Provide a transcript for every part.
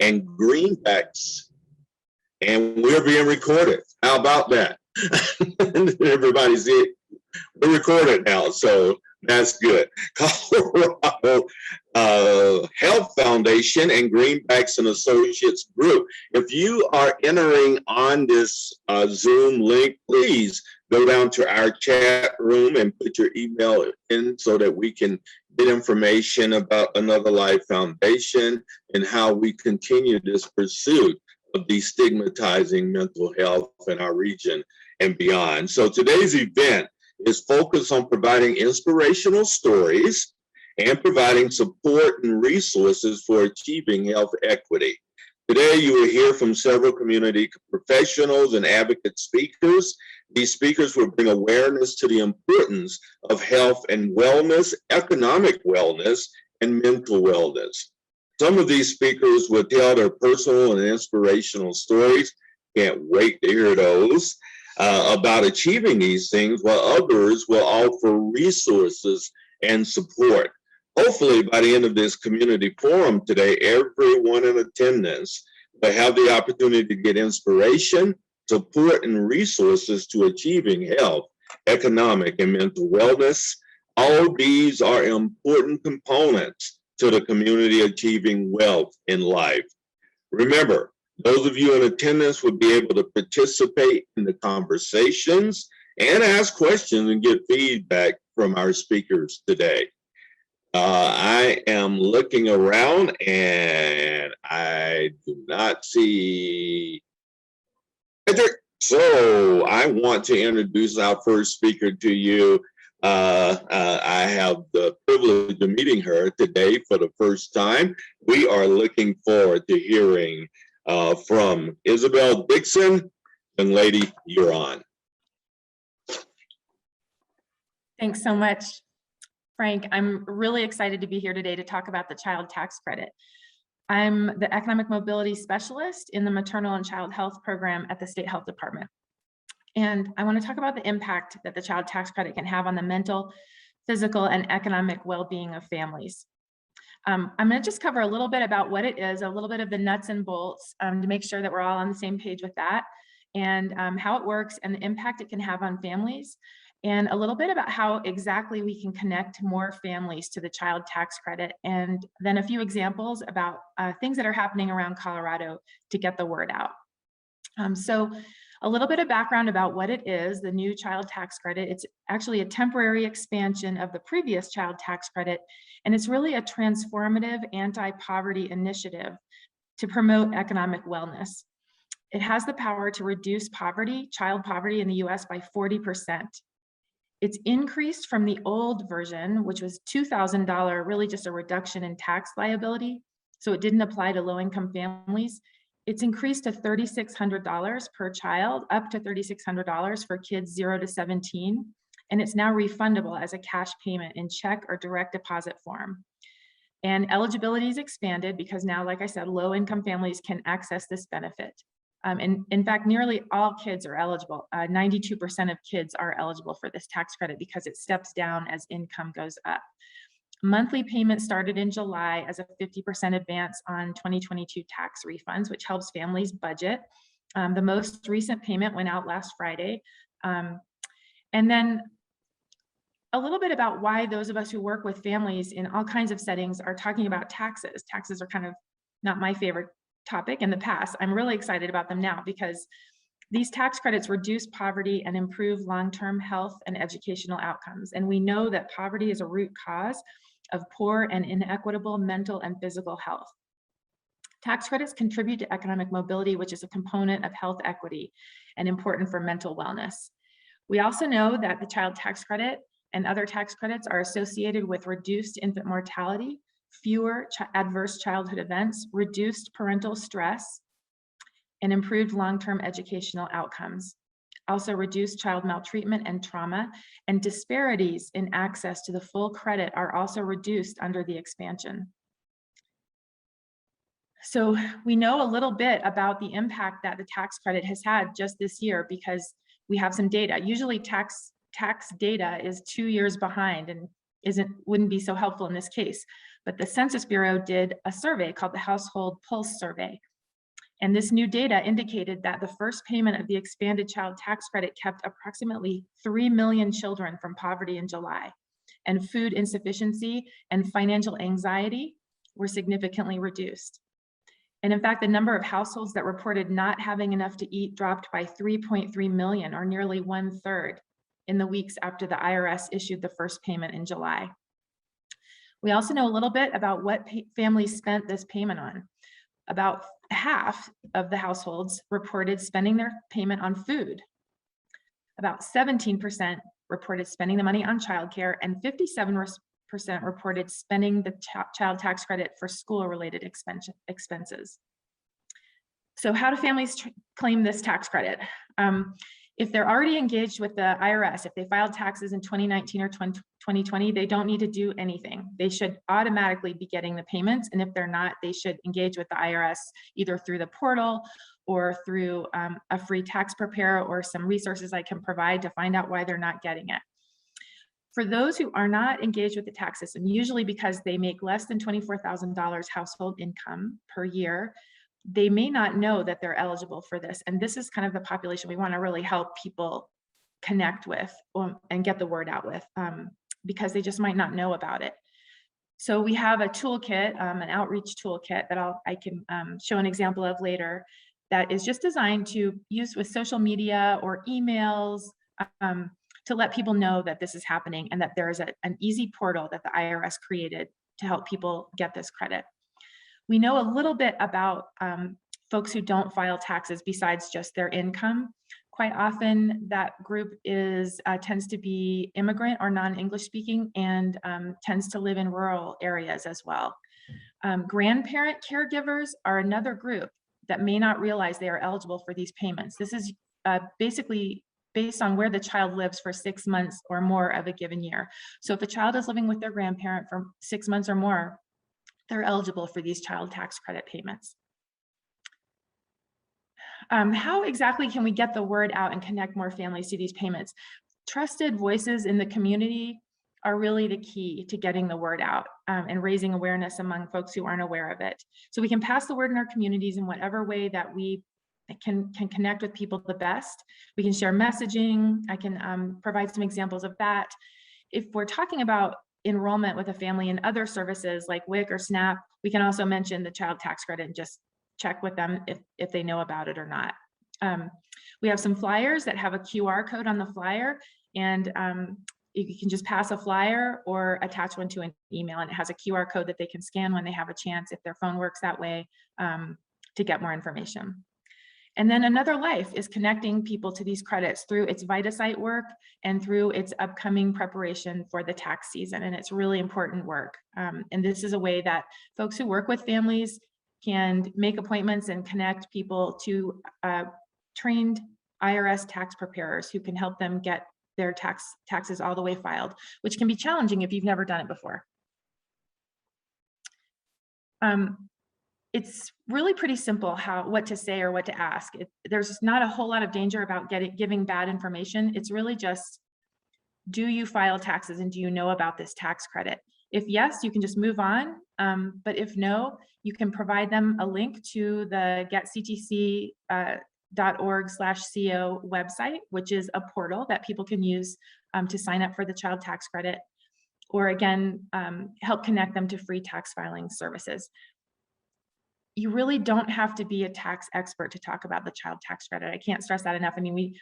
and greenbacks. And we're being recorded. How about that? Everybody's it. We're recorded now, so that's good. Colorado Health Foundation and Greenbacks and Associates Group. If you are entering on this Zoom link, please go down to our chat room and put your email in so that we can get information about Another Life Foundation and how we continue this pursuit of destigmatizing mental health in our region and beyond. So today's event is focused on providing inspirational stories and providing support and resources for achieving health equity. Today, you will hear from several community professionals and advocate speakers. These speakers will bring awareness to the importance of health and wellness, economic wellness, and mental wellness. Some of these speakers will tell their personal and inspirational stories. Can't wait to hear those. About achieving these things, while others will offer resources and support. Hopefully, by the end of this community forum today, everyone in attendance will have the opportunity to get inspiration, support, and resources to achieving health, economic, and mental wellness. All these are important components to the community achieving wealth in life. Remember, those of you in attendance will be able to participate in the conversations and ask questions and get feedback from our speakers today. I am looking around and I do not see Dedrick. So I want to introduce our first speaker to you. I have the privilege of meeting her today for the first time. We are looking forward to hearing from Isabel Dixon. Young lady, you're on. Thanks so much, Frank. I'm really excited to be here today to talk about the child tax credit. I'm the economic mobility specialist in the maternal and child health program at the State Health Department. And I want to talk about the impact that the child tax credit can have on the mental, physical, and economic well-being of families. I'm going to just cover a little bit about what it is, a little bit of the nuts and bolts to make sure that we're all on the same page with that, and how it works and the impact it can have on families, and a little bit about how exactly we can connect more families to the child tax credit, and then a few examples about things that are happening around Colorado to get the word out. So a little bit of background about what it is, the new child tax credit. It's actually a temporary expansion of the previous child tax credit, and it's really a transformative anti-poverty initiative to promote economic wellness. It has the power to reduce poverty, child poverty in the US by 40%. It's increased from the old version, which was $2,000, really just a reduction in tax liability, so it didn't apply to low-income families. It's increased to $3,600 per child, up to $3,600 for kids 0 to 17, and it's now refundable as a cash payment in check or direct deposit form. And eligibility is expanded because now, like I said, low-income families can access this benefit. And in fact, nearly all kids are eligible. 92% of kids are eligible for this tax credit because it steps down as income goes up. Monthly payment started in July as a 50% advance on 2022 tax refunds, which helps families budget. The most recent payment went out last Friday. And then a little bit about why those of us who work with families in all kinds of settings are talking about taxes. Taxes are kind of not my favorite topic in the past. I'm really excited about them now because these tax credits reduce poverty and improve long-term health and educational outcomes. And we know that poverty is a root cause of poor and inequitable mental and physical health. Tax credits contribute to economic mobility, which is a component of health equity and important for mental wellness. We also know that the child tax credit and other tax credits are associated with reduced infant mortality, fewer adverse childhood events, reduced parental stress, and improved long-term educational outcomes. Also reduced child maltreatment and trauma, and disparities in access to the full credit are also reduced under the expansion. So we know a little bit about the impact that the tax credit has had just this year because we have some data. Usually tax data is 2 years behind, and wouldn't be so helpful in this case. But the Census Bureau did a survey called the Household Pulse Survey. And this new data indicated that the first payment of the expanded child tax credit kept approximately 3 million children from poverty in July. And food insufficiency and financial anxiety were significantly reduced. And in fact, the number of households that reported not having enough to eat dropped by 3.3 million, or nearly 1/3, in the weeks after the IRS issued the first payment in July. We also know a little bit about what families spent this payment on. About half of the households reported spending their payment on food. About 17% reported spending the money on childcare, and 57% reported spending the child tax credit for school-related expenses. So how do families claim this tax credit? If they're already engaged with the IRS, if they filed taxes in 2019 or 2020, they don't need to do anything. They should automatically be getting the payments. And if they're not, they should engage with the IRS either through the portal or through a free tax preparer or some resources I can provide to find out why they're not getting it. For those who are not engaged with the tax system, usually because they make less than $24,000 household income per year, they may not know that they're eligible for this. And this is kind of the population we want to really help people connect with and get the word out with, because they just might not know about it. So we have a toolkit, an outreach toolkit that I can show an example of later, that is just designed to use with social media or emails to let people know that this is happening and that there is an easy portal that the IRS created to help people get this credit. We know a little bit about folks who don't file taxes besides just their income. Quite often that group tends to be immigrant or non-English speaking and tends to live in rural areas as well. Grandparent caregivers are another group that may not realize they are eligible for these payments. This is basically based on where the child lives for 6 months or more of a given year. So if a child is living with their grandparent for 6 months or more, they're eligible for these child tax credit payments. How exactly can we get the word out and connect more families to these payments? Trusted voices in the community are really the key to getting the word out and raising awareness among folks who aren't aware of it. So we can pass the word in our communities in whatever way that we can connect with people the best. We can share messaging. I can provide some examples of that. If we're talking about enrollment with a family in other services like WIC or SNAP, we can also mention the child tax credit and just check with them if they know about it or not. We have some flyers that have a QR code on the flyer, and you can just pass a flyer or attach one to an email, and it has a QR code that they can scan when they have a chance, if their phone works that way, to get more information. And then Another Life is connecting people to these credits through its VitaSite work and through its upcoming preparation for the tax season. And it's really important work. And this is a way that folks who work with families can make appointments and connect people to trained IRS tax preparers who can help them get their taxes all the way filed, which can be challenging if you've never done it before. It's really pretty simple what to say or what to ask. There's not a whole lot of danger about giving bad information. It's really just, do you file taxes and do you know about this tax credit? If yes, you can just move on. But if no, you can provide them a link to the getctc.org/CO website, which is a portal that people can use to sign up for the child tax credit, or again, help connect them to free tax filing services. You really don't have to be a tax expert to talk about the child tax credit. I can't stress that enough. I mean,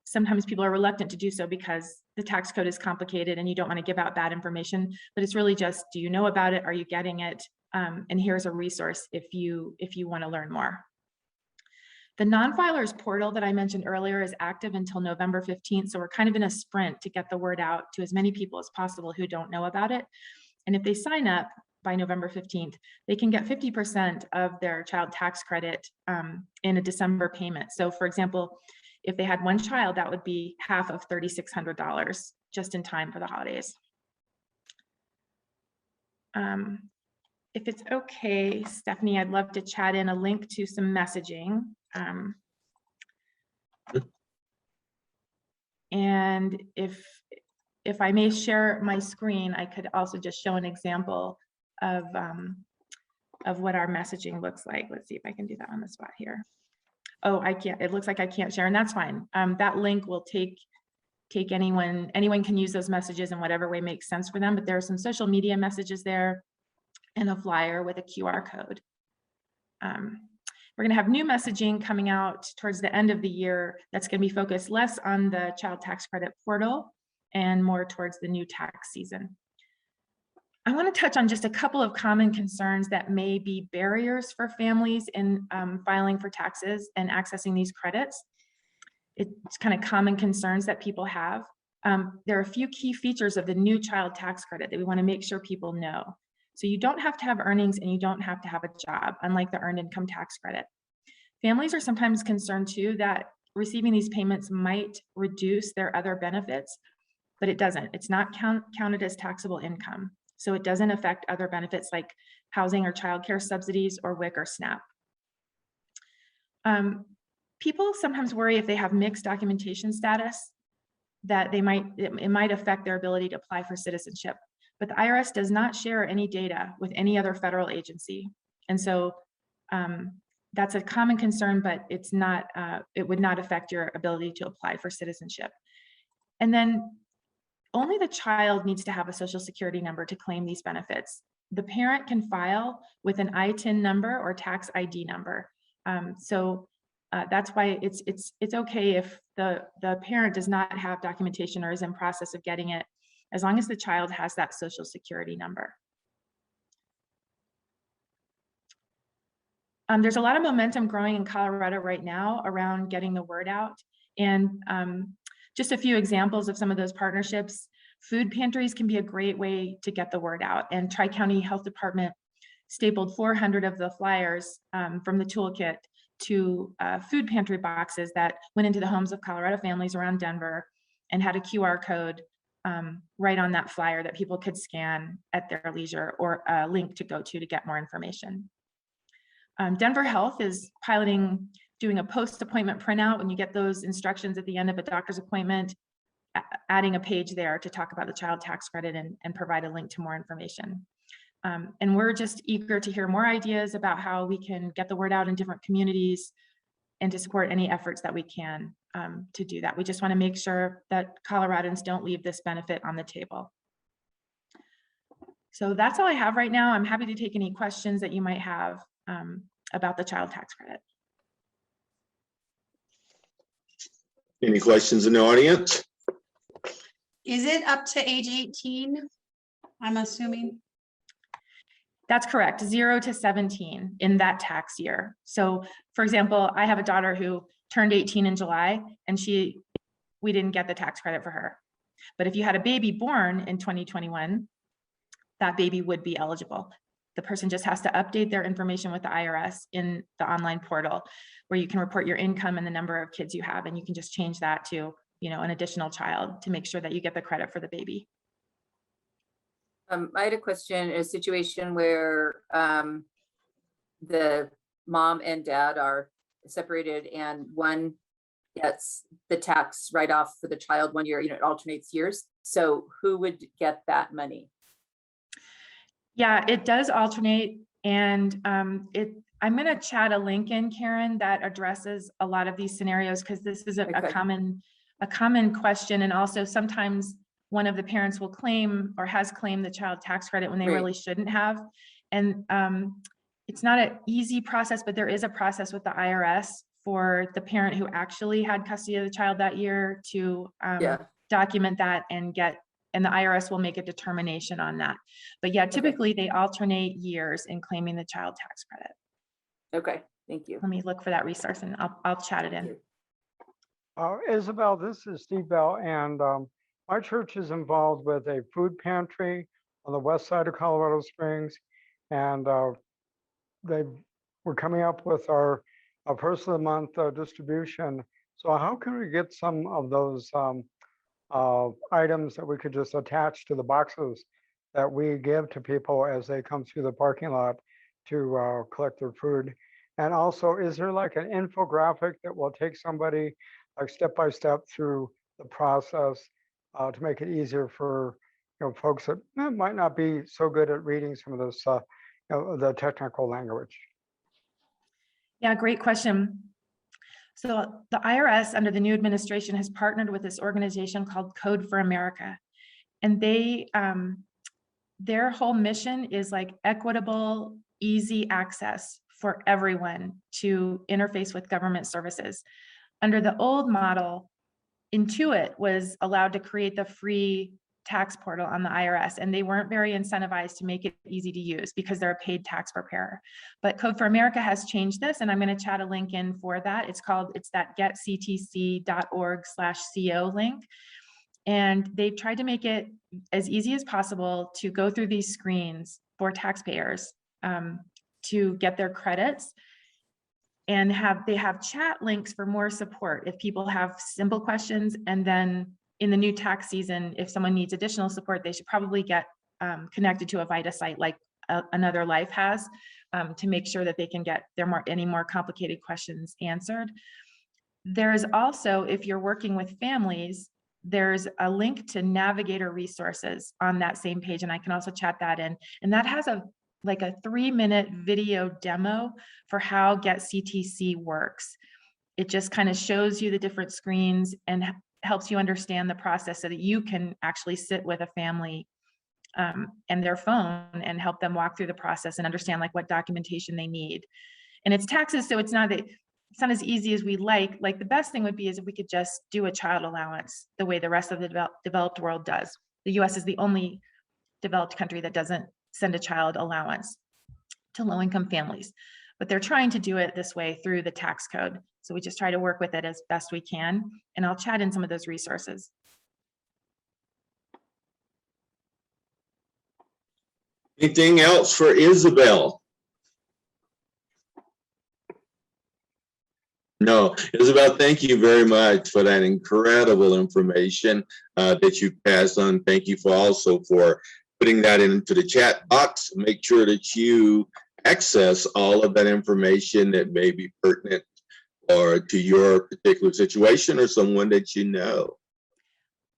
sometimes people are reluctant to do so because the tax code is complicated and you don't want to give out bad information, but it's really just, do you know about it? Are you getting it? And here's a resource if you want to learn more. The non-filers portal that I mentioned earlier is active until November 15th. So we're kind of in a sprint to get the word out to as many people as possible who don't know about it. And if they sign up by November 15th, they can get 50% of their child tax credit in a December payment. So for example, if they had one child, that would be half of $3,600 just in time for the holidays. If it's okay, Stephanie, I'd love to chat in a link to some messaging. And if if I may share my screen, I could also just show an example of what our messaging looks like. Let's see if I can do that on the spot here. Oh, I can't. It looks like I can't share, and that's fine. That link will take anyone can use those messages in whatever way makes sense for them, but there are some social media messages there and a flyer with a QR code. We're going to have new messaging coming out towards the end of the year that's going to be focused less on the child tax credit portal and more towards the new tax season. I want to touch on just a couple of common concerns that may be barriers for families in filing for taxes and accessing these credits. It's kind of common concerns that people have. There are a few key features of the new child tax credit that we want to make sure people know. So you don't have to have earnings and you don't have to have a job, unlike the earned income tax credit. Families are sometimes concerned too that receiving these payments might reduce their other benefits, but it doesn't. It's not counted as taxable income. So it doesn't affect other benefits like housing or childcare subsidies or WIC or SNAP. People sometimes worry if they have mixed documentation status that it might affect their ability to apply for citizenship. But the IRS does not share any data with any other federal agency. And so that's a common concern, but it's not, it would not affect your ability to apply for citizenship. And then only the child needs to have a social security number to claim these benefits. The parent can file with an ITIN number or tax ID number. That's why it's okay if the parent does not have documentation or is in process of getting it, as long as the child has that social security number. There's a lot of momentum growing in Colorado right now around getting the word out. And just a few examples of some of those partnerships. Food pantries can be a great way to get the word out. And Tri-County Health Department stapled 400 of the flyers from the Toolkit to food pantry boxes that went into the homes of Colorado families around Denver and had a QR code right on that flyer that people could scan at their leisure, or a link to go to get more information. Denver Health is piloting doing a post-appointment printout when you get those instructions at the end of a doctor's appointment, adding a page there to talk about the child tax credit and provide a link to more information. And we're just eager to hear more ideas about how we can get the word out in different communities and to support any efforts that we can to do that. We just want to make sure that Coloradans don't leave this benefit on the table. So that's all I have right now. I'm happy to take any questions that you might have about the child tax credit. Any questions in the audience? Is it up to age 18? I'm assuming. That's correct, 0 to 17 in that tax year. So for example, I have a daughter who turned 18 in July and we didn't get the tax credit for her. But if you had a baby born in 2021, that baby would be eligible. The person just has to update their information with the IRS in the online portal where you can report your income and the number of kids you have, and you can just change that to, you know, an additional child to make sure that you get the credit for the baby. I had a question, a situation where the mom and dad are separated and one gets the tax write-off for the child 1 year, you know, it alternates years. So who would get that money? Yeah, it does alternate. And I'm going to chat a link in, Karen, that addresses a lot of these scenarios, because this is a common question. And also sometimes one of the parents will claim or has claimed the child tax credit when they really shouldn't have. And it's not an easy process, but there is a process with the IRS for the parent who actually had custody of the child that year to document that and the IRS will make a determination on that. But yeah, typically they alternate years in claiming the child tax credit. Okay, thank you. Let me look for that resource and I'll chat it in. Isabel, this is Steve Bell, and my church is involved with a food pantry on the west side of Colorado Springs, and we're coming up with our first of the month distribution. So how can we get some of those items that we could just attach to the boxes that we give to people as they come through the parking lot to collect their food? And also, is there like an infographic that will take somebody like step by step through the process to make it easier for folks that might not be so good at reading some of this, the technical language. Yeah, great question. So the IRS under the new administration has partnered with this organization called Code for America. And they, their whole mission is like equitable, easy access for everyone to interface with government services. Under the old model, Intuit was allowed to create the free tax portal on the IRS, and they weren't very incentivized to make it easy to use because they're a paid tax preparer. But Code for America has changed this, and I'm going to chat a link in for that. It's that getctc.org/co link. And they've tried to make it as easy as possible to go through these screens for taxpayers to get their credits. And they have chat links for more support if people have simple questions. And then in the new tax season, if someone needs additional support, they should probably get connected to a VITA site like Another Life has to make sure that they can get any more complicated questions answered. There is also, if you're working with families, there's a link to Navigator resources on that same page, and I can also chat that in. And that has a 3-minute video demo for how GetCTC works. It just kind of shows you the different screens and helps you understand the process so that you can actually sit with a family and their phone and help them walk through the process and understand what documentation they need. And it's taxes, so it's not as easy as we like. The best thing would be is if we could just do a child allowance the way the rest of the developed world does. The US is the only developed country that doesn't send a child allowance to low-income families, but they're trying to do it this way through the tax code. So we just try to work with it as best we can, and I'll chat in some of those resources. Anything else for Isabel? No, Isabel, thank you very much for that incredible information that you passed on. Thank you for putting that into the chat box. Make sure that you access all of that information that may be pertinent or to your particular situation or someone that you know.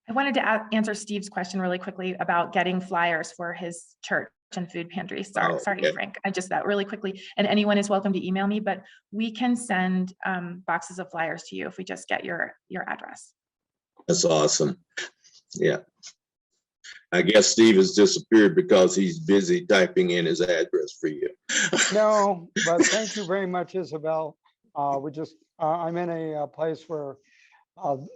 I wanted to answer Steve's question really quickly about getting flyers for his church and food pantry. Sorry, Okay. Frank. I just that really quickly. And anyone is welcome to email me, but we can send boxes of flyers to you if we just get your address. That's awesome. Yeah. I guess Steve has disappeared because he's busy typing in his address for you. No, but thank you very much, Isabel. I'm in a place where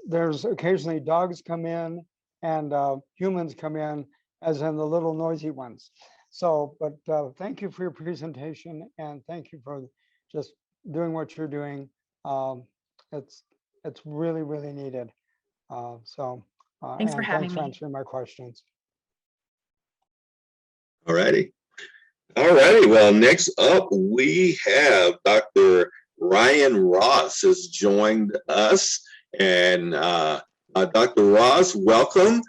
there's occasionally dogs come in and humans come in, as in the little noisy ones. So, but thank you for your presentation, and thank you for just doing what you're doing. It's really, really needed. Thanks for having thanks for me. answering my questions. All righty. Well, next up we have Dr. Ryan Ross has joined us, and Dr. Ross, welcome.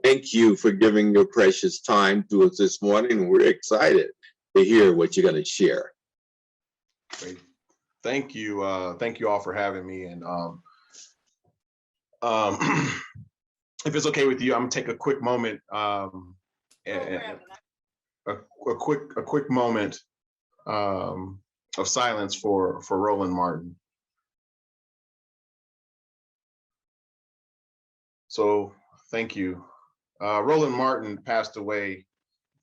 Thank you for giving your precious time to us this morning. We're excited to hear what you're going to share. Great. Thank you. Thank you all for having me. And if it's okay with you, I'm gonna take a quick moment, a quick moment of silence for Roland Martin. So thank you. Roland Martin passed away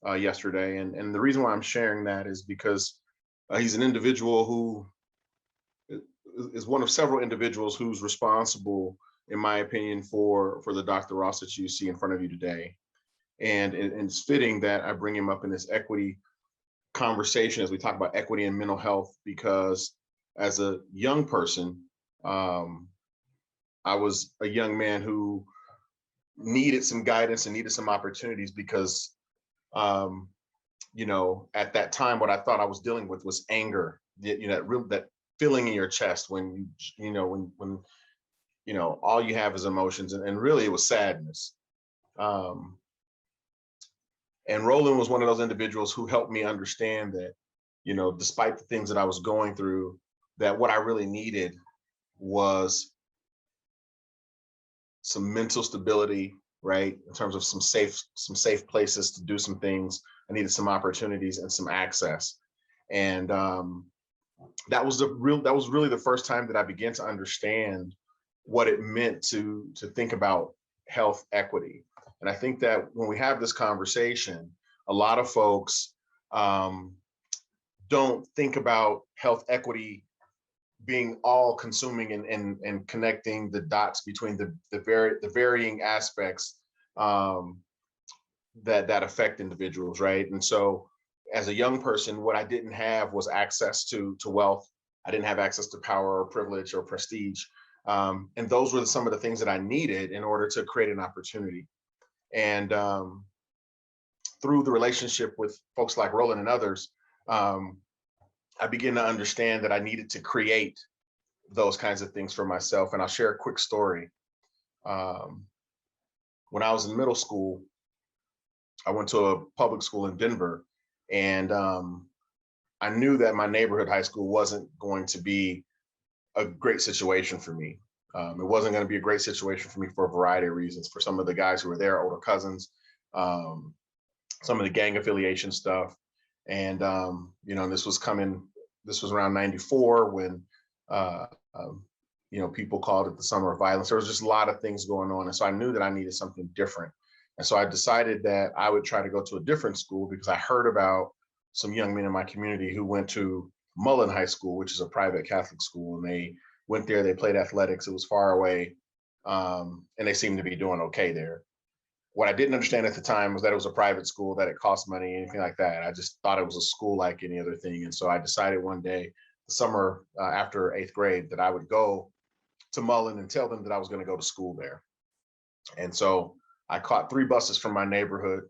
yesterday, and the reason why I'm sharing that is because he's an individual who is one of several individuals who's responsible, in my opinion, for the Dr. Ross that you see in front of you today. And it's fitting that I bring him up in this equity conversation as we talk about equity and mental health, because as a young person, I was a young man who needed some guidance and needed some opportunities because, at that time, what I thought I was dealing with was anger, that feeling in your chest when all you have is emotions, and really it was sadness. And Roland was one of those individuals who helped me understand that, despite the things that I was going through, that what I really needed was some mental stability, right? In terms of some safe places to do some things. I needed some opportunities and some access. And that was really the first time that I began to understand what it meant to think about health equity. And I think that when we have this conversation, a lot of folks don't think about health equity being all consuming and connecting the dots between the varying aspects that affect individuals, right? And so as a young person, what I didn't have was access to wealth. I didn't have access to power or privilege or prestige. And those were some of the things that I needed in order to create an opportunity. And through the relationship with folks like Roland and others, I began to understand that I needed to create those kinds of things for myself. And I'll share a quick story. When I was in middle school, I went to a public school in Denver, and I knew that my neighborhood high school wasn't going to be a great situation for me. It wasn't going to be a great situation for me for a variety of reasons. For some of the guys who were there, older cousins, some of the gang affiliation stuff. And, this was around 94 when, people called it the summer of violence. There was just a lot of things going on. And so I knew that I needed something different. And so I decided that I would try to go to a different school because I heard about some young men in my community who went to Mullen High School, which is a private Catholic school. And they went there, they played athletics. It was far away. And they seemed to be doing okay there. What I didn't understand at the time was that it was a private school, that it cost money, anything like that. I just thought it was a school like any other thing. And so I decided one day, the summer after 8th grade, that I would go to Mullen and tell them that I was going to go to school there. And so I caught 3 buses from my neighborhood.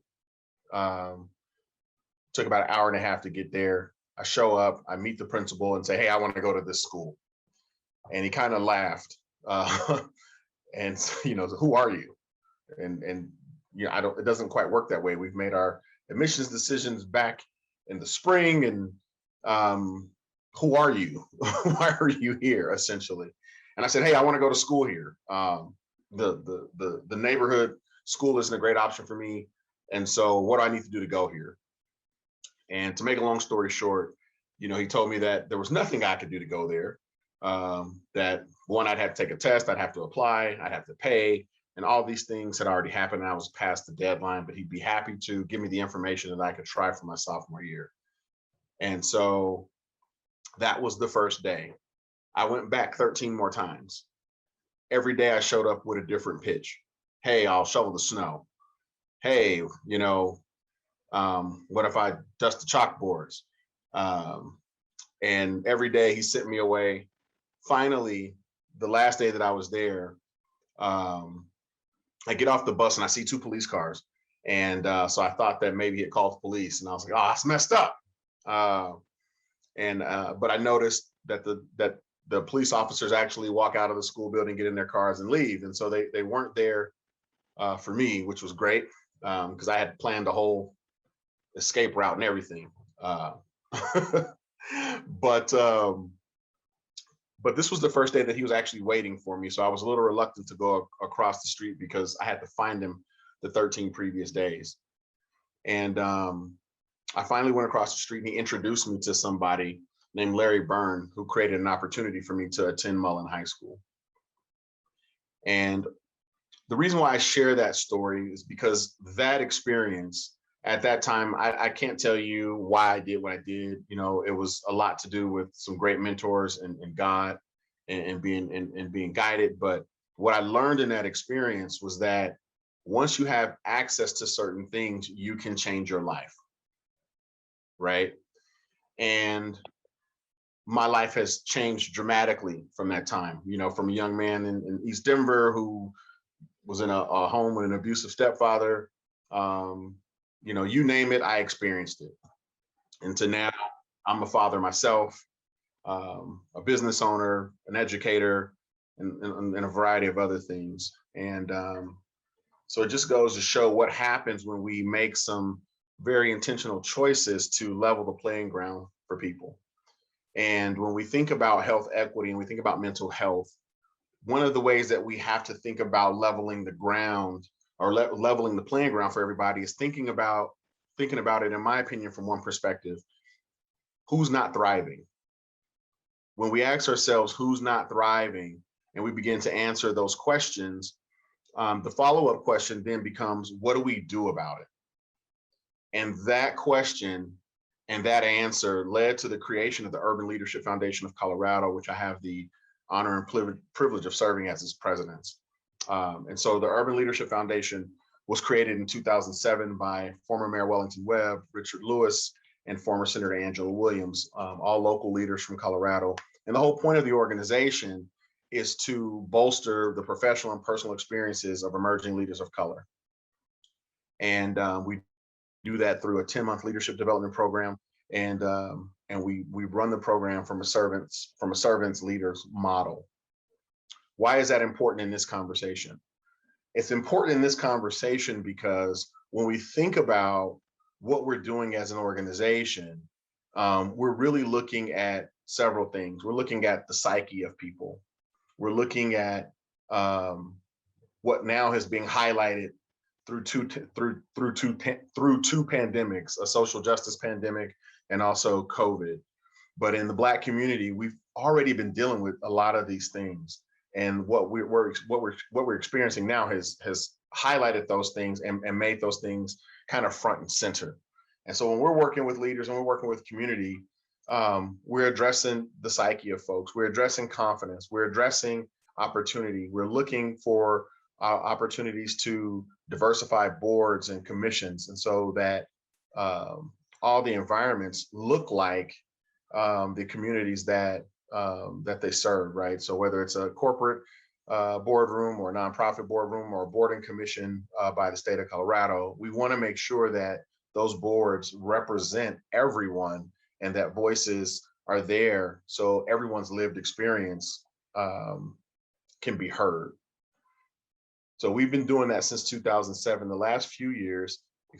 Took about an hour and a half to get there. I show up, I meet the principal and say, hey, I want to go to this school. And he kind of laughed. And who are you? And it doesn't quite work that way. We've made our admissions decisions back in the spring, and who are you? Why are you here, essentially? And I said, hey, I want to go to school here. The neighborhood school isn't a great option for me. And so what do I need to do to go here? And to make a long story short, he told me that there was nothing I could do to go there. That one, I'd have to take a test, I'd have to apply, I'd have to pay, and all these things had already happened. And I was past the deadline, but he'd be happy to give me the information that I could try for my sophomore year. And so that was the first day. I went back 13 more times. Every day I showed up with a different pitch. Hey, I'll shovel the snow. Hey, what if I dust the chalkboards? And every day he sent me away. Finally, the last day that I was there, I get off the bus and I see 2 police cars. And so I thought that maybe he had called the police, and I was like, oh, it's messed up. But I noticed that the police officers actually walk out of the school building, get in their cars and leave. And so they weren't there for me, which was great, because I had planned a whole escape route and everything. But this was the first day that he was actually waiting for me. So I was a little reluctant to go across the street because I had to find him the 13 previous days. And I finally went across the street and he introduced me to somebody named Larry Byrne, who created an opportunity for me to attend Mullen High School. And the reason why I share that story is because that experience at that time, I can't tell you why I did what I did. It was a lot to do with some great mentors and God and being guided. But what I learned in that experience was that once you have access to certain things, you can change your life, right? And my life has changed dramatically from that time. From a young man in East Denver who was in a home with an abusive stepfather. You name it, I experienced it. And to now, I'm a father myself, a business owner, an educator, and a variety of other things. And so it just goes to show what happens when we make some very intentional choices to level the playing ground for people. And when we think about health equity and we think about mental health, one of the ways that we have to think about leveling the ground or leveling the playing ground for everybody is thinking about it, in my opinion, from one perspective: who's not thriving? When we ask ourselves who's not thriving, and we begin to answer those questions, the follow-up question then becomes, what do we do about it? And that question and that answer led to the creation of the Urban Leadership Foundation of Colorado, which I have the honor and privilege of serving as its president. And so the Urban Leadership Foundation was created in 2007 by former Mayor Wellington Webb, Richard Lewis, and former Senator Angela Williams, all local leaders from Colorado. And the whole point of the organization is to bolster the professional and personal experiences of emerging leaders of color. And we do that through a 10-month leadership development program. And we run the program from a servant's leaders model. Why is that important in this conversation? It's important in this conversation because when we think about what we're doing as an organization, we're really looking at several things. We're looking at the psyche of people. We're looking at what now is being highlighted through two pandemics, a social justice pandemic and also COVID. But in the Black community, we've already been dealing with a lot of these things, and what we're experiencing now has highlighted those things and made those things kind of front and center. And so when we're working with leaders and we're working with community, we're addressing the psyche of folks. We're addressing confidence. We're addressing opportunity. We're looking for opportunities to diversify boards and commissions, and so that all the environments look like the communities that they serve, right? So whether it's a corporate boardroom or a nonprofit boardroom or a board and commission by the state of Colorado, we want to make sure that those boards represent everyone and that voices are there so everyone's lived experience can be heard. So we've been doing that since 2007. The last few years, the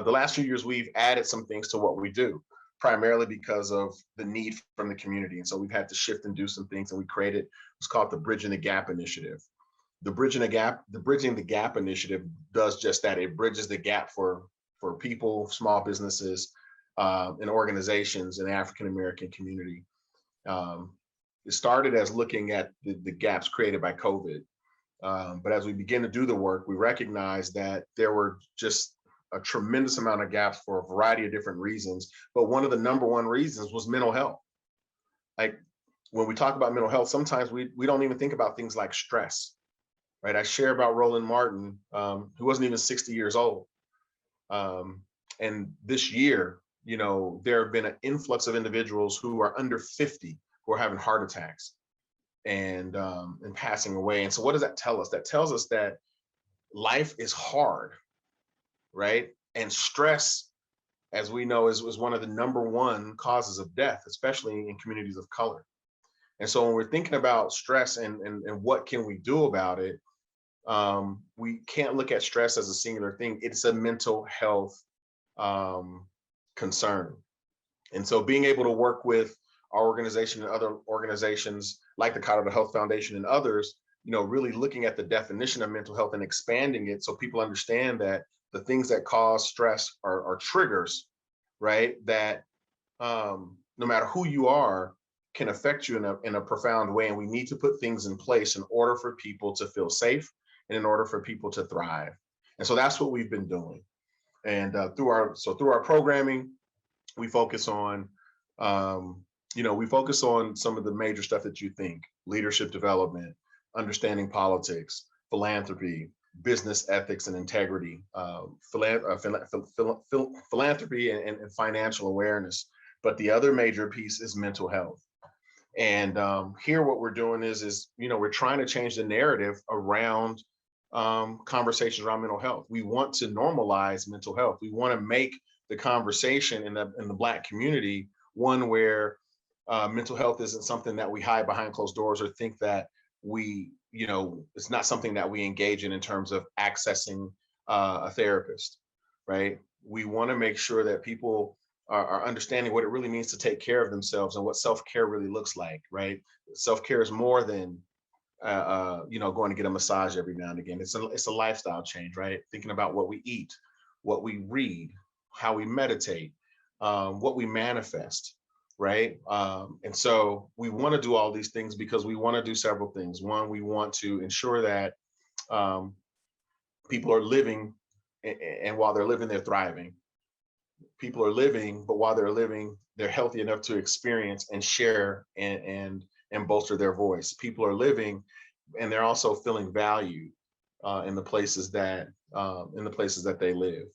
last few years, we've added some things to what we do, primarily because of the need from the community. And so we've had to shift and do some things, and we created what's called the Bridging the Gap Initiative. The Bridging the Gap Initiative does just that. It bridges the gap for people, small businesses, and organizations in the African-American community. It started as looking at the gaps created by COVID. But as we begin to do the work, we recognized that there were just a tremendous amount of gaps for a variety of different reasons. But one of the number one reasons was mental health. Like when we talk about mental health, sometimes we don't even think about things like stress, right? I share about Roland Martin, who wasn't even 60 years old. And this year, there have been an influx of individuals who are under 50 who are having heart attacks and passing away. And so what does that tell us? That tells us that life is hard, right? And stress, as we know, is one of the number one causes of death, especially in communities of color. And so when we're thinking about stress and what can we do about it, we can't look at stress as a singular thing. It's a mental health concern. And so being able to work with our organization and other organizations like the Colorado Health Foundation and others, really looking at the definition of mental health and expanding it so people understand that the things that cause stress are triggers, right? That no matter who you are, can affect you in a profound way. And we need to put things in place in order for people to feel safe and in order for people to thrive. And so that's what we've been doing. And through our programming, we focus on some of the major stuff that you think: leadership development, understanding politics, philanthropy, business ethics and integrity, philanthropy and financial awareness. But the other major piece is mental health. And here what we're doing is we're trying to change the narrative around conversations around mental health. We want to normalize mental health. We want to make the conversation in the Black community one where mental health isn't something that we hide behind closed doors or think that it's not something that we engage in terms of accessing a therapist, right? We want to make sure that people are understanding what it really means to take care of themselves and what self-care really looks like, right? Self-care is more than going to get a massage every now and again. It's a lifestyle change, right? Thinking about what we eat, what we read, how we meditate, what we manifest, right? And so we want to do all these things because we want to do several things. One, we want to ensure that people are living, and while they're living, they're thriving. People are living, but while they're living, they're healthy enough to experience and share and bolster their voice. People are living, and they're also feeling valued in the places that they live.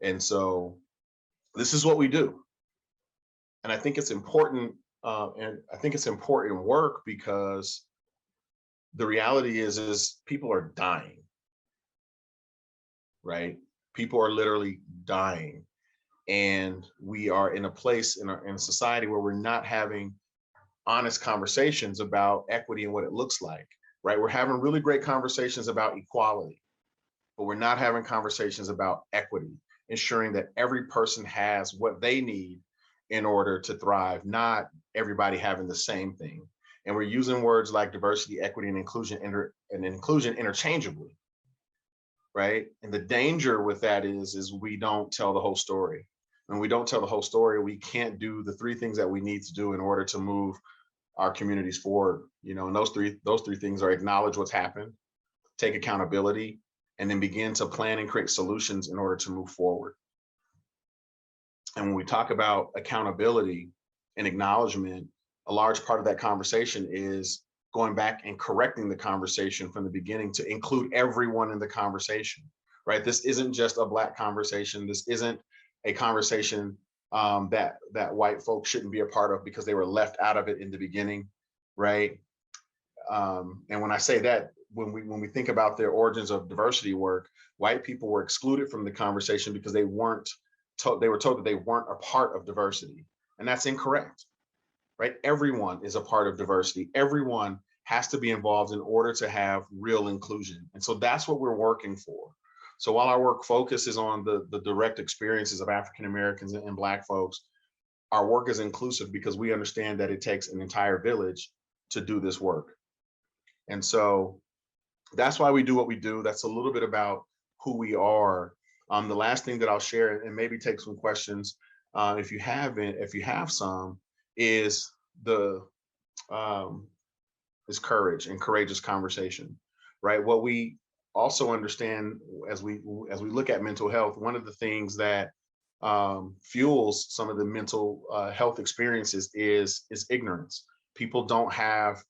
And so this is what we do. And I think it's important, and I think it's important work because the reality is people are dying, right? People are literally dying. And we are in a place in a society where we're not having honest conversations about equity and what it looks like, right? We're having really great conversations about equality, but we're not having conversations about equity, ensuring that every person has what they need in order to thrive, not everybody having the same thing. And we're using words like diversity, equity, and inclusion interchangeably, right? And the danger with that is we don't tell the whole story. When we don't tell the whole story, we can't do the three things that we need to do in order to move our communities forward. And those three things are acknowledge what's happened, take accountability, and then begin to plan and create solutions in order to move forward. And when we talk about accountability and acknowledgement, a large part of that conversation is going back and correcting the conversation from the beginning to include everyone in the conversation, right? This isn't just a Black conversation. This isn't a conversation that white folks shouldn't be a part of because they were left out of it in the beginning, right? And when I say that, when we think about the origins of diversity work, white people were excluded from the conversation because they were told that they weren't a part of diversity, and that's incorrect, right? Everyone is a part of diversity. Everyone has to be involved in order to have real inclusion, and so that's what we're working for. So while our work focuses on the direct experiences of African Americans and Black folks, our work is inclusive because we understand that it takes an entire village to do this work. And so that's why we do what we do. That's a little bit about who we are. The last thing that I'll share, and maybe take some questions if you have some, is courage and courageous conversation, right? What we also understand as we look at mental health, one of the things that fuels some of the mental health experiences is ignorance. People don't have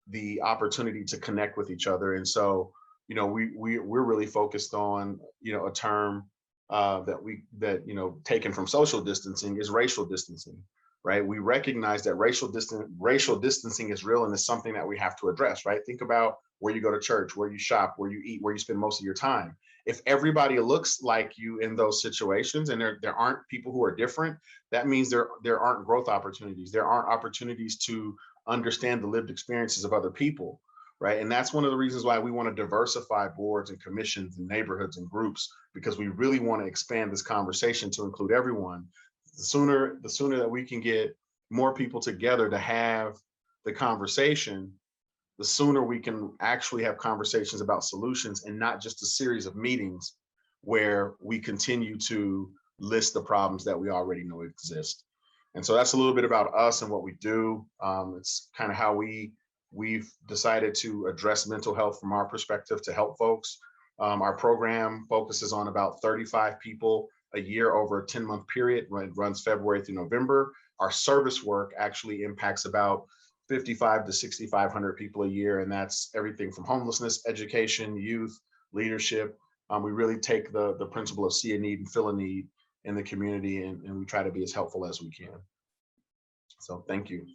the opportunity to connect with each other, and so we're really focused on a term that taken from social distancing is racial distancing, right? We recognize that racial distancing is real, and it's something that we have to address, right? Think about where you go to church, where you shop, where you eat, where you spend most of your time. If everybody looks like you in those situations and there aren't people who are different, that means there aren't growth opportunities. There aren't opportunities to understand the lived experiences of other people, right? And that's one of the reasons why we want to diversify boards and commissions and neighborhoods and groups, because we really want to expand this conversation to include everyone. The sooner that we can get more people together to have the conversation, the sooner we can actually have conversations about solutions and not just a series of meetings where we continue to list the problems that we already know exist. And so that's a little bit about us and what we do. It's kind of how we've decided to address mental health from our perspective to help folks. Our program focuses on about 35 people a year over a 10-month period. It runs February through November. Our service work actually impacts about 55 to 6,500 people a year, and that's everything from homelessness, education, youth, leadership. We really take the principle of see a need and fill a need in the community, and we try to be as helpful as we can. So thank you.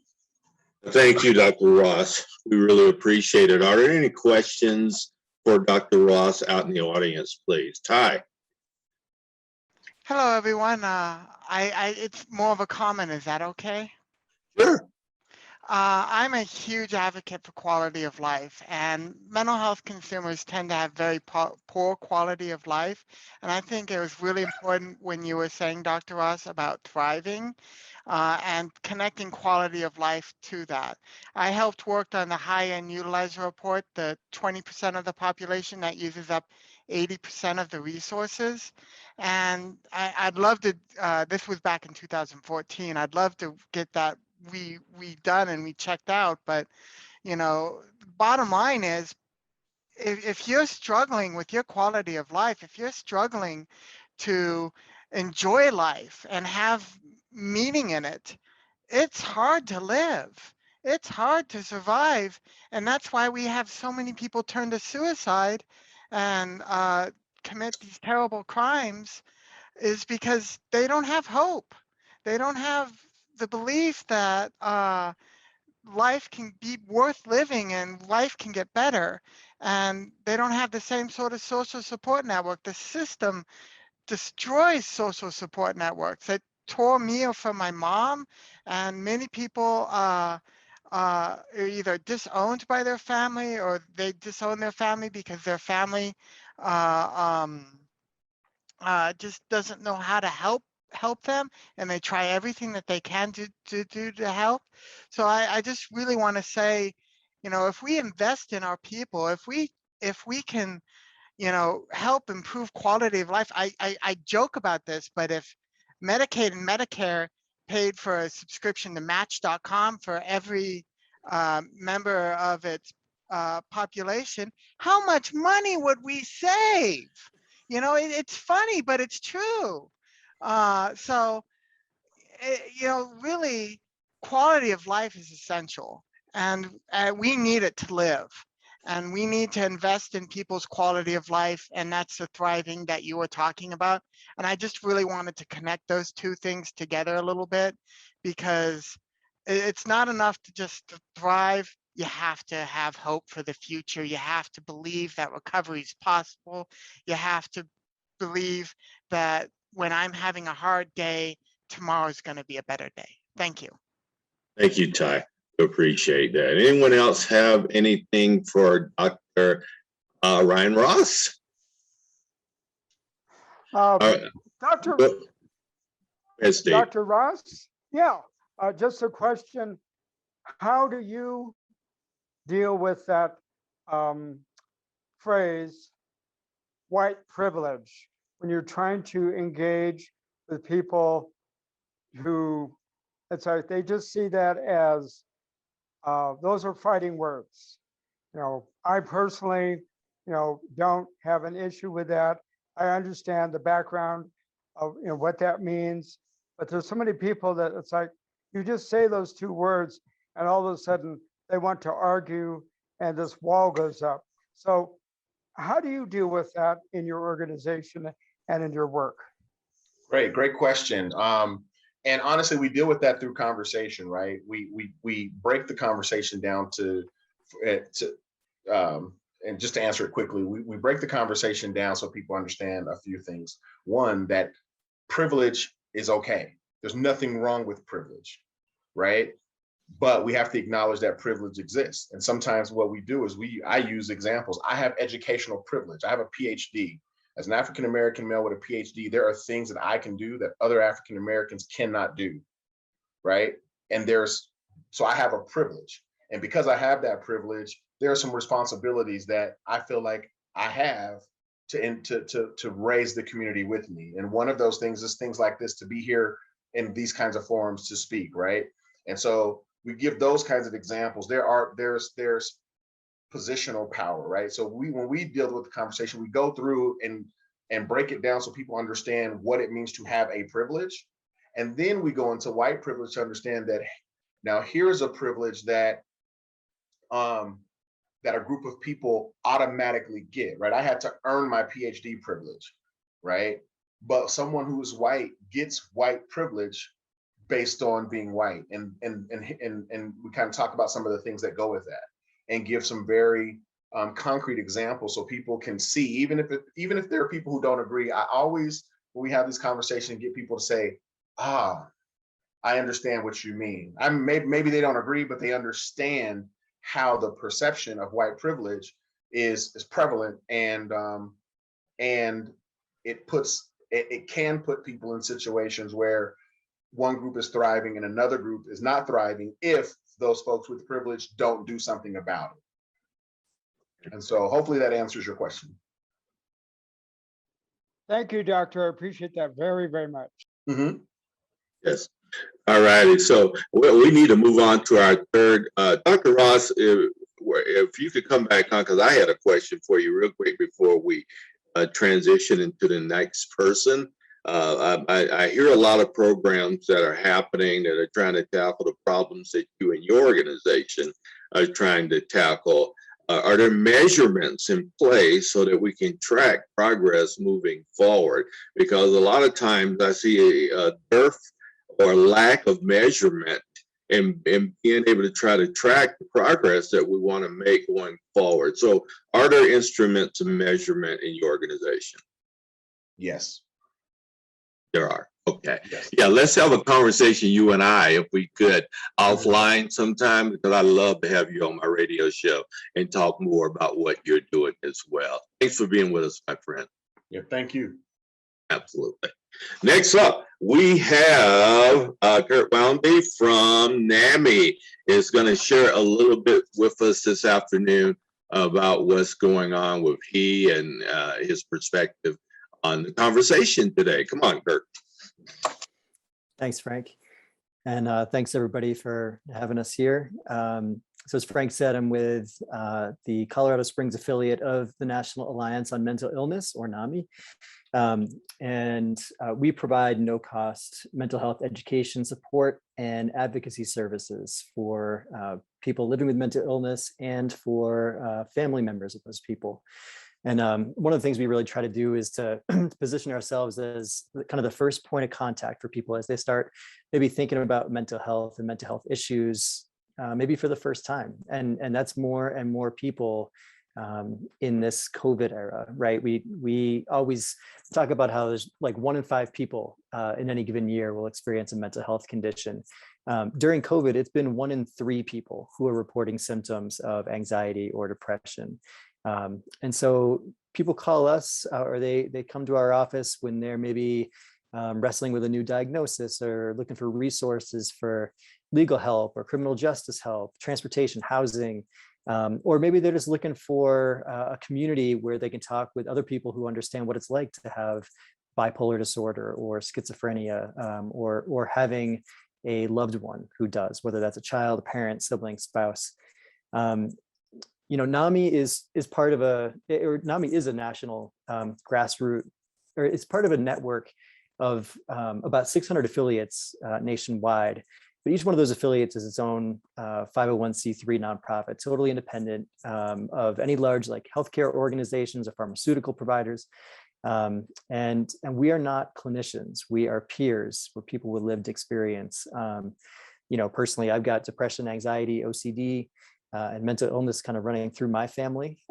Thank you, Dr. Ross. We really appreciate it. Are there any questions for Dr. Ross out in the audience, please? Ty. Hello, everyone. It's more of a comment. Is that okay? Sure. I'm a huge advocate for quality of life, and mental health consumers tend to have very poor quality of life. And I think it was really important when you were saying, Dr. Ross, about thriving and connecting quality of life to that. I helped work on the high-end utilizer report, the 20% of the population that uses up 80% of the resources. And I'd love to, this was back in 2014, I'd love to get that we done and we checked out. But you know, bottom line is, if you're struggling with your quality of life, if you're struggling to enjoy life and have meaning in it, it's hard to live. It's hard to survive. And that's why we have so many people turn to suicide and commit these terrible crimes, is because they don't have hope. They don't have the belief that life can be worth living and life can get better. And they don't have the same sort of social support network. The system destroys social support networks. It tore me from my mom, and many people are either disowned by their family, or they disown their family because their family just doesn't know how to help them, and they try everything that they can to do to help. So I just really want to say, you know, if we invest in our people, if we can, you know, help improve quality of life. I joke about this, but if Medicaid and Medicare paid for a subscription to Match.com for every member of its population, how much money would we save? You know, it's funny, but it's true. You know, really, quality of life is essential, and we need it to live. And we need to invest in people's quality of life, and that's the thriving that you were talking about. And I just really wanted to connect those two things together a little bit, because it's not enough to just thrive. You have to have hope for the future. You have to believe that recovery is possible. You have to believe that when I'm having a hard day, tomorrow is going to be a better day. Thank you. Thank you, Ty. Appreciate that. Anyone else have anything for Dr. Ryan Ross? Dr. Steve. Dr. Ross, yeah, just a question. How do you deal with that phrase, white privilege, when you're trying to engage with people who, it's like they just see that as those are fighting words. You know, I personally, you know, don't have an issue with that. I understand the background of, you know, what that means, but there's so many people that it's like you just say those two words and all of a sudden they want to argue and this wall goes up. So how do you deal with that in your organization and in your work? Great question. And honestly, we deal with that through conversation, right? We break the conversation down and just to answer it quickly, we break the conversation down so people understand a few things. One, that privilege is okay. There's nothing wrong with privilege, right? But we have to acknowledge that privilege exists. And sometimes what we do is I use examples. I have educational privilege. I have a PhD. As an African-American male with a PhD, there are things that I can do that other African-Americans cannot do, right? And so I have a privilege. And because I have that privilege, there are some responsibilities that I feel like I have to raise the community with me. And one of those things is things like this, to be here in these kinds of forums to speak, right? And so we give those kinds of examples. There's positional power, right? So when we deal with the conversation, we go through and break it down so people understand what it means to have a privilege. And then we go into white privilege to understand that now here's a privilege that that a group of people automatically get, right? I had to earn my PhD privilege, right? But someone who is white gets white privilege based on being white. And we kind of talk about some of the things that go with that and give some very concrete examples so people can see, even if there are people who don't agree. I always, when we have these conversations, get people to say, I understand what you mean. Maybe they don't agree, but they understand how the perception of white privilege is prevalent, and it can put people in situations where one group is thriving and another group is not thriving if those folks with privilege don't do something about it. And so hopefully that answers your question. Thank you, Doctor. I appreciate that very, very much. Mhm. Yes. All righty. So we need to move on to our third. Dr. Ross, if you could come back on, because I had a question for you real quick before we transition into the next person. I hear a lot of programs that are happening that are trying to tackle the problems that you and your organization are trying to tackle. Are there measurements in place so that we can track progress moving forward? Because a lot of times I see a dearth or lack of measurement and being able to try to track the progress that we want to make going forward. So are there instruments of measurement in your organization? Yes. There are. Okay. Yes. Yeah, let's have a conversation, you and I, if we could, offline sometime, because I'd love to have you on my radio show and talk more about what you're doing as well. Thanks for being with us, my friend. Yeah, thank you. Absolutely. Next up, we have Kurt Woundy from NAMI is going to share a little bit with us this afternoon about what's going on with he and his perspective on the conversation today. Come on, Kurt. Thanks, Frank. And thanks everybody for having us here. So as Frank said, I'm with the Colorado Springs affiliate of the National Alliance on Mental Illness, or NAMI. And we provide no-cost mental health education support and advocacy services for people living with mental illness and for family members of those people. And one of the things we really try to do is to position ourselves as kind of the first point of contact for people as they start maybe thinking about mental health and mental health issues, maybe for the first time. And that's more and more people in this COVID era, right? We always talk about how there's like 1 in 5 people in any given year will experience a mental health condition. During COVID, it's been 1 in 3 people who are reporting symptoms of anxiety or depression. And so people call us or they come to our office when they're maybe wrestling with a new diagnosis or looking for resources for legal help or criminal justice help, transportation, housing, or maybe they're just looking for a community where they can talk with other people who understand what it's like to have bipolar disorder or schizophrenia, or having a loved one who does, whether that's a child, a parent, sibling, spouse. You know, NAMI is part of NAMI is a national grassroots, or it's part of a network of about 600 affiliates nationwide. But each one of those affiliates is its own 501c3 nonprofit, totally independent of any large like healthcare organizations or pharmaceutical providers. And we are not clinicians. We are peers. We're people with lived experience. You know, personally, I've got depression, anxiety, OCD, and mental illness kind of running through my family.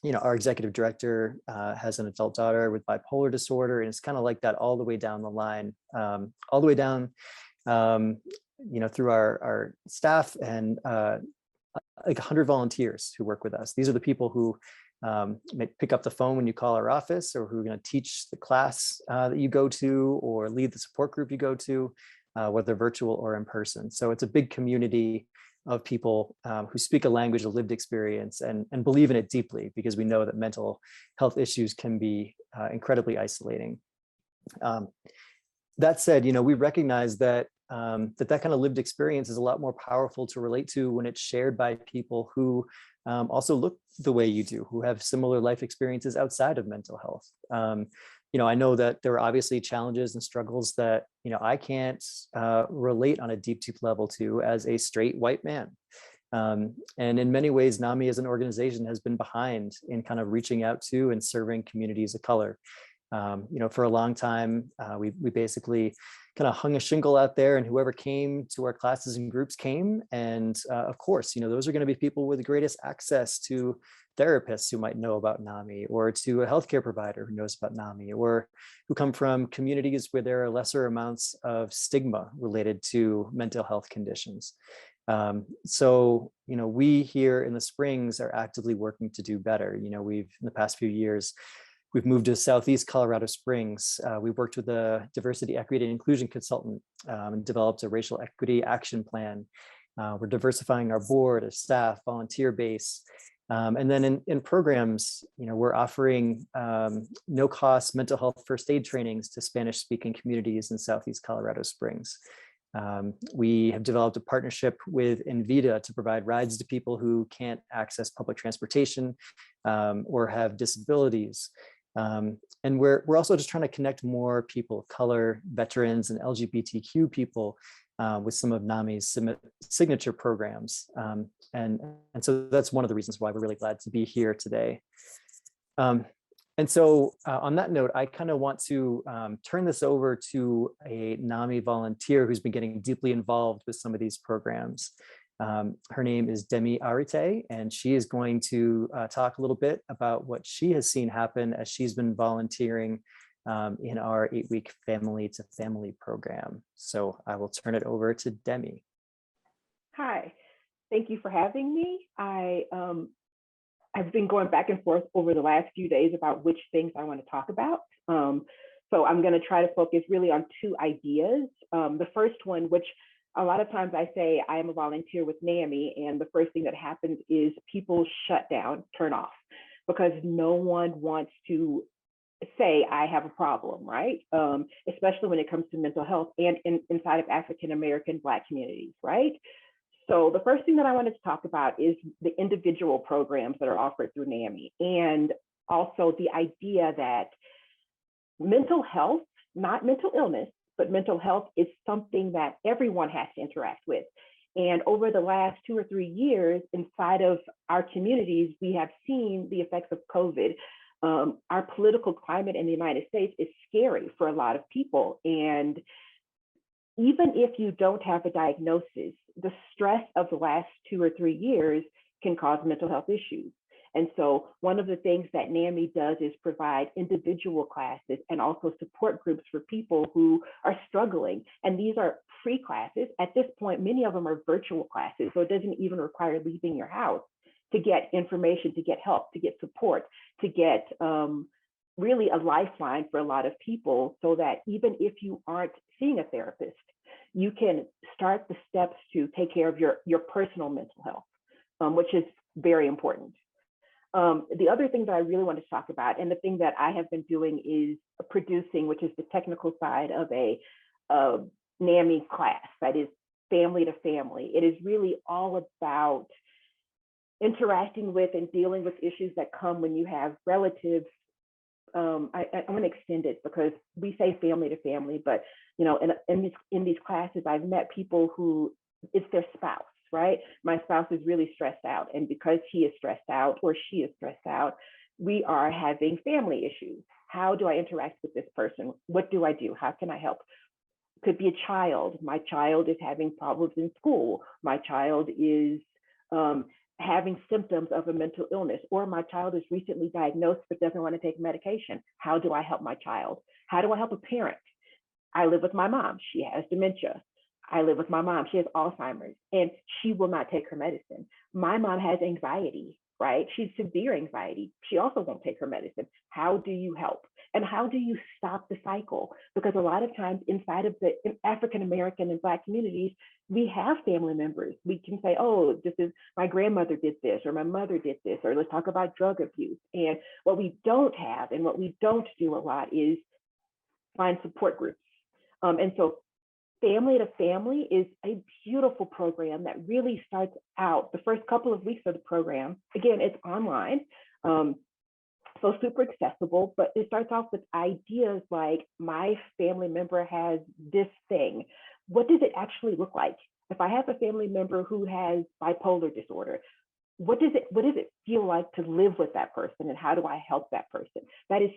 You know, our executive director has an adult daughter with bipolar disorder, and it's kind of like that all the way down the line, all the way down, you know, through our staff and like 100 volunteers who work with us. These are the people who may pick up the phone when you call our office, or who are going to teach the class that you go to, or lead the support group you go to, whether virtual or in person. So it's a big community of people who speak a language of lived experience and believe in it deeply, because we know that mental health issues can be incredibly isolating. That said, you know, we recognize that that kind of lived experience is a lot more powerful to relate to when it's shared by people who also look the way you do, who have similar life experiences outside of mental health. You know, I know that there are obviously challenges and struggles that, you know, I can't relate on a deep level to as a straight white man. And in many ways, NAMI as an organization has been behind in kind of reaching out to and serving communities of color. You know, for a long time, we basically kind of hung a shingle out there, and whoever came to our classes and groups came. And of course, you know, those are going to be people with the greatest access to therapists who might know about NAMI, or to a healthcare provider who knows about NAMI, or who come from communities where there are lesser amounts of stigma related to mental health conditions. So, we here in the Springs are actively working to do better. We've, in the past few years, we've moved to Southeast Colorado Springs. We've worked with a diversity, equity, and inclusion consultant and developed a racial equity action plan. We're diversifying our board, our staff, volunteer base. And then in programs, we're offering no-cost mental health first aid trainings to Spanish-speaking communities in Southeast Colorado Springs. We have developed a partnership with Envita to provide rides to people who can't access public transportation or have disabilities. And we're also just trying to connect more people of color, veterans, and LGBTQ people with some of NAMI's signature programs. And so that's one of the reasons why we're really glad to be here today. And so on that note, I kind of want to turn this over to a NAMI volunteer who's been getting deeply involved with some of these programs. Her name is Demi Arite, and she is going to talk a little bit about what she has seen happen as she's been volunteering in our 8-week family to family program. So I will turn it over to Demi. Hi, thank you for having me. I've been going back and forth over the last few days about which things I want to talk about. So I'm going to try to focus really on 2 ideas. The first one, which a lot of times I say I am a volunteer with NAMI, and the first thing that happens is people shut down, turn off, because no one wants to say I have a problem, right? Especially when it comes to mental health and inside of African-American Black communities, right? So the first thing that I wanted to talk about is the individual programs that are offered through NAMI, and also the idea that mental health, not mental illness, but mental health is something that everyone has to interact with. And over the last 2 or 3 years inside of our communities, we have seen the effects of COVID. Our political climate in the United States is scary for a lot of people. And even if you don't have a diagnosis, the stress of the last 2 or 3 years can cause mental health issues. And so one of the things that NAMI does is provide individual classes and also support groups for people who are struggling. And these are free classes. At this point, many of them are virtual classes, so it doesn't even require leaving your house to get information, to get help, to get support, to get really a lifeline for a lot of people, so that even if you aren't seeing a therapist, you can start the steps to take care of your personal mental health, which is very important. The other thing that I really want to talk about, and the thing that I have been doing, is producing, which is the technical side of a NAMI class, that is family to family. It is really all about interacting with and dealing with issues that come when you have relatives. I want to extend it because we say family to family, but in these classes, I've met people who it's their spouse, right? My spouse is really stressed out, and because he is stressed out or she is stressed out, we are having family issues. How do I interact with this person? What do I do? How can I help? Could be a child. My child is having problems in school. My child is having symptoms of a mental illness, or my child is recently diagnosed but doesn't want to take medication. How do I help my child? How do I help a parent? I live with my mom. She has dementia. I live with my mom. She has Alzheimer's, and she will not take her medicine. My mom has anxiety, right? She's severe anxiety. She also won't take her medicine. How do you help? And how do you stop the cycle? Because a lot of times inside of the African-American and Black communities, we have family members. We can say, oh, this is my grandmother did this, or my mother did this, or let's talk about drug abuse. And what we don't have and what we don't do a lot is find support groups. And so Family to Family is a beautiful program that really starts out the first couple of weeks of the program. Again, it's online, so super accessible, but it starts off with ideas like, my family member has this thing. What does it actually look like? If I have a family member who has bipolar disorder, what does it feel like to live with that person, and how do I help that person? That is,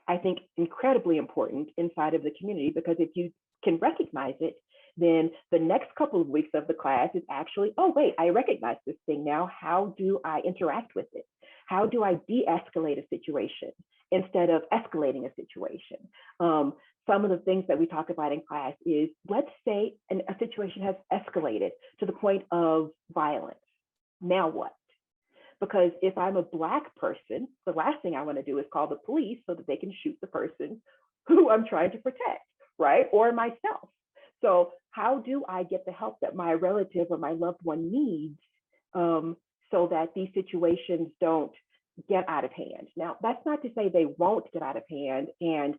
I think, incredibly important inside of the community, because if you can recognize it, then the next couple of weeks of the class is actually, oh, wait, I recognize this thing now. How do I interact with it? how do I de-escalate a situation instead of escalating a situation? Some of the things that we talk about in class is, let's say a situation has escalated to the point of violence. Now what? Because if I'm a Black person, the last thing I want to do is call the police so that they can shoot the person who I'm trying to protect, right? Or myself. So how do I get the help that my relative or my loved one needs so that these situations don't get out of hand? Now, that's not to say they won't get out of hand. And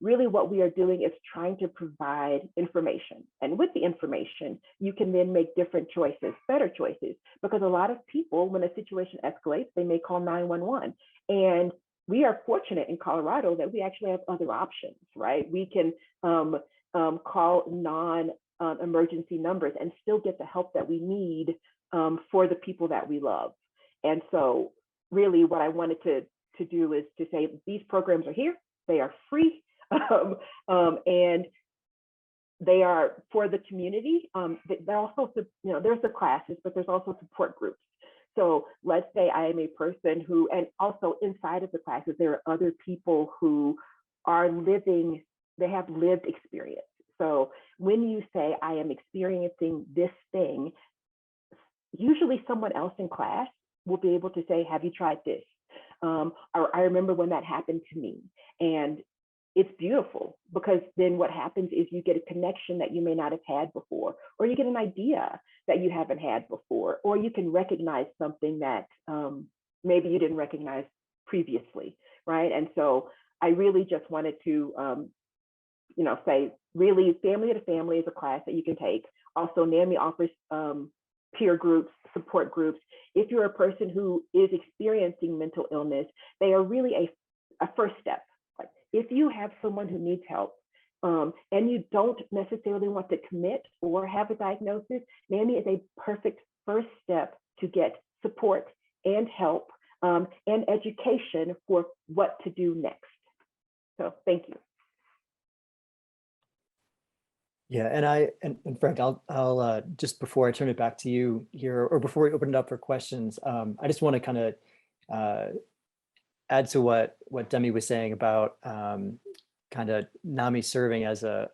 really what we are doing is trying to provide information. And with the information, you can then make different choices, better choices, because a lot of people, when a situation escalates, they may call 911. And we are fortunate in Colorado that we actually have other options, right? We can call non-emergency numbers and still get the help that we need for the people that we love. And so really what I wanted to do is to say these programs are here. They are free, and they are for the community. They're also, there's the classes, but there's also support groups. So let's say I am a person who, and also inside of the classes, there are other people who are living, they have lived experience. So when you say I am experiencing this thing, usually someone else in class will be able to say, have you tried this? Or I remember when that happened to me. And it's beautiful, because then what happens is you get a connection that you may not have had before, or you get an idea that you haven't had before, or you can recognize something that maybe you didn't recognize previously, right? And so I really just wanted to say, really, Family to Family is a class that you can take. Also, NAMI offers peer groups, support groups. If you're a person who is experiencing mental illness, they are really a first step. Like, if you have someone who needs help and you don't necessarily want to commit or have a diagnosis, NAMI is a perfect first step to get support and help and education for what to do next. So thank you. Yeah, and Frank, I'll just before I turn it back to you here, or before we open it up for questions, I just want to kind of add to what Demi was saying about kind of NAMI serving as a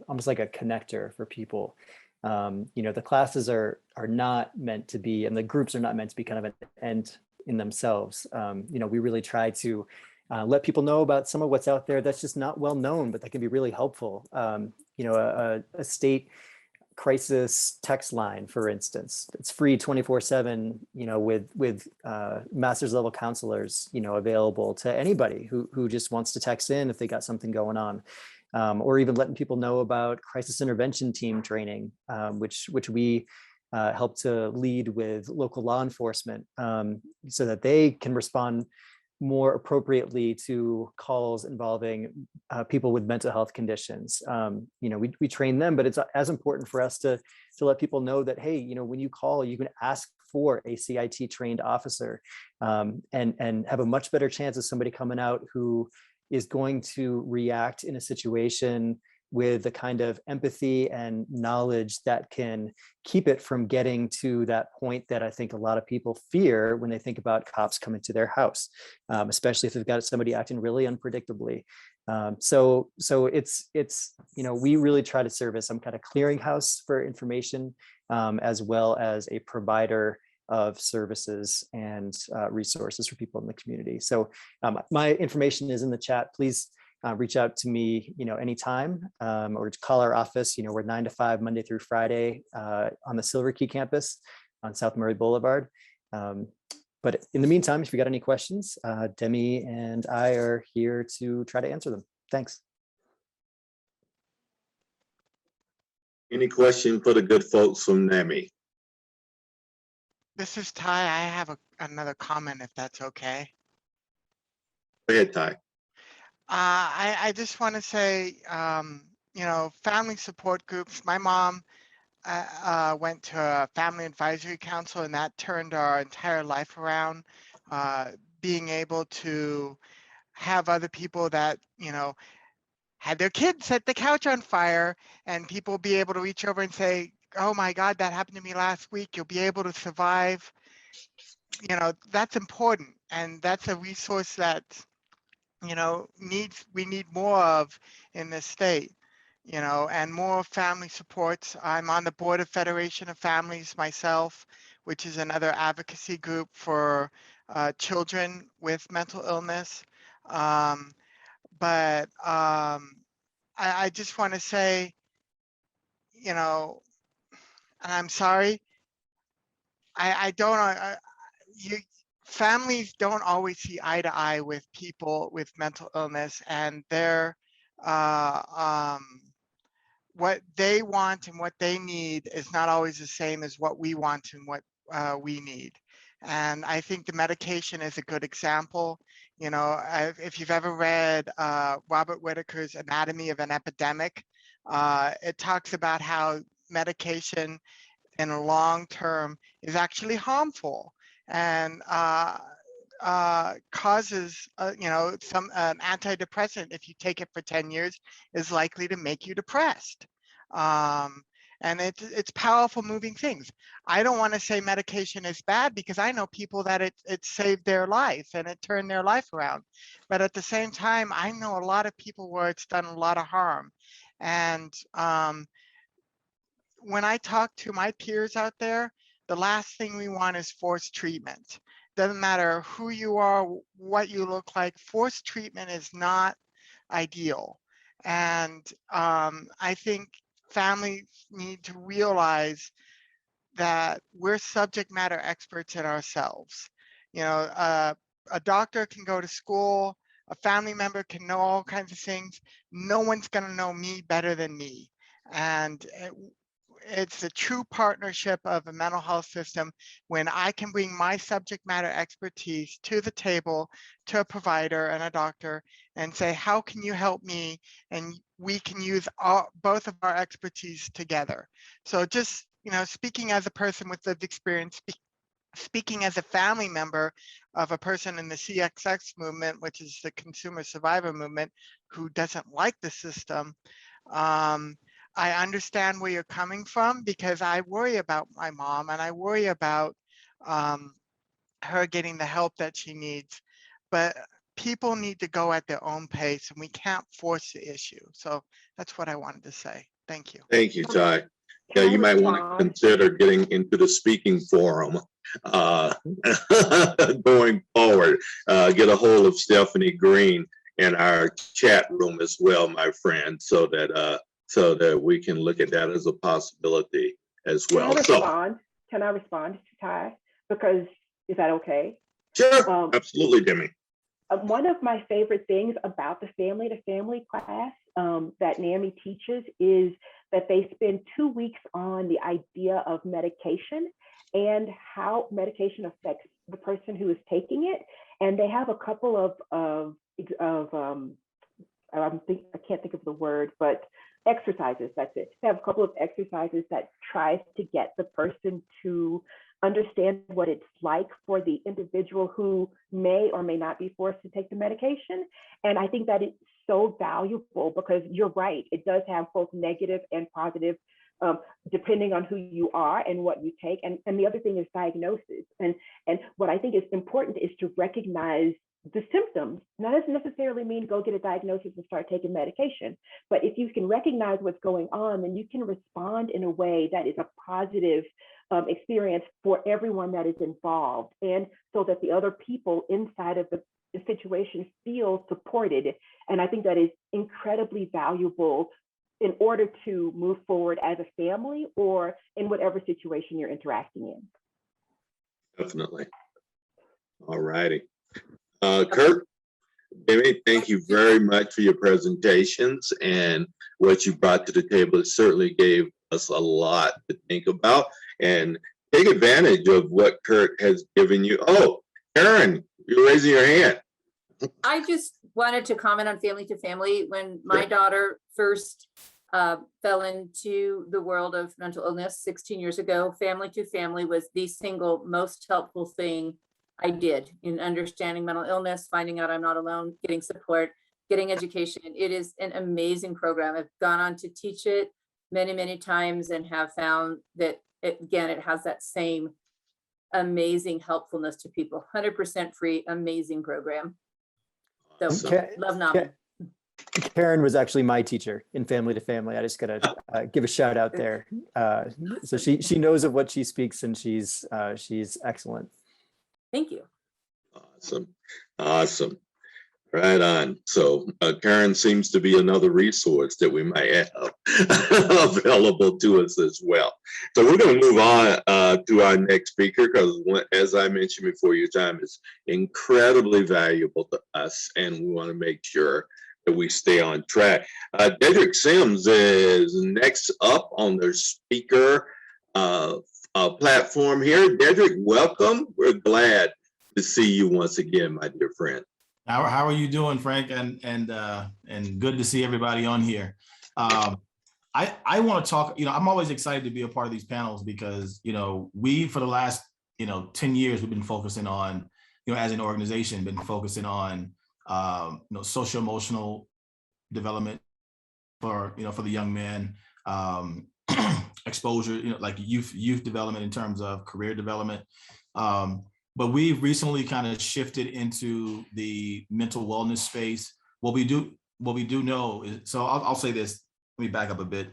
almost like a connector for people. The classes are not meant to be, and the groups are not meant to be kind of an end in themselves. We really try to let people know about some of what's out there that's just not well known, but that can be really helpful. A state crisis text line, for instance, it's free 24/7, with master's level counselors, available to anybody who just wants to text in if they got something going on, or even letting people know about crisis intervention team training, which we help to lead with local law enforcement, so that they can respond more appropriately to calls involving people with mental health conditions. We train them, but it's as important for us to let people know that, hey, when you call, you can ask for a CIT trained officer, and have a much better chance of somebody coming out who is going to react in a situation with the kind of empathy and knowledge that can keep it from getting to that point that I think a lot of people fear when they think about cops coming to their house, especially if they've got somebody acting really unpredictably. So it's we really try to serve as some kind of clearinghouse for information, as well as a provider of services and resources for people in the community. So my information is in the chat. Please reach out to me, anytime, or call our office. We're 9 to 5, Monday through Friday, on the Silver Key campus on South Murray Boulevard. But in the meantime, if you got any questions, Demi and I are here to try to answer them. Thanks. Any question for the good folks from NAMI? This is Ty. I have another comment, if that's okay. Go ahead, Ty. I just want to say, family support groups. My mom went to a family advisory council, and that turned our entire life around. Being able to have other people that, had their kids set the couch on fire, and people be able to reach over and say, oh my God, that happened to me last week. You'll be able to survive. you know, that's important, and that's a resource that, you know, we need more of in this state, you know, and more family supports. I'm on the board of Federation of Families myself, which is another advocacy group for children with mental illness. I just want to say, you know, and I'm sorry, I don't, you, families don't always see eye to eye with people with mental illness, and their what they want and what they need is not always the same as what we want and what we need. And I think the medication is a good example. You know, if you've ever read Robert Whitaker's Anatomy of an Epidemic, it talks about how medication in a long term is actually harmful and causes, you know, some antidepressant, if you take it for 10 years, is likely to make you depressed. And it's powerful moving things. I don't want to say medication is bad because I know people that it saved their life and it turned their life around. But at the same time, I know a lot of people where it's done a lot of harm. And when I talk to my peers out there, the last thing we want is forced treatment. Doesn't matter who you are, what you look like, forced treatment is not ideal. And I think families need to realize that we're subject matter experts in ourselves. You know, a doctor can go to school, a family member can know all kinds of things. No one's going to know me better than me. And it's a true partnership of a mental health system when I can bring my subject matter expertise to the table to a provider and a doctor and say, how can you help me? And we can use both of our expertise together. So just, you know, speaking as a person with lived experience, speaking as a family member of a person in the CXX movement, which is the consumer survivor movement, who doesn't like the system, I understand where you're coming from because I worry about my mom and I worry about her getting the help that she needs. But people need to go at their own pace and we can't force the issue. So that's what I wanted to say. Thank you. Thank you, Ty. Yeah, Can I you might want to respond? consider getting into the speaking forum going forward. Get a hold of Stephanie Green in our chat room as well, my friend, so that we can look at that as a possibility as well. Can I respond to Ty? Because is that okay? Sure, absolutely, Demi. One of my favorite things about the family to family class that NAMI teaches is that they spend 2 weeks on the idea of medication and how medication affects the person who is taking it. And they have a couple of I can't think of the word, but exercises, that's it. They have a couple of exercises that tries to get the person to understand what it's like for the individual who may or may not be forced to take the medication. And I think that it's so valuable because you're right, it does have both negative and positive, depending on who you are and what you take. And the other thing is diagnosis. And what I think is important is to recognize the symptoms. That doesn't necessarily mean go get a diagnosis and start taking medication. But if you can recognize what's going on, then you can respond in a way that is a positive experience for everyone that is involved. And so that the other people inside of the situation feel supported. And I think that is incredibly valuable in order to move forward as a family or in whatever situation you're interacting in. Definitely. All righty. Kurt, Demi, thank you very much for your presentations and what you brought to the table. It certainly gave us a lot to think about and take advantage of what Kurt has given you. Oh, Karen, you're raising your hand. I just wanted to comment on family to family. When my daughter first fell into the world of mental illness 16 years ago, family to family was the single most helpful thing I did in understanding mental illness, finding out I'm not alone, getting support, getting education. It is an amazing program. I've gone on to teach it many, many times and have found that it has that same amazing helpfulness to people. 100% free, amazing program. So Awesome. love NAMI. Karen was actually my teacher in Family to Family. I just gotta give a shout out there. So she knows of what she speaks, and she's excellent. Thank you. Awesome. Awesome. Right on. So Karen seems to be another resource that we might have available to us as well. So we're going to move on to our next speaker, because as I mentioned before, your time is incredibly valuable to us, and we want to make sure that we stay on track. Dedrick Sims is next up on the speaker platform here. Dedrick, welcome. We're glad to see you once again, my dear friend. How are you doing, Frank? And good to see everybody on here. I want to talk, I'm always excited to be a part of these panels because, we, for the last, 10 years, we've been focusing on, as an organization, been focusing on, social emotional development for the young men, exposure, like youth development in terms of career development. But we've recently kind of shifted into the mental wellness space. What we do know is, so I'll say this, let me back up a bit.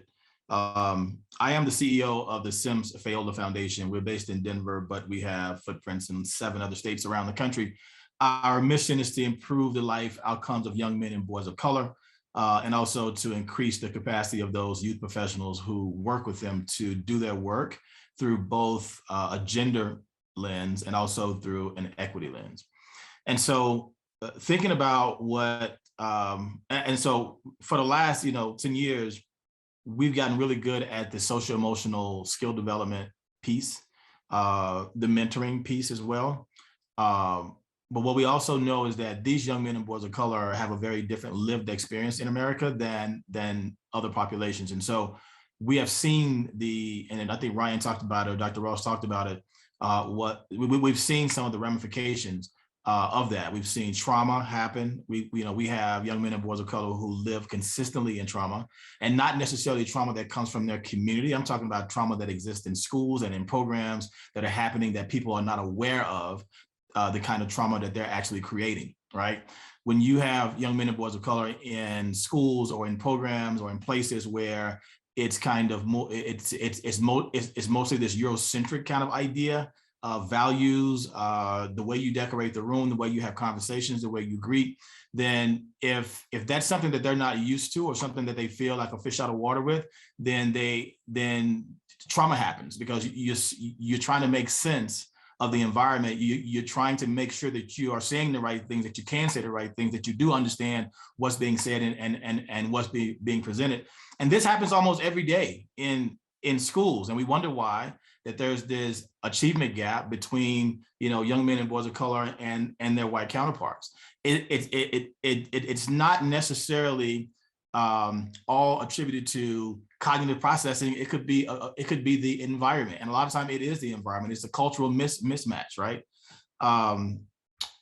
I am the CEO of the Sims Fayola Foundation. We're based in Denver, but we have footprints in 7 other states around the country. Our mission is to improve the life outcomes of young men and boys of color, and also to increase the capacity of those youth professionals who work with them to do their work through both a gender lens and also through an equity lens. And so thinking about what, and so for the last, 10 years, we've gotten really good at the social emotional skill development piece, the mentoring piece as well. But what we also know is that these young men and boys of color have a very different lived experience in America than other populations. And so we have seen and I think Ryan talked about it, or Dr. Ross talked about it, we've seen some of the ramifications of that. We've seen trauma happen. We have young men and boys of color who live consistently in trauma, and not necessarily trauma that comes from their community. I'm talking about trauma that exists in schools and in programs that are happening that people are not aware of, the kind of trauma that they're actually creating, right? When you have young men and boys of color in schools or in programs or in places where it's kind of more, it's mostly this Eurocentric kind of idea of values, the way you decorate the room, the way you have conversations, the way you greet. Then if that's something that they're not used to, or something that they feel like a fish out of water with, then trauma happens, because you're trying to make sense of the environment. You're trying to make sure that you are saying the right things, that you can say the right things, that you do understand what's being said and what's being presented. And this happens almost every day in schools. And we wonder why that there's this achievement gap between, young men and boys of color and their white counterparts. It's not necessarily all attributed to cognitive processing. It could be the environment, and a lot of time it is the environment. It's a cultural mismatch, right?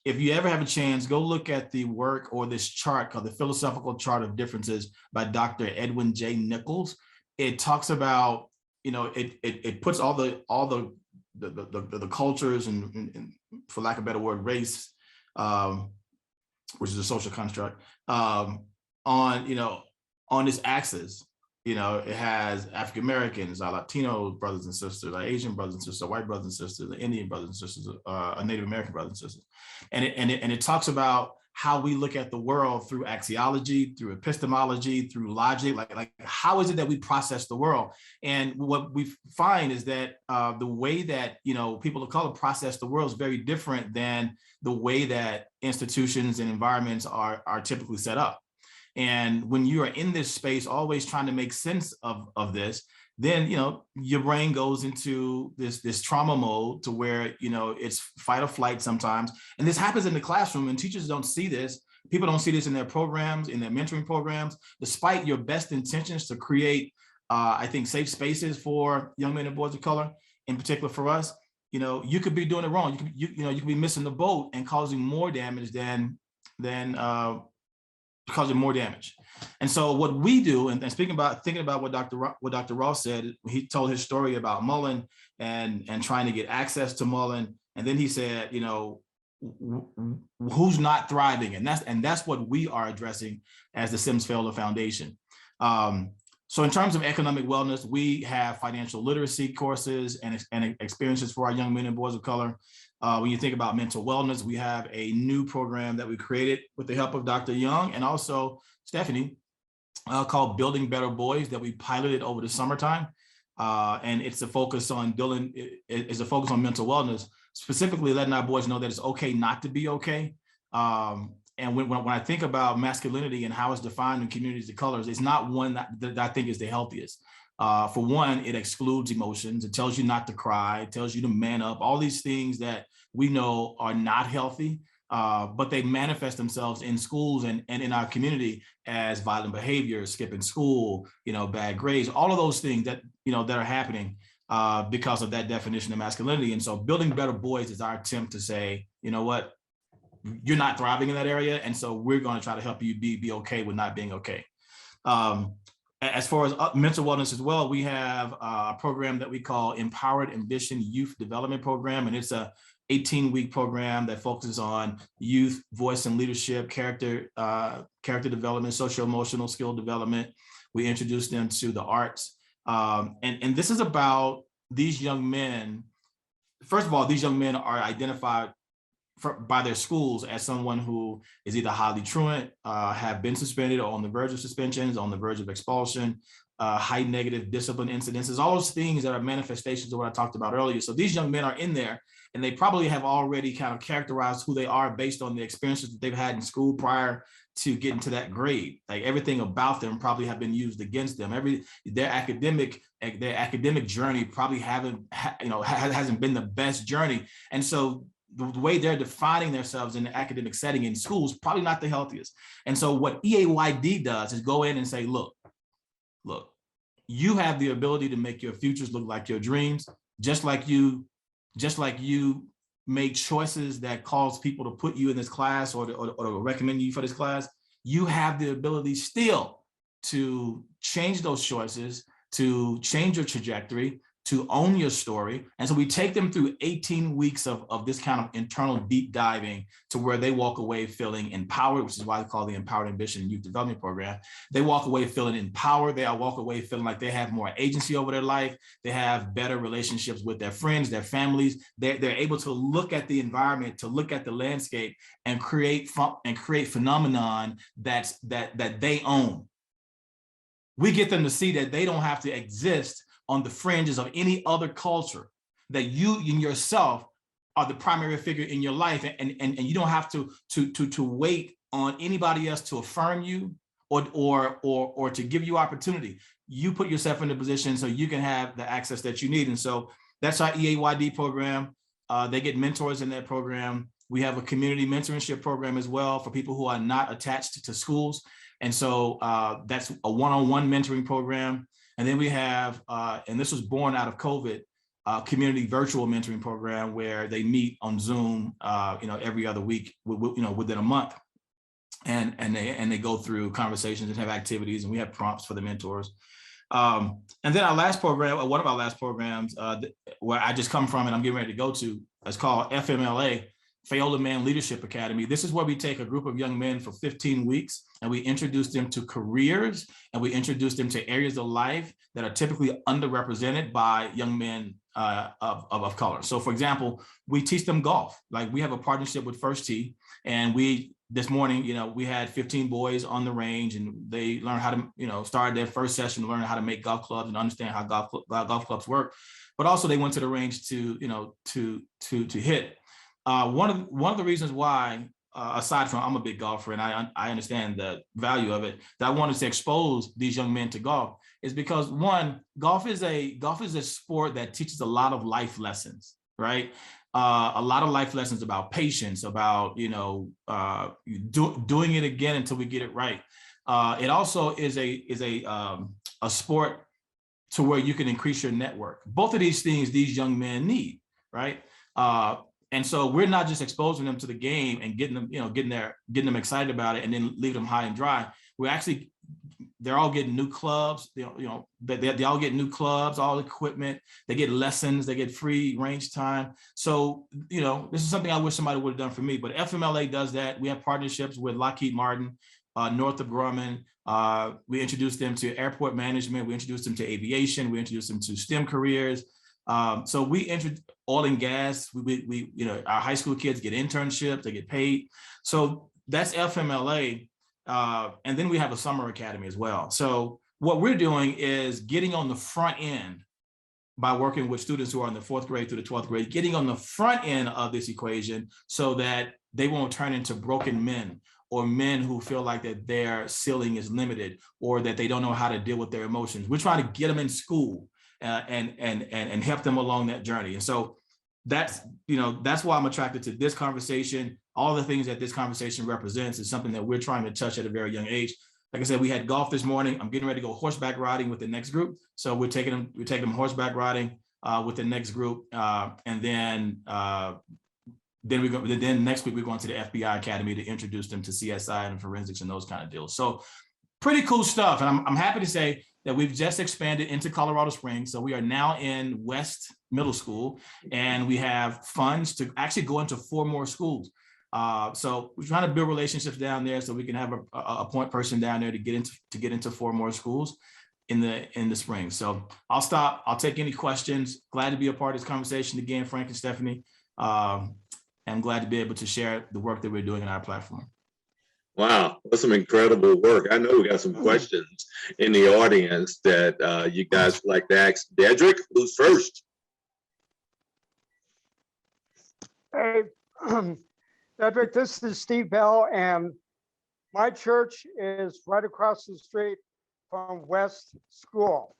If you ever have a chance, go look at the work or this chart called the Philosophical Chart of Differences by Dr. Edwin J. Nichols. It talks about, it puts all the cultures and for lack of a better word, race, which is a social construct, on this axis. It has African Americans, our Latino brothers and sisters, our Asian brothers and sisters, our white brothers and sisters, the Indian brothers and sisters, our Native American brothers and sisters. And it talks about how we look at the world through axiology, through epistemology, through logic, like how is it that we process the world? And what we find is that the way that, people of color process the world is very different than the way that institutions and environments are typically set up. And when you are in this space, always trying to make sense of this, then, your brain goes into this trauma mode to where, it's fight or flight sometimes. And this happens in the classroom, and teachers don't see this. People don't see this in their programs, in their mentoring programs, despite your best intentions to create, I think, safe spaces for young men and boys of color, in particular for us. You could be doing it wrong. You could be missing the boat and causing more damage than causing more damage. And so what we do, and thinking about what Dr. Ross said, he told his story about Mullen and trying to get access to Mullen. And then he said, you know, who's not thriving? And that's what we are addressing as the Sims Fellow Foundation. So in terms of economic wellness, we have financial literacy courses and experiences for our young men and boys of color. When you think about mental wellness, we have a new program that we created with the help of Dr. Young and also Stephanie called Building Better Boys that we piloted over the summertime. And it's a focus on mental wellness, specifically letting our boys know that it's okay not to be okay. And when I think about masculinity and how it's defined in communities of colors, it's not one that I think is the healthiest. For one, it excludes emotions. It tells you not to cry. It tells you to man up. All these things that we know are not healthy, but they manifest themselves in schools and in our community as violent behavior, skipping school, bad grades, all of those things that are happening because of that definition of masculinity. And so Building Better Boys is our attempt to say, you know what, you're not thriving in that area. And so we're going to try to help you be okay with not being okay. As far as mental wellness as well, we have a program that we call Empowered Ambition Youth Development Program. And it's a 18-week program that focuses on youth voice and leadership, character development, social-emotional skill development. We introduce them to the arts. And this is about these young men. First of all, these young men are identified by their schools as someone who is either highly truant, have been suspended or on the verge of suspensions, on the verge of expulsion, high negative discipline incidences, all those things that are manifestations of what I talked about earlier. So these young men are in there and they probably have already kind of characterized who they are based on the experiences that they've had in school prior to getting to that grade. Like everything about them probably have been used against them. Their academic journey probably hasn't been the best journey. And so the way they're defining themselves in the academic setting in schools, probably not the healthiest. And so what EAYD does is go in and say, look, you have the ability to make your futures look like your dreams, just like you made choices that caused people to put you in this class or to recommend you for this class. You have the ability still to change those choices, to change your trajectory, to own your story. And so we take them through 18 weeks of this kind of internal deep diving to where they walk away feeling empowered, which is why we call the Empowered Ambition Youth Development Program. They walk away feeling empowered. They walk away feeling like they have more agency over their life. They have better relationships with their friends, their families. They're able to look at the environment, to look at the landscape and create phenomenon that they own. We get them to see that they don't have to exist on the fringes of any other culture, that you in yourself are the primary figure in your life, and you don't have to wait on anybody else to affirm you or to give you opportunity. You put yourself in a position so you can have the access that you need. And so that's our EAYD program. They get mentors in that program. We have a community mentorship program as well for people who are not attached to schools. And so that's a one-on-one mentoring program. And then we have, and this was born out of COVID, community virtual mentoring program where they meet on Zoom, every other week, within a month, and they go through conversations and have activities, and we have prompts for the mentors. And then our last program, one of our last programs, where I just come from and I'm getting ready to go to, is called FMLA, Failed Man Leadership Academy. This is where we take a group of young men for 15 weeks and we introduce them to careers and we introduce them to areas of life that are typically underrepresented by young men of color. So for example, we teach them golf. Like we have a partnership with First Tee, and this morning, we had 15 boys on the range and they learned how to, start their first session learning how to make golf clubs and understand how golf clubs work. But also they went to the range to hit. One of the reasons why, aside from I'm a big golfer and I understand the value of it, that I wanted to expose these young men to golf is because one, golf is a sport that teaches a lot of life lessons, right? A lot of life lessons about patience, about doing it again until we get it right. It also is a sport to where you can increase your network. Both of these things these young men need, right? And so we're not just exposing them to the game and getting them excited about it and then leave them high and dry. We're actually they're all getting new clubs, they all get new clubs, all equipment, they get lessons, they get free range time. So, this is something I wish somebody would have done for me, but FMLA does that. We have partnerships with Lockheed Martin, Northrop Grumman. We introduced them to airport management. We introduced them to aviation. We introduced them to STEM careers. So we introduced oil and gas. Our high school kids get internships, they get paid. So that's FMLA. And then we have a summer academy as well. So what we're doing is getting on the front end by working with students who are in the 4th grade through the 12th grade, getting on the front end of this equation so that they won't turn into broken men or men who feel like that their ceiling is limited or that they don't know how to deal with their emotions. We're trying to get them in school and help them along that journey. And so that's why I'm attracted to this conversation. All the things that this conversation represents is something that we're trying to touch at a very young age. Like I said, we had golf this morning. I'm getting ready to go horseback riding with the next group. So we're taking them horseback riding with the next group. And then next week we're going to the FBI Academy to introduce them to CSI and forensics and those kind of deals. So pretty cool stuff. And I'm happy to say that we've just expanded into Colorado Springs. So we are now in West Middle School, and we have funds to actually go into 4 more schools. So we're trying to build relationships down there so we can have a point person down there to get into 4 more schools in the spring. So I'll stop. I'll take any questions. Glad to be a part of this conversation again, Frank and Stephanie. I'm glad to be able to share the work that we're doing in our platform. Wow, that's some incredible work. I know we got some questions in the audience that you guys would like to ask. Dedrick, who's first? Hey, Dedrick, this is Steve Bell, and my church is right across the street from West School.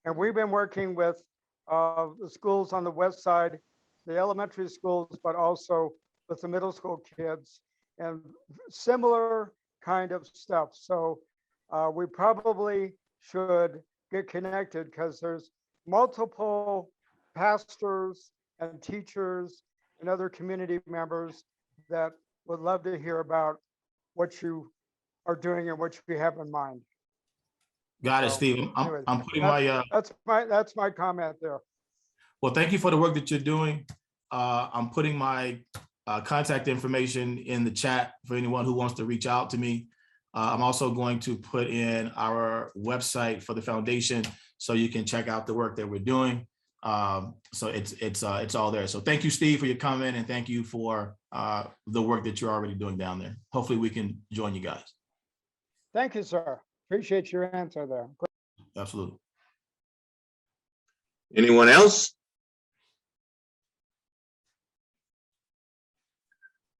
And we've been working with the schools on the west side, the elementary schools, but also with the middle school kids and similar kind of stuff. So we probably should get connected because there's multiple pastors and teachers and other community members that would love to hear about what you are doing and what you have in mind. Got it, So, Steve. anyways, I'm putting my that's my comment there. well, thank you for the work that you're doing. I'm putting my contact information in the chat for anyone who wants to reach out to me. I'm also going to put in our website for the foundation so you can check out the work that we're doing. So it's all there. So thank you, Steve, for your comment, and thank you for the work that you're already doing down there. Hopefully we can join you guys. Thank you, sir. Appreciate your answer there. Absolutely. Anyone else?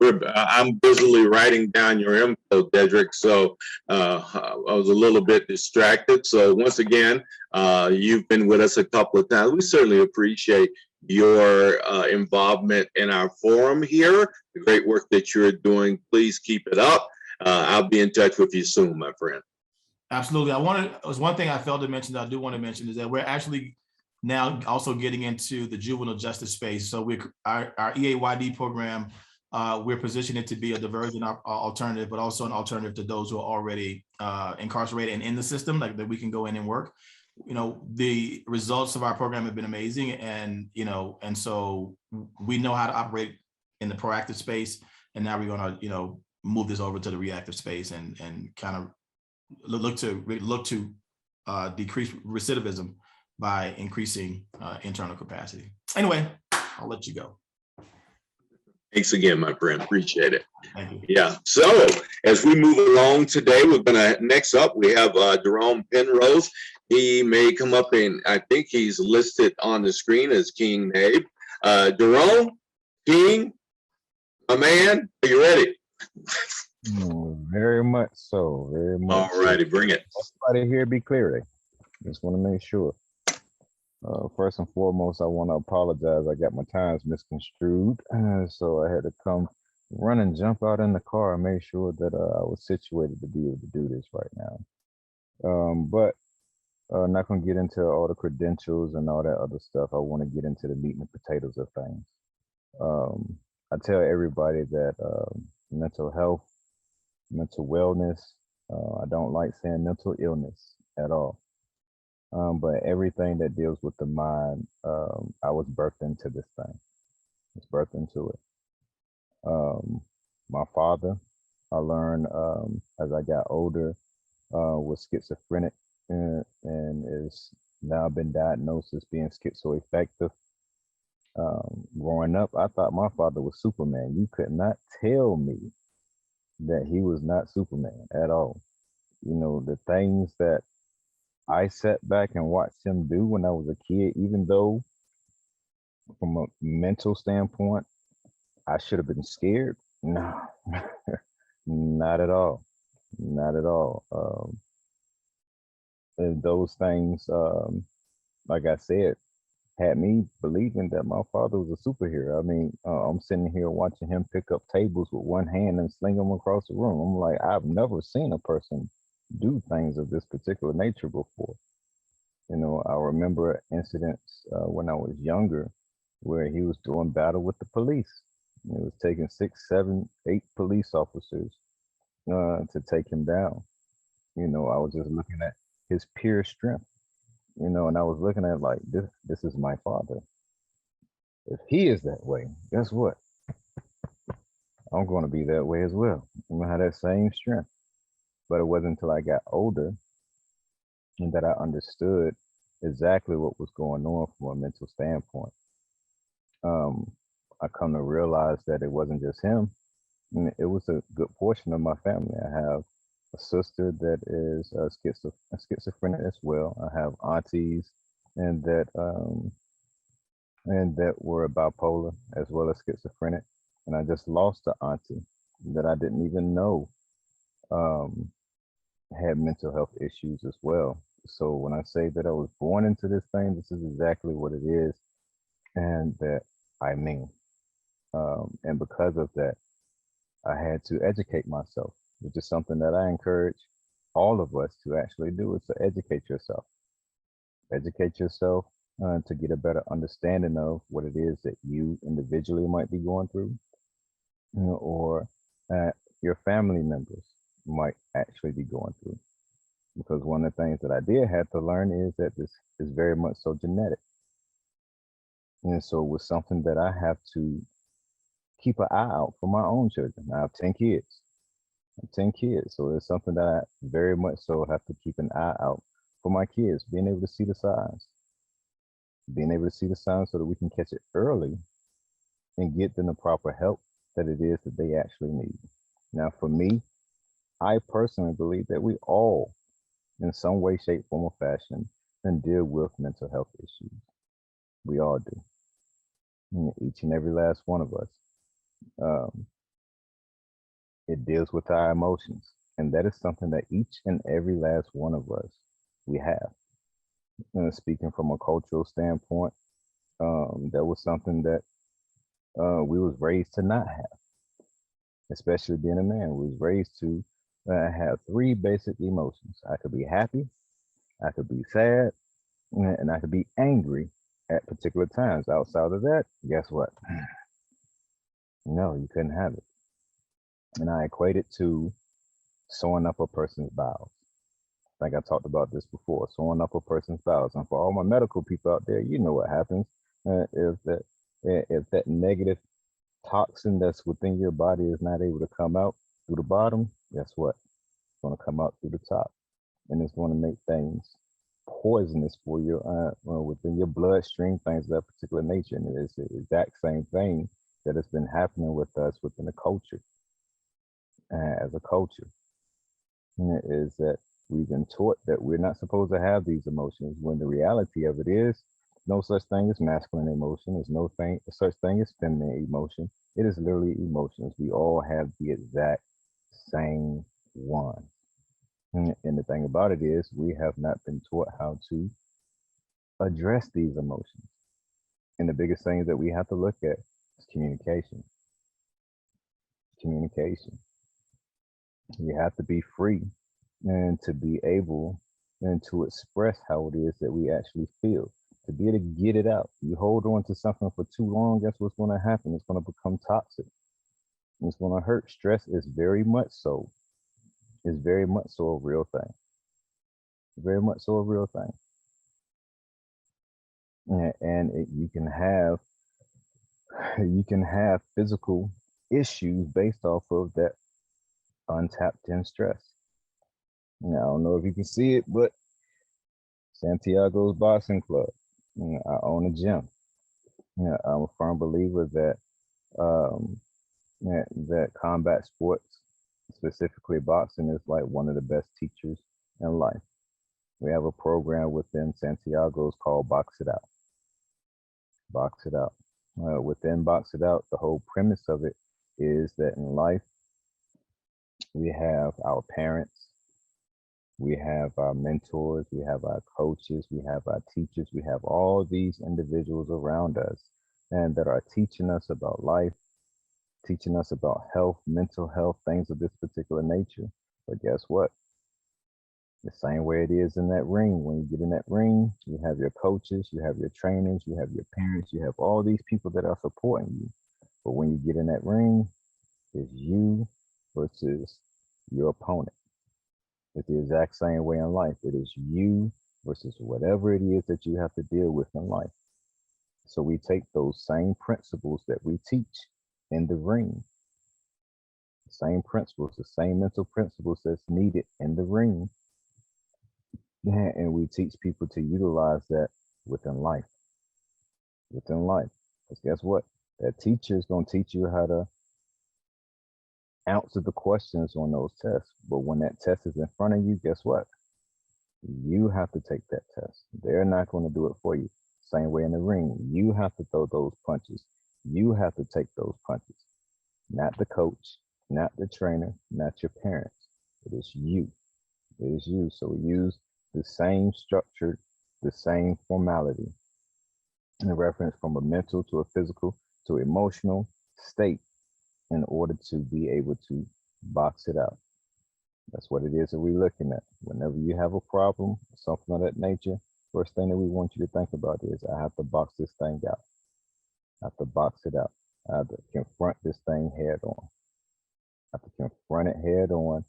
I'm busily writing down your info, Dedrick, so I was a little bit distracted. So once again, you've been with us a couple of times. We certainly appreciate your involvement in our forum here, the great work that you're doing. Please keep it up. I'll be in touch with you soon, my friend. Absolutely. There's one thing I failed to mention that I do want to mention is that we're actually now also getting into the juvenile justice space. So our EAYD program, we're positioning it to be a diversion alternative, but also an alternative to those who are already incarcerated and in the system, like that we can go in and work. The results of our program have been amazing, and so we know how to operate in the proactive space, and now we're going to move this over to the reactive space and kind of look to decrease recidivism by increasing internal capacity. Anyway, I'll let you go. Thanks again, my friend. Appreciate it. Thank you. Yeah. So as we move along today, next up, we have Jerome Penrose. He may come up and I think he's listed on the screen as King Nabe. Jerome, King, my man, are you ready? Very much so. Very much. All righty, bring it. Everybody here be clear. Just want to make sure. First and foremost, I want to apologize. I got my times misconstrued, so I had to come run and jump out in the car and make sure that I was situated to be able to do this right now. But I'm not going to get into all the credentials and all that other stuff. I want to get into the meat and potatoes of things. I tell everybody that mental health, mental wellness, I don't like saying mental illness at all. But everything that deals with the mind, I was birthed into this thing. I was birthed into it. My father, I learned as I got older, was schizophrenic and is now been diagnosed as being schizoaffective. Growing up, I thought my father was Superman. You could not tell me that he was not Superman at all. You know, the things that I sat back and watched him do when I was a kid, even though from a mental standpoint, I should have been scared. No, not at all. Not at all. And those things, like I said, had me believing that my father was a superhero. I mean, I'm sitting here watching him pick up tables with one hand and sling them across the room. I'm like, I've never seen a person do things of this particular nature before. You know, I remember incidents when I was younger where he was doing battle with the police. It was taking 6, 7, 8 police officers to take him down. You know, I was just looking at his pure strength. You know, and I was looking at like this is my father. If he is that way, guess what? I'm going to be that way as well. I'm going to have that same strength. But it wasn't until I got older and that I understood exactly what was going on from a mental standpoint. I come to realize that it wasn't just him. I mean, it was a good portion of my family. I have a sister that is schizophrenic as well. I have aunties and that were bipolar as well as schizophrenic. And I just lost an auntie that I didn't even know had mental health issues as well. So when I say that I was born into this thing, this is exactly what it is, and that I mean. And because of that, I had to educate myself, which is something that I encourage all of us to actually do, is to educate yourself. Educate yourself to get a better understanding of what it is that you individually might be going through, you know, or your family members might actually be going through. Because one of the things that I did have to learn is that this is very much so genetic. And so it was something that I have to keep an eye out for my own children. I have 10 kids. 10 kids. So it's something that I very much so have to keep an eye out for my kids, being able to see the signs. Being able to see the signs so that we can catch it early and get them the proper help that it is that they actually need. Now, for me, I personally believe that we all, in some way, shape, form, or fashion, can deal with mental health issues. We all do. Each and every last one of us. It deals with our emotions. And that is something that each and every last one of us, we have. And speaking from a cultural standpoint, that was something that we was raised to not have, especially being a man. We was raised to have 3 basic emotions. I could be happy, I could be sad, and I could be angry at particular times. Outside of that, guess what? No, you couldn't have it. And I equate it to sewing up a person's bowels. Like I talked about this before, sewing up a person's bowels. And for all my medical people out there, you know what happens if that negative toxin that's within your body is not able to come out through the bottom. Guess what? It's going to come out through the top, and it's going to make things poisonous for your within your bloodstream, things of that particular nature. And it's the exact same thing that has been happening with us within the culture. As a culture, is that we've been taught that we're not supposed to have these emotions, when the reality of it is no such thing as masculine emotion. There's no such thing as feminine emotion. It is literally emotions. We all have the exact same one. And the thing about it is we have not been taught how to address these emotions. And the biggest thing that we have to look at is communication. Communication. You have to be free and to be able and to express how it is that we actually feel, to be able to get it out. You hold on to something for too long, guess what's going to happen? It's going to become toxic. It's going to hurt. Stress is very much so is very much so a real thing. Very much so a real thing. You can have physical issues based off of that untapped in stress. Now, I don't know if you can see it, but Santiago's Boxing Club. I own a gym. I'm a firm believer that that combat sports, specifically boxing, is like one of the best teachers in life. We have a program within Santiago's called Box It Out. Box It Out. Within Box It Out, the whole premise of it is that in life, we have our parents, we have our mentors, we have our coaches, we have our teachers, we have all these individuals around us and that are teaching us about life, teaching us about health, mental health, things of this particular nature. But guess what? The same way it is in that ring. When you get in that ring, you have your coaches, you have your trainers, you have your parents, you have all these people that are supporting you. But when you get in that ring, it's you versus your opponent. It's the exact same way in life. It is you versus whatever it is that you have to deal with in life. So we take those same principles that we teach in the ring, the same principles, the same mental principles that's needed in the ring, and we teach people to utilize that within life. Within life. Because guess what? That teacher is going to teach you how to answer the questions on those tests. But when that test is in front of you, guess what? You have to take that test. They're not going to do it for you. Same way in the ring. You have to throw those punches. You have to take those punches. Not the coach, not the trainer, not your parents. It is you. It is you. So we use the same structure, the same formality in reference from a mental to a physical to emotional state in order to be able to box it out. That's what it is that we're looking at. Whenever you have a problem, something of that nature, first thing that we want you to think about is I have to box this thing out. I have to box it out. I have to confront this thing head on. I have to confront it head on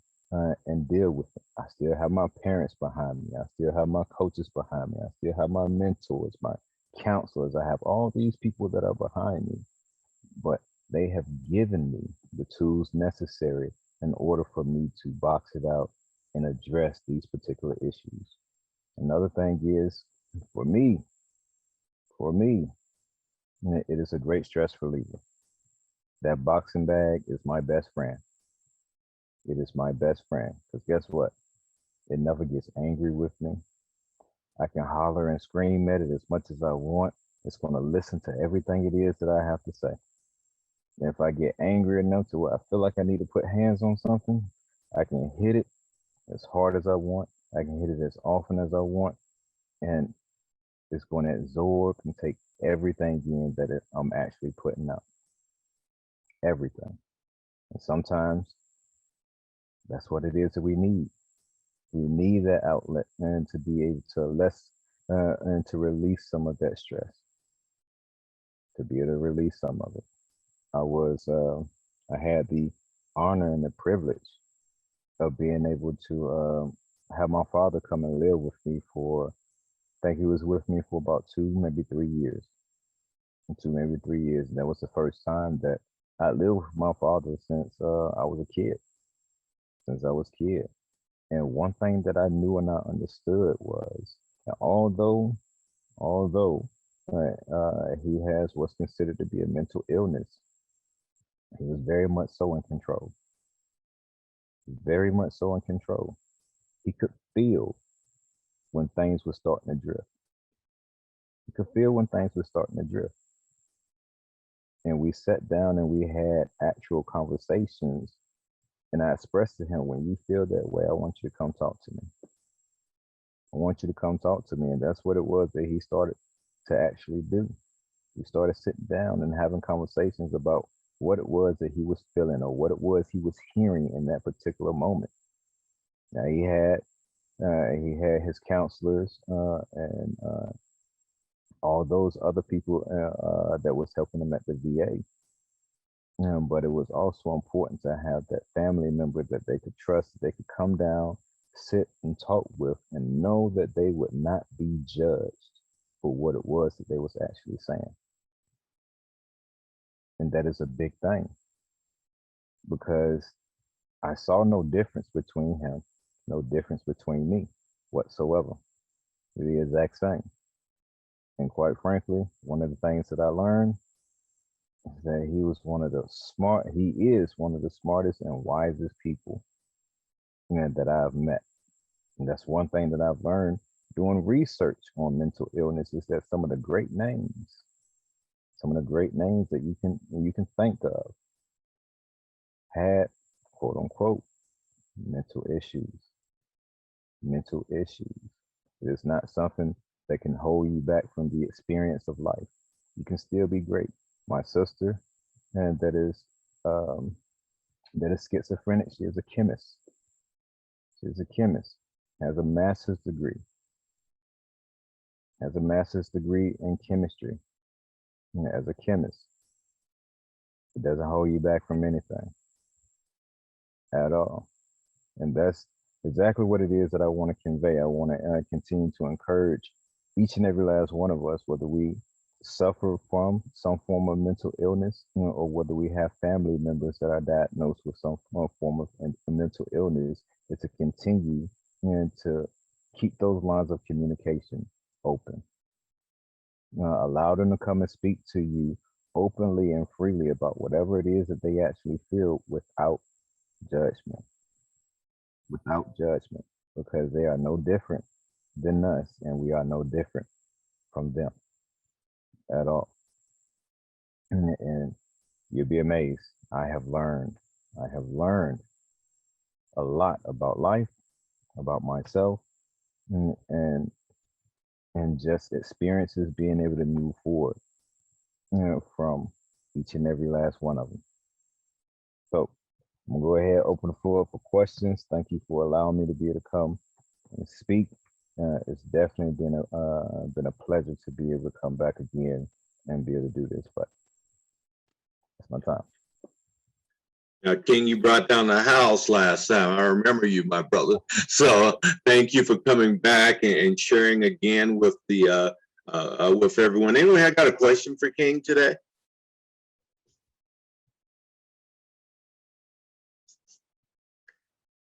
and deal with it. I still have my parents behind me. I still have my coaches behind me. I still have my mentors, my counselors. I have all these people that are behind me, but they have given me the tools necessary in order for me to box it out and address these particular issues. Another thing is, for me, it is a great stress reliever. That boxing bag is my best friend. It is my best friend, because guess what? It never gets angry with me. I can holler and scream at it as much as I want. It's going to listen to everything it is that I have to say. And if I get angry enough to where I feel like I need to put hands on something, I can hit it as hard as I want. I can hit it as often as I want. And it's going to absorb and take everything in that I'm actually putting out. Everything. And sometimes that's what it is that we need. We need that outlet and to be able to and to release some of that stress. To be able to release some of it. I had the honor and the privilege of being able to have my father come and live with me for, I think he was with me for about 2, maybe 3 years. 2, maybe 3 years. And that was the first time that I lived with my father since I was a kid. And one thing that I knew and I understood was that although he has what's considered to be a mental illness, he was very much so in control. Very much so in control. He could feel when things were starting to drift. He could feel when things were starting to drift. And we sat down and we had actual conversations. And I expressed to him, when you feel that way, I want you to come talk to me. I want you to come talk to me. And that's what it was that he started to actually do. We started sitting down and having conversations about what it was that he was feeling or what it was he was hearing in that particular moment. Now he had his counselors and all those other people that was helping him at the VA. But it was also important to have that family member that they could trust, that they could come down, sit and talk with, and know that they would not be judged for what it was that they was actually saying. And that is a big thing, because I saw no difference between him, no difference between me whatsoever. The exact same. And quite frankly, one of the things that I learned is that he is one of the smartest and wisest people that I've met. And that's one thing that I've learned doing research on mental illness, is that some of the great names that you can think of had, quote unquote, mental issues. Mental issues. It is not something that can hold you back from the experience of life. You can still be great. My sister, and that is schizophrenic. She is a chemist. She's a chemist, has a master's degree. Has a master's degree in chemistry. And as a chemist, it doesn't hold you back from anything at all. And that's exactly what it is that I want to convey. I want to continue to encourage each and every last one of us, whether we suffer from some form of mental illness, or whether we have family members that are diagnosed with some form of mental illness, is to continue and to keep those lines of communication open. Allow them to come and speak to you openly and freely about whatever it is that they actually feel, without judgment. Without judgment, because they are no different than us, and we are no different from them at all. And you'll be amazed. I have learned a lot about life, about myself, and just experiences being able to move forward, from each and every last one of them. So I'm gonna go ahead, open the floor for questions. Thank you for allowing me to be able to come and speak. It's definitely been a pleasure to be able to come back again and be able to do this, but that's my time. Now, King, you brought down the house last time. I remember you, my brother. So thank you for coming back and sharing again with the with everyone. Anyway, I got a question for King today.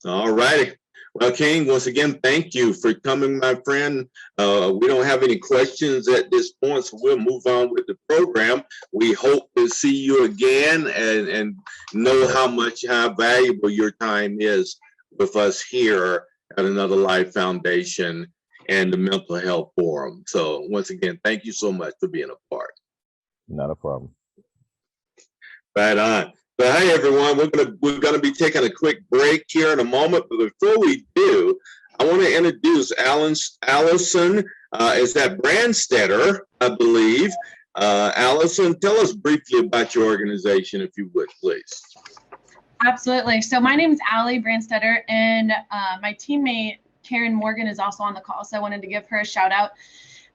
All righty. Well, King, once again, thank you for coming, my friend. We don't have any questions at this point, so we'll move on with the program. We hope to see you again and know how valuable your time is with us here at Another Life Foundation and the Mental Health Forum. So once again, thank you so much for being a part. Not a problem. Right on. But hi everyone, we're gonna be taking a quick break here in a moment. But before we do, I want to introduce Allison. Is that Brandstetter, I believe. Allison, tell us briefly about your organization, if you would, please. Absolutely. So my name is Allie Brandstetter, and my teammate Karen Morgan is also on the call, so I wanted to give her a shout out.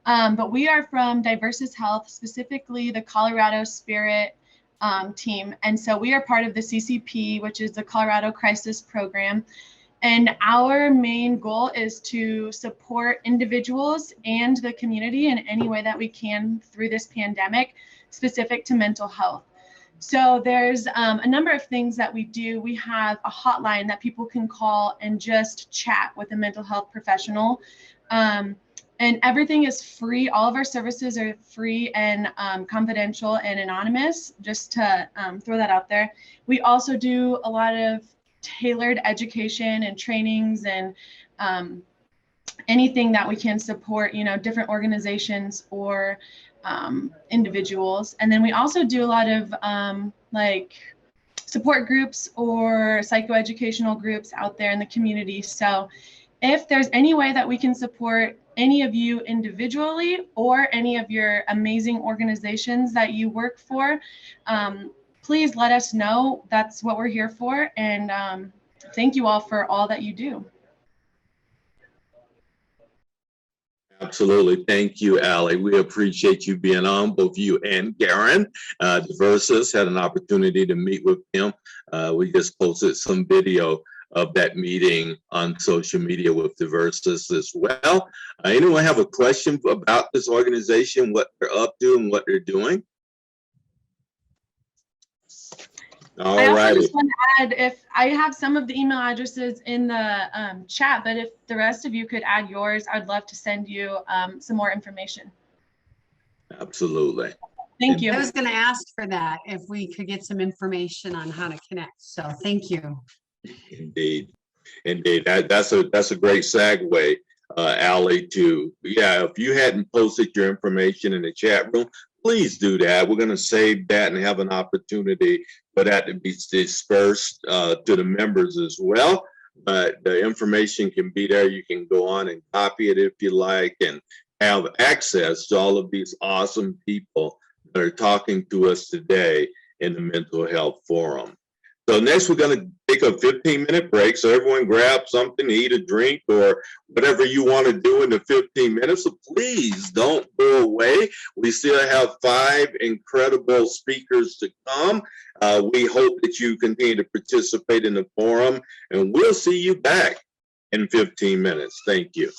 But we are from Diversus Health, specifically the Colorado Spirit team. And so we are part of the CCP, which is the Colorado Crisis Program. And our main goal is to support individuals and the community in any way that we can through this pandemic, specific to mental health. So there's a number of things that we do. We have a hotline that people can call and just chat with a mental health professional. And everything is free. All of our services are free and confidential and anonymous, just to throw that out there. We also do a lot of tailored education and trainings and anything that we can support, different organizations or individuals. And then we also do a lot of like support groups or psychoeducational groups out there in the community. So if there's any way that we can support any of you individually or any of your amazing organizations that you work for, please let us know. That's what we're here for. And thank you all for all that you do. Absolutely. Thank you, Allie. We appreciate you being on, both you and Garen. Diversus had an opportunity to meet with him. We just posted some video of that meeting on social media with Diversus as well. Anyone have a question about this organization, what they're up to and what they're doing? All I also righty. just want to add, if I have some of the email addresses in the chat, but if the rest of you could add yours, I'd love to send you some more information. Absolutely. Thank you. I was going to ask for that, if we could get some information on how to connect. So thank you. Indeed. Indeed. That's a great segue, Allie, to, yeah, if you hadn't posted your information in the chat room, please do that. We're going to save that and have an opportunity for that to be dispersed to the members as well. But the information can be there. You can go on and copy it if you like and have access to all of these awesome people that are talking to us today in the Mental Health Forum. So next we're going to take a 15-minute break. So everyone grab something, eat a drink, or whatever you want to do in the 15 minutes. So please don't go away. We still have 5 incredible speakers to come. We hope that you continue to participate in the forum, and we'll see you back in 15 minutes. Thank you.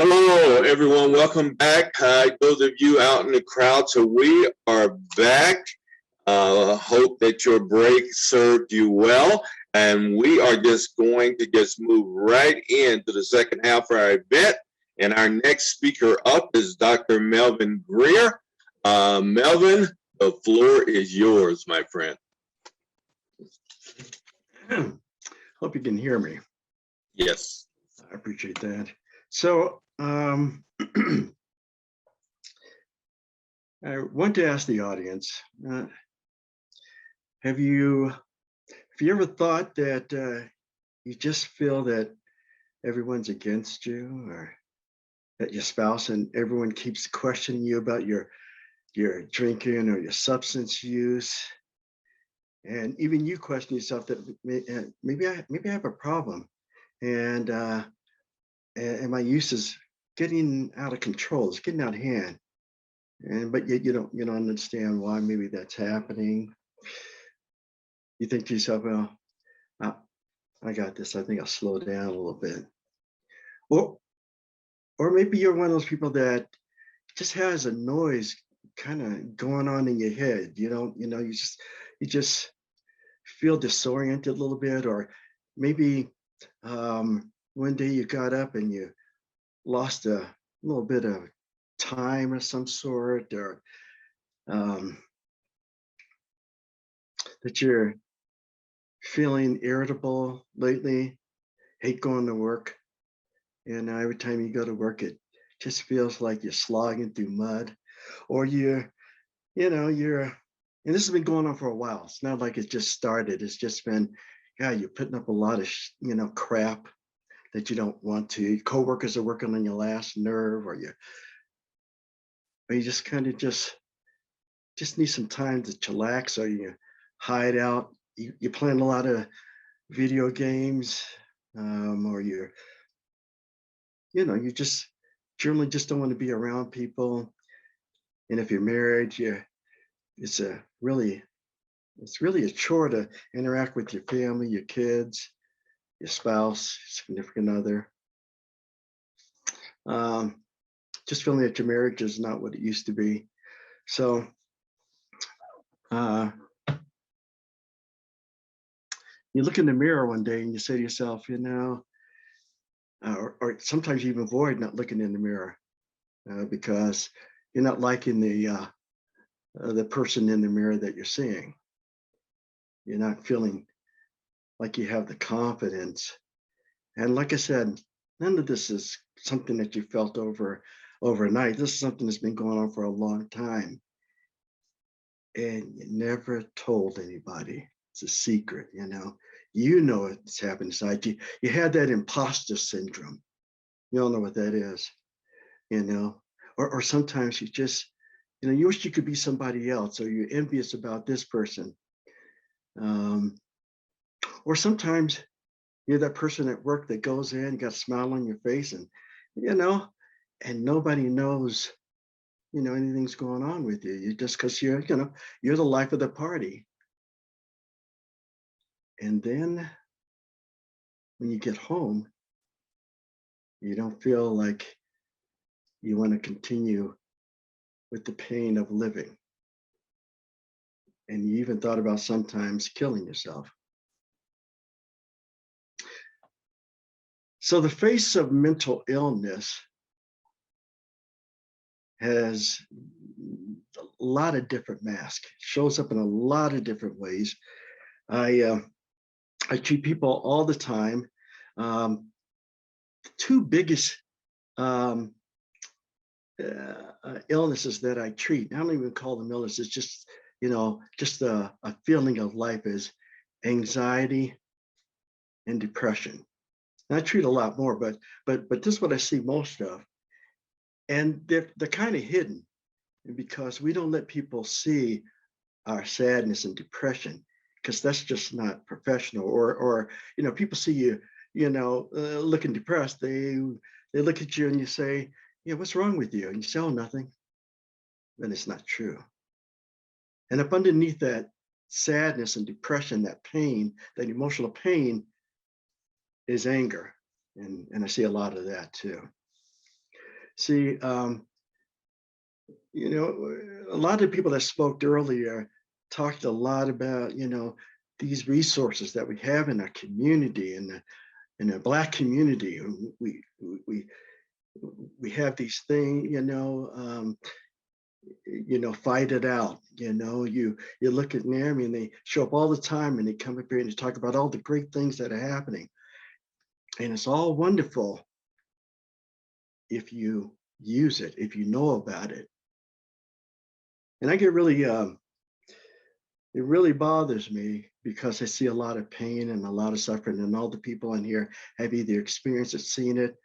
Hello, everyone. Welcome back. Hi, those of you out in the crowd. So we are back. Hope that your break served you well. And we are just going to just move right into the second half of our event. And our next speaker up is Dr. Melvin Greer. Melvin, the floor is yours, my friend. Hope you can hear me. Yes. I appreciate that. So I want to ask the audience, have you ever thought that you just feel that everyone's against you, or that your spouse and everyone keeps questioning you about your drinking or your substance use? And even you question yourself that maybe I have a problem, and my use is getting out of control. It's getting out of hand, but yet you don't understand why maybe that's happening. You think to yourself, well, I got this. I think I'll slow down a little bit. Or maybe you're one of those people that just has a noise kind of going on in your head. You just feel disoriented a little bit, or maybe one day you got up and you lost a little bit of time of some sort, or that you're feeling irritable lately, hate going to work. And every time you go to work, it just feels like you're slogging through mud, or and this has been going on for a while. It's not like it just started. It's just been, you're putting up a lot of, crap that you don't want to. Your coworkers are working on your last nerve, or you just kind of just need some time to chillax, or you hide out. You're playing a lot of video games, or you just generally just don't want to be around people. And if you're married, it's really a chore to interact with your family, your kids, your spouse, significant other. Just feeling that your marriage is not what it used to be. So you look in the mirror one day and you say to yourself, or sometimes you even avoid not looking in the mirror because you're not liking the person in the mirror that you're seeing. You're not feeling like you have the confidence. And like I said, none of this is something that you felt overnight. This is something that's been going on for a long time. And you never told anybody. It's a secret, it's happening inside you. You had that impostor syndrome. You all know what that is, or sometimes you just, you wish you could be somebody else, or you're envious about this person. Or sometimes you're that person at work that goes in, you got a smile on your face, and and nobody knows, anything's going on with you. You just because you're the life of the party. And then when you get home, you don't feel like you want to continue with the pain of living. And you even thought about sometimes killing yourself. So the face of mental illness has a lot of different masks, shows up in a lot of different ways. I treat people all the time. The two biggest illnesses that I treat, I don't even call them illnesses, just a feeling of life, is anxiety and depression. And I treat a lot more, but this is what I see most of. And they're kind of hidden because we don't let people see our sadness and depression, because that's just not professional. Or people see you, looking depressed. They look at you and you say, what's wrong with you? And you say, oh, nothing. Then it's not true. And up underneath that sadness and depression, that pain, that emotional pain, is anger. And I see a lot of that too. See, you know, a lot of people that spoke earlier talked a lot about, you know, these resources that we have in our community and in the Black community. We have these things, you know, fight it out. You know, you look at NAMI and they show up all the time and they come up here and they talk about all the great things that are happening. And it's all wonderful if you use it, if you know about it. And I get really, it really bothers me because I see a lot of pain and a lot of suffering, and all the people in here have either experienced it, seen it,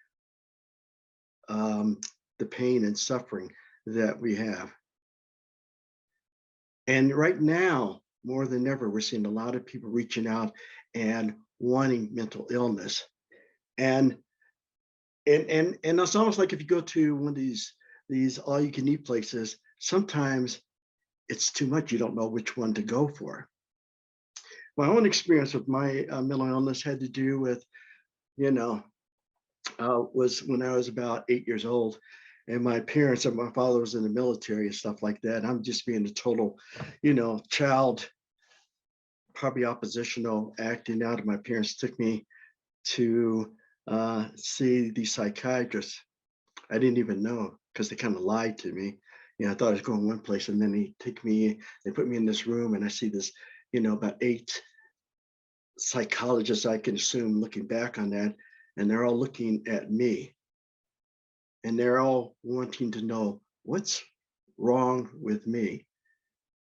the pain and suffering that we have. And right now, more than ever, we're seeing a lot of people reaching out and wanting mental illness. And it's almost like if you go to one of these all-you-can-eat places, sometimes it's too much. You don't know which one to go for. My own experience with my mental illness had to do with, was when I was about 8 years old, and my parents and my father was in the military and stuff like that. I'm just being a total, child, probably oppositional, acting out. And my parents took me to see the psychiatrist. I didn't even know because they kind of lied to me. I thought I was going one place, and then they put me in this room, and I see this, about 8 psychologists, I can assume, looking back on that, and they're all looking at me, and they're all wanting to know what's wrong with me.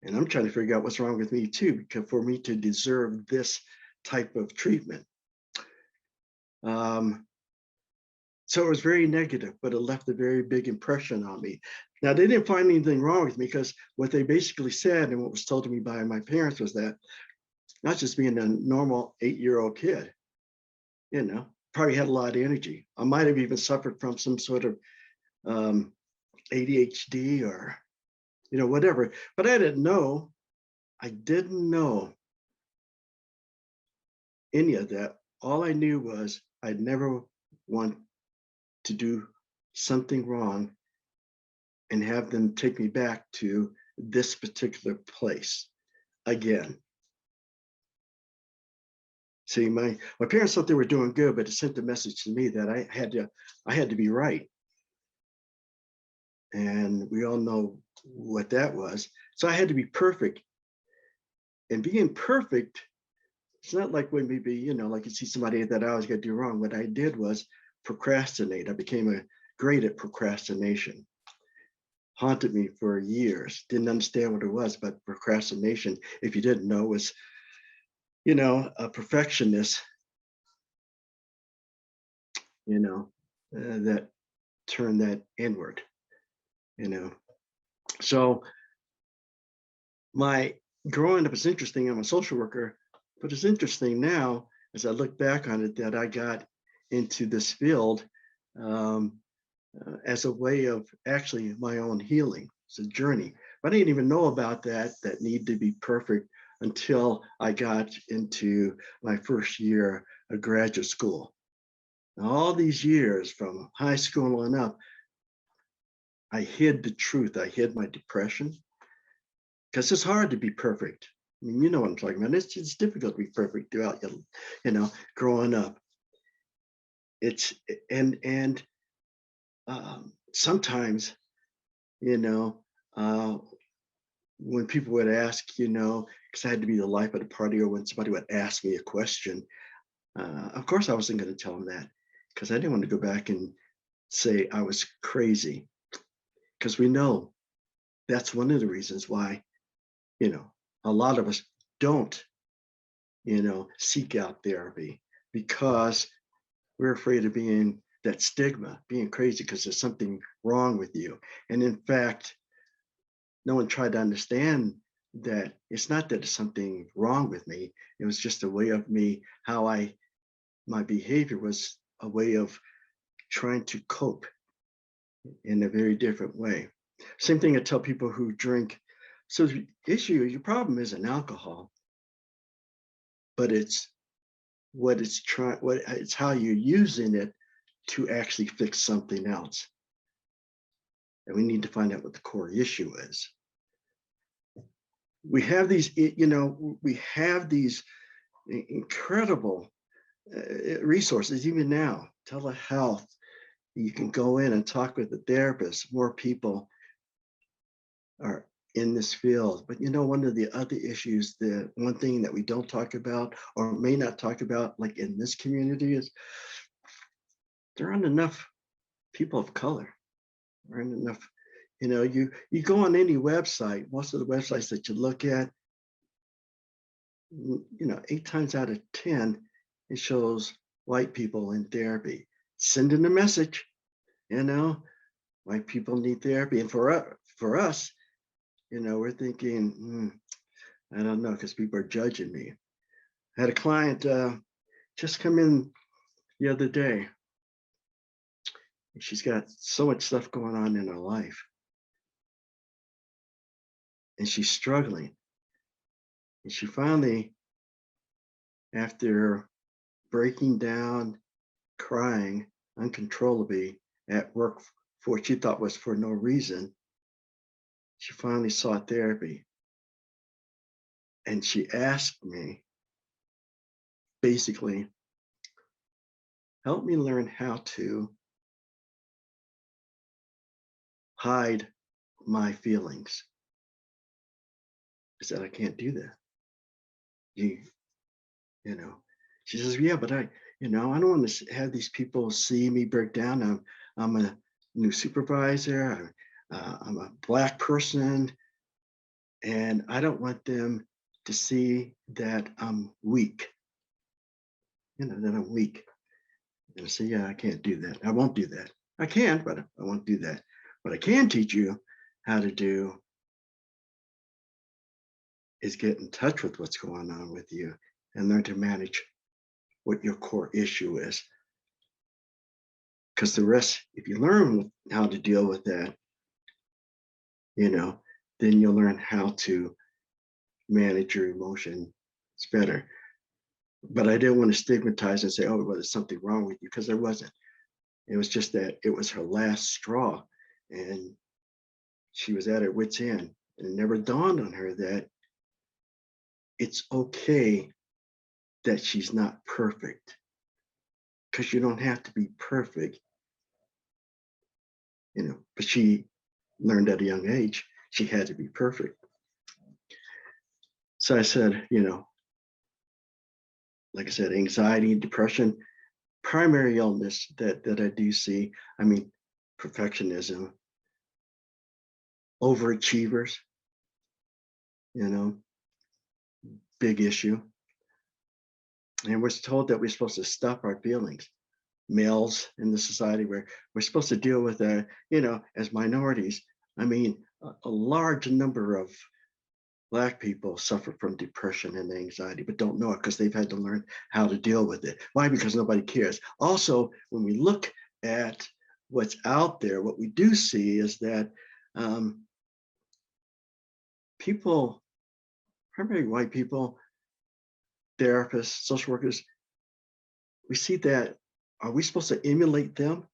And I'm trying to figure out what's wrong with me too, because for me to deserve this type of treatment. So it was very negative, but it left a very big impression on me. Now, they didn't find anything wrong with me, because what they basically said and what was told to me by my parents was that not just being a normal 8-year-old kid, probably had a lot of energy. I might have even suffered from some sort of ADHD or, whatever, but I didn't know any of that. All I knew was I'd never want to do something wrong and have them take me back to this particular place again. See, my parents thought they were doing good, but it sent a message to me that I had to be right. And we all know what that was. So I had to be perfect. And being perfect, it's not like when maybe, like you see somebody that I always got to do wrong. What I did was procrastinate. I became great at procrastination. Haunted me for years. Didn't understand what it was, but procrastination, if you didn't know, was, a perfectionist, that turned that inward, So my growing up is interesting. I'm a social worker, but it's interesting now as I look back on it that I got into this field as a way of actually my own healing. It's a journey. But I didn't even know about that need to be perfect until I got into my first year of graduate school. And all these years from high school on up, I hid the truth. I hid my depression, because it's hard to be perfect. I mean, you know what I'm talking about. It's difficult to be perfect throughout your, growing up. Sometimes, when people would ask, because I had to be the life of the party, or when somebody would ask me a question, of course I wasn't going to tell them that, because I didn't want to go back and say I was crazy, because we know that's one of the reasons why, a lot of us don't, seek out therapy, because we're afraid of being that stigma, being crazy because there's something wrong with you. And in fact, no one tried to understand that it's not that there's something wrong with me. It was just a way of me, my behavior was a way of trying to cope in a very different way. Same thing I tell people who drink. So the issue, your problem isn't alcohol, but it's it's how you're using it to actually fix something else. and we need to find out what the core issue is. We have these, you know, we have these incredible resources even now. Telehealth, you can go in and talk with a therapist. More people are in this field. But you know, one of the other issues, the one thing that we don't talk about or may not talk about, like in this community, is there aren't enough people of color. There aren't enough, you know, you go on any website, most of the websites that you look at, you know, 8 times out of 10, it shows white people in therapy. Sending a message, you know, white people need therapy. And for us, you know, we're thinking, I don't know, because people are judging me. I had a client just come in the other day. She's got so much stuff going on in her life. And she's struggling. And she finally, after breaking down, crying uncontrollably at work for what she thought was for no reason, she finally sought therapy. And she asked me, basically, help me learn how to hide my feelings. I said, I can't do that. You know, she says, yeah, but I don't want to have these people see me break down. I'm a new supervisor. I'm a Black person, and I don't want them to see that I'm weak. You know, that I'm weak. And I say, yeah, I can't do that. I won't do that. I can, but I won't do that. What I can teach you how to do is get in touch with what's going on with you and learn to manage what your core issue is. Because the rest, if you learn how to deal with that, you know, then you'll learn how to manage your emotions better. But I didn't want to stigmatize and say, oh, well, there's something wrong with you, because there wasn't. It was just that it was her last straw, and she was at her wit's end. And it never dawned on her that it's okay that she's not perfect, because you don't have to be perfect, you know. But she learned at a young age she had to be perfect. So I said, you know, like I said, anxiety, depression, primary illness that I do see. I mean, perfectionism, overachievers, you know, big issue. And we're told that we're supposed to stop our feelings. Males in the society, where we're supposed to deal with that, you know, as minorities. I mean, a large number of Black people suffer from depression and anxiety, but don't know it because they've had to learn how to deal with it. Why? Because nobody cares. Also, when we look at what's out there, what we do see is that people, primarily white people, therapists, social workers, we see that, are we supposed to emulate them?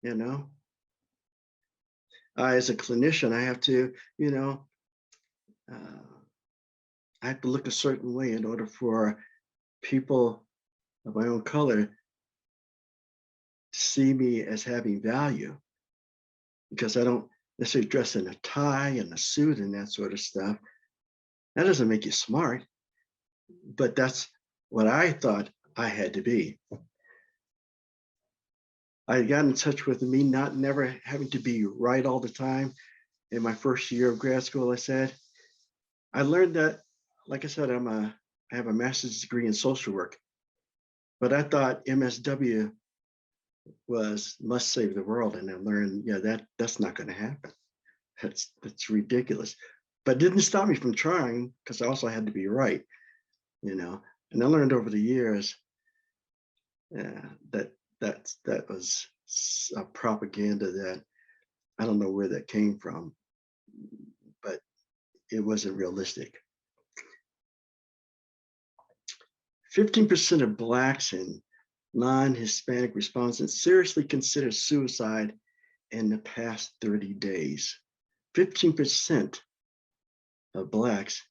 You know, as a clinician, I have to, you know, I have to look a certain way in order for people of my own color to see me as having value, because I don't necessarily dress in a tie and a suit and that sort of stuff. That doesn't make you smart, but that's what I thought I had to be. I got in touch with me never having to be right all the time. In my first year of grad school, I learned that, like I said, I have a master's degree in social work, but I thought MSW was must save the world, and I learned, yeah, that's not going to happen. That's ridiculous. But it didn't stop me from trying, because I also had to be right, you know. And I learned over the years that was a propaganda that I don't know where that came from, but it wasn't realistic. 15% of Blacks and non-Hispanic respondents seriously consider suicide in the past 30 days. 15% of Blacks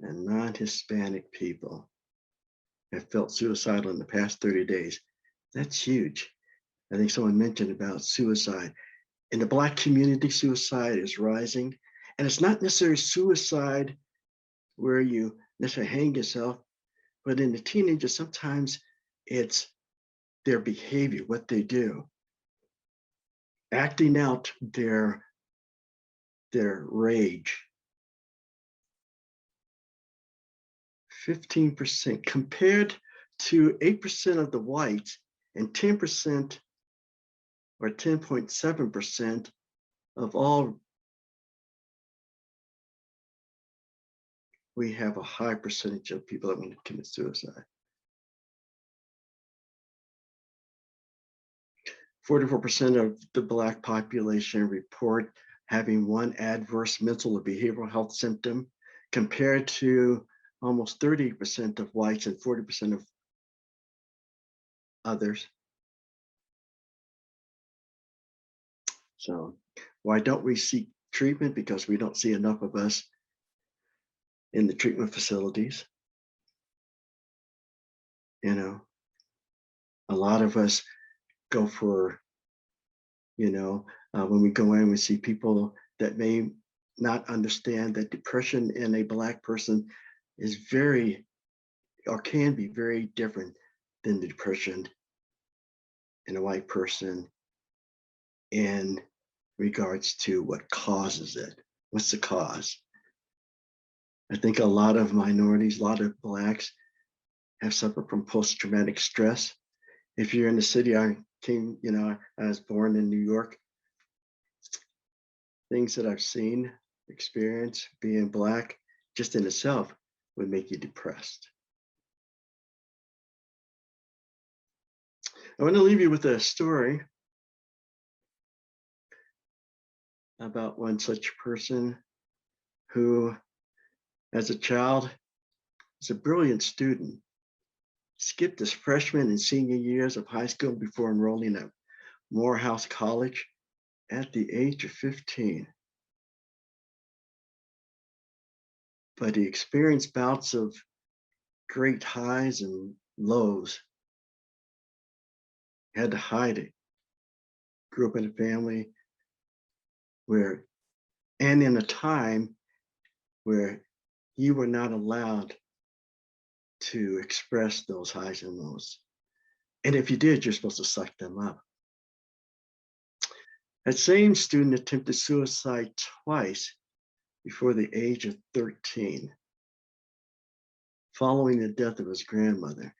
and non-Hispanic people have felt suicidal in the past 30 days. That's huge. I think someone mentioned about suicide. In the Black community, suicide is rising. And it's not necessarily suicide where you necessarily hang yourself, but in the teenagers, sometimes it's their behavior, what they do, acting out their rage. 15% compared to 8% of the whites and 10% or 10.7% of all. We have a high percentage of people that want to commit suicide. 44% of the Black population report having one adverse mental or behavioral health symptom, compared to almost 30% of whites and 40% of others. So why don't we seek treatment? Because we don't see enough of us in the treatment facilities. You know, a lot of us go for, when we go in, we see people that may not understand that depression in a Black person is very, or can be very different than the depression in a white person in regards to what causes it. What's the cause? I think a lot of minorities, a lot of Blacks have suffered from post-traumatic stress. If you're in the city, I was born in New York. Things that I've seen, experienced being Black, just in itself would make you depressed. I want to leave you with a story about one such person who, as a child, was a brilliant student, skipped his freshman and senior years of high school before enrolling at Morehouse College at the age of 15. But he experienced bouts of great highs and lows. He had to hide it. Grew up in a family and in a time where you were not allowed to express those highs and lows. And if you did, you're supposed to suck them up. That same student attempted suicide twice before the age of 13, following the death of his grandmother.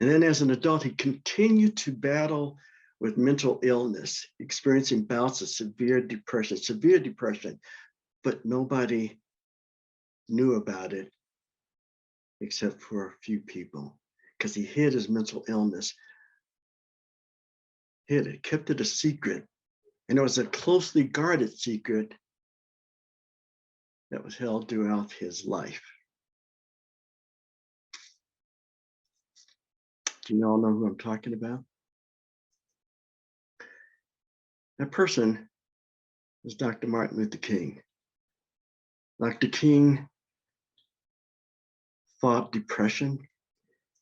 And then as an adult, he continued to battle with mental illness, experiencing bouts of severe depression, but nobody knew about it except for a few people, because he hid his mental illness, hid it, kept it a secret. And it was a closely guarded secret that was held throughout his life. Do you all know who I'm talking about? That person was Dr. Martin Luther King. Dr. King fought depression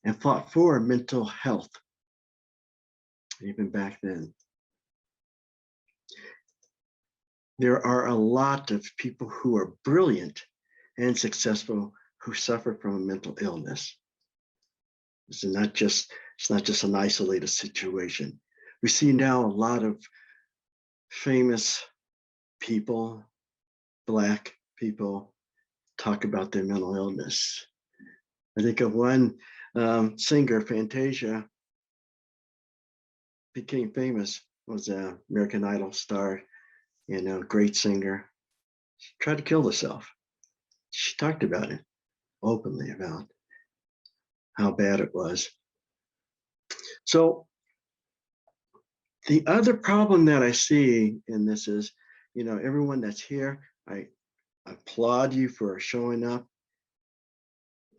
and fought for mental health, even back then. There are a lot of people who are brilliant and successful who suffer from a mental illness. It's not just an isolated situation. We see now a lot of famous people, Black people, talk about their mental illness. I think of one singer, Fantasia, became famous, was an American Idol star, great singer. She tried to kill herself. She talked about it openly, about how bad it was. So the other problem that I see in this is, everyone that's here, I applaud you for showing up.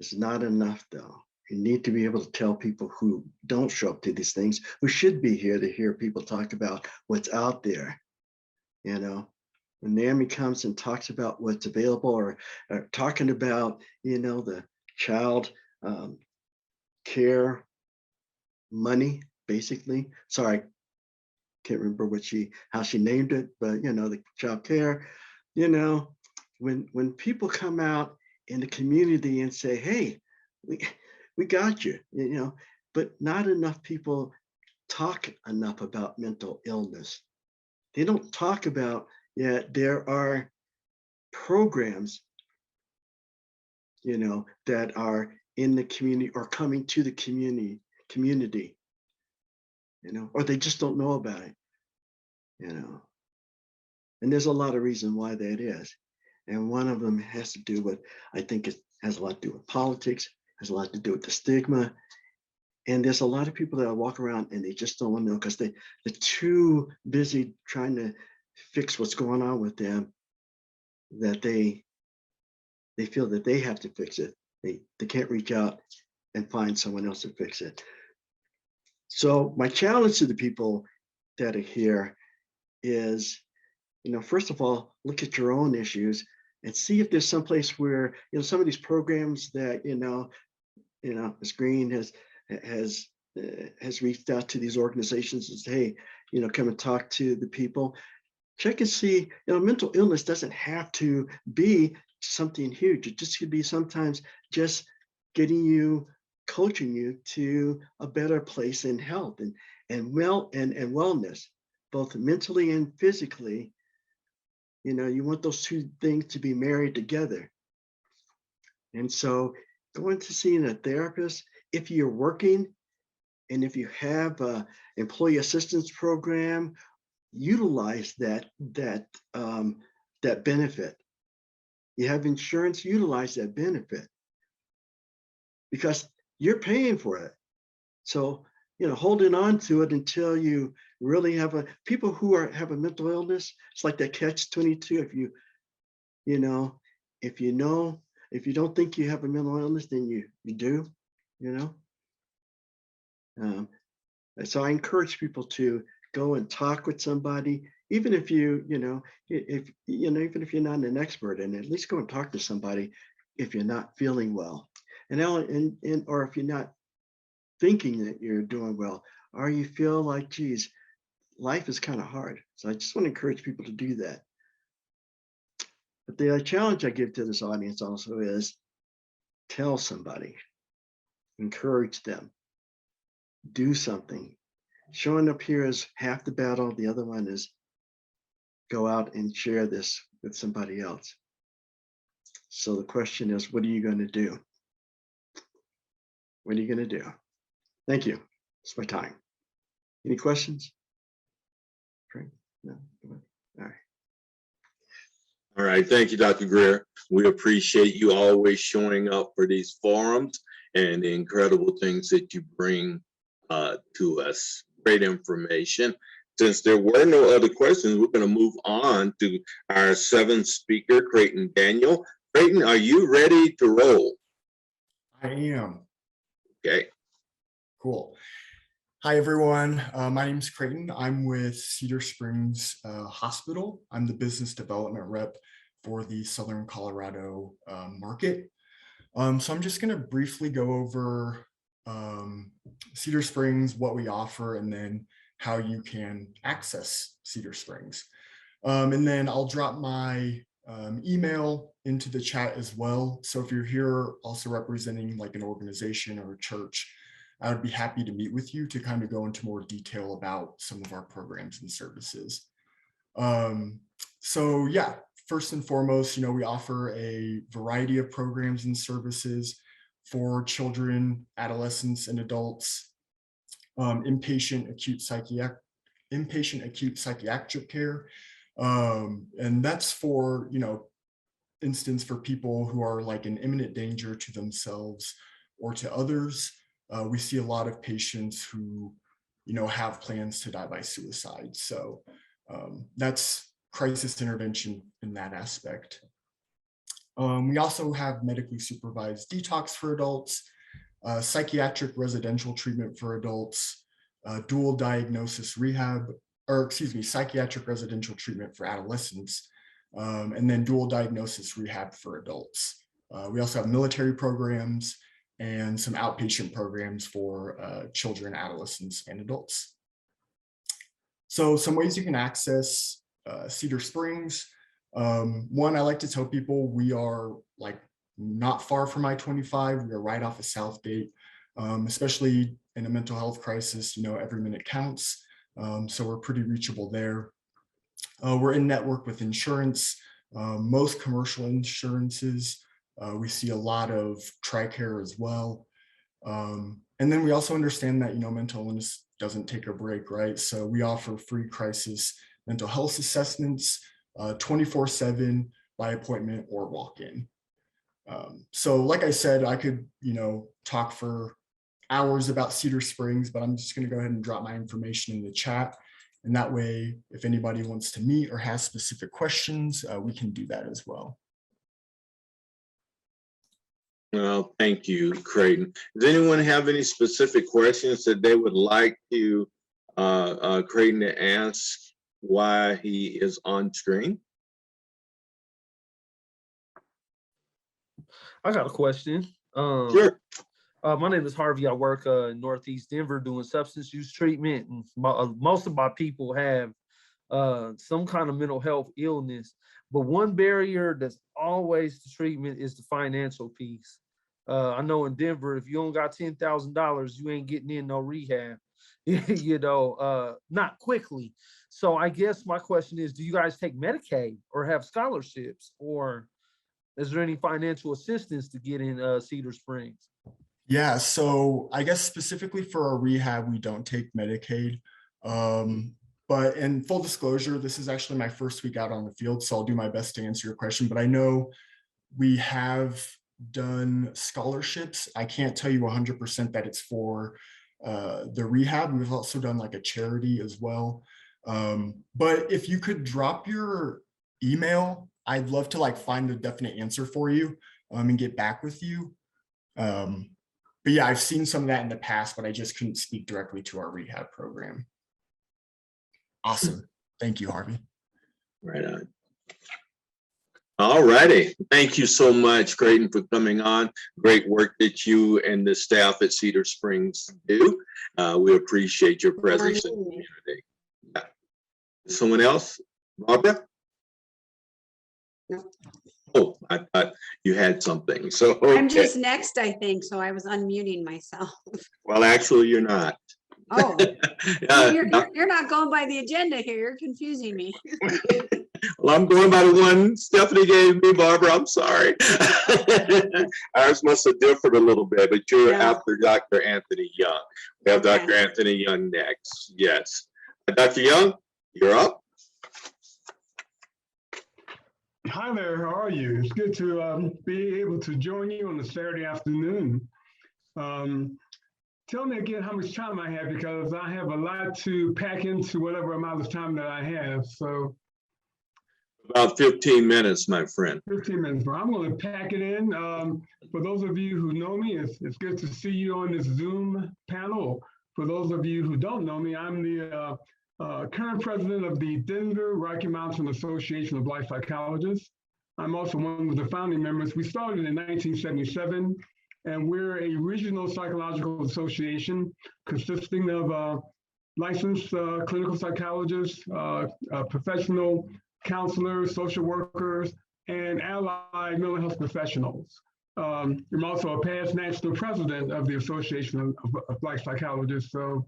It's not enough though. You need to be able to tell people who don't show up to these things, who should be here to hear people talk about what's out there. You know, when NAMI comes and talks about what's available, or talking about, you know, the child care money, basically. Sorry, can't remember how she named it, but you know, the child care. You know, when people come out in the community and say, "Hey, we got you," you know, but not enough people talk enough about mental illness. They don't talk about, yeah, there are programs, you know, that are in the community or coming to the community, you know, or they just don't know about it, you know. And there's a lot of reasons why that is. And one of them has to do with, I think it has a lot to do with politics, has a lot to do with the stigma. And there's a lot of people that walk around and they just don't want to know because they're too busy trying to fix what's going on with them, that they feel that they have to fix it. They can't reach out and find someone else to fix it. So my challenge to the people that are here is, you know, first of all, look at your own issues and see if there's some place where, you know, some of these programs that, you know, Ms. Green has reached out to these organizations and say, hey, you know, come and talk to the people. Check and see, you know, mental illness doesn't have to be something huge. It just could be sometimes just getting you, coaching you to a better place in health and wellness, both mentally and physically. You know, you want those two things to be married together. And so going to seeing a therapist, if you're working and if you have an employee assistance program, utilize that benefit. You have insurance, utilize that benefit because you're paying for it. So, you know, holding on to it until you really have people who have a mental illness, it's like that catch-22. If you don't think you have a mental illness, then you do, you know. So I encourage people to go and talk with somebody, even if even if you're not an expert, and at least go and talk to somebody if you're not feeling well, or if you're not thinking that you're doing well, or you feel like, geez, life is kind of hard. So I just want to encourage people to do that. But the challenge I give to this audience also is tell somebody, encourage them, do something. Showing up here is half the battle. The other one is go out and share this with somebody else. So the question is, what are you going to do? What are you going to do? Thank you. It's my time. Any questions? No? All right. All right. Thank you, Dr. Greer. We appreciate you always showing up for these forums and the incredible things that you bring to us. Great information. Since there were no other questions, we're going to move on to our seventh speaker, Creighton Daniel. Creighton, are you ready to roll? I am. Okay. Cool. Hi, everyone. My name is Creighton. I'm with Cedar Springs Hospital. I'm the business development rep for the Southern Colorado market. So I'm just going to briefly go over Cedar Springs, what we offer, and then how you can access Cedar Springs. And then I'll drop my email into the chat as well. So if you're here also representing like an organization or a church, I would be happy to meet with you to kind of go into more detail about some of our programs and services. So yeah, first and foremost, we offer a variety of programs and services for children, adolescents, and adults, inpatient acute psychiatric care. And that's for, instance, for people who are like in imminent danger to themselves or to others. We see a lot of patients who, have plans to die by suicide. So that's crisis intervention in that aspect. We also have medically supervised detox for adults. psychiatric residential treatment for adults, dual diagnosis rehab, or excuse me, psychiatric residential treatment for adolescents, and then dual diagnosis rehab for adults. We also have military programs and some outpatient programs for children, adolescents, and adults. So some ways you can access Cedar Springs. One, I like to tell people we are like not far from I-25. We are right off of Southgate, especially in a mental health crisis, you know, every minute counts. So we're pretty reachable there. We're in network with insurance, most commercial insurances. We see a lot of TRICARE as well. And then we also understand that, you know, mental illness doesn't take a break, right? So we offer free crisis mental health assessments 24/7 by appointment or walk-in. So like I said, I could, you know, talk for hours about Cedar Springs, but I'm just going to go ahead and drop my information in the chat. And that way, if anybody wants to meet or has specific questions, we can do that as well. Well, thank you, Creighton. Does anyone have any specific questions that they would like to Creighton to ask why he is on screen? I got a question. Sure. My name is Harvey. I work in Northeast Denver doing substance use treatment. And most of my people have some kind of mental health illness. But one barrier that's always the treatment is the financial piece. I know in Denver, if you don't got $10,000, you ain't getting in no rehab, you know, not quickly. So I guess my question is, do you guys take Medicaid or have scholarships, or is there any financial assistance to get in Cedar Springs? Yeah, so I guess specifically for our rehab, we don't take Medicaid. But in full disclosure, this is actually my first week out on the field, so I'll do my best to answer your question. But I know we have done scholarships. I can't tell you 100% that it's for the rehab. We've also done like a charity as well. But if you could drop your email, I'd love to like find a definite answer for you and get back with you. But yeah, I've seen some of that in the past, but I just couldn't speak directly to our rehab program. Awesome. Thank you, Harvey. Right on. All righty. Thank you so much, Creighton, for coming on. Great work that you and the staff at Cedar Springs do. We appreciate your presence in the community. Yeah. Someone else? Barbara? Oh, I thought you had something. So okay. I'm just next, I think, so I was unmuting myself. Well, actually, you're not. Oh, you're not going by the agenda here. You're confusing me. Well, I'm going by the one Stephanie gave me, Barbara. I'm sorry. Ours must have differed a little bit, but you're after Dr. Anthony Young. We have Dr. Anthony Young next. Yes. Dr. Young, you're up. Hi there, how are you? It's good to be able to join you on a Saturday afternoon. Tell me again how much time I have, because I have a lot to pack into whatever amount of time that I have. So about 15 minutes, my friend. 15 minutes. Well, I'm going to pack it in. For those of you who know me, it's good to see you on this Zoom panel. For those of you who don't know me, I'm the current president of the Denver Rocky Mountain Association of Life Psychologists. I'm also one of the founding members. We started in 1977, and we're a regional psychological association consisting of licensed clinical psychologists, professional counselors, social workers, and allied mental health professionals. I'm also a past national president of the Association of Life Psychologists. So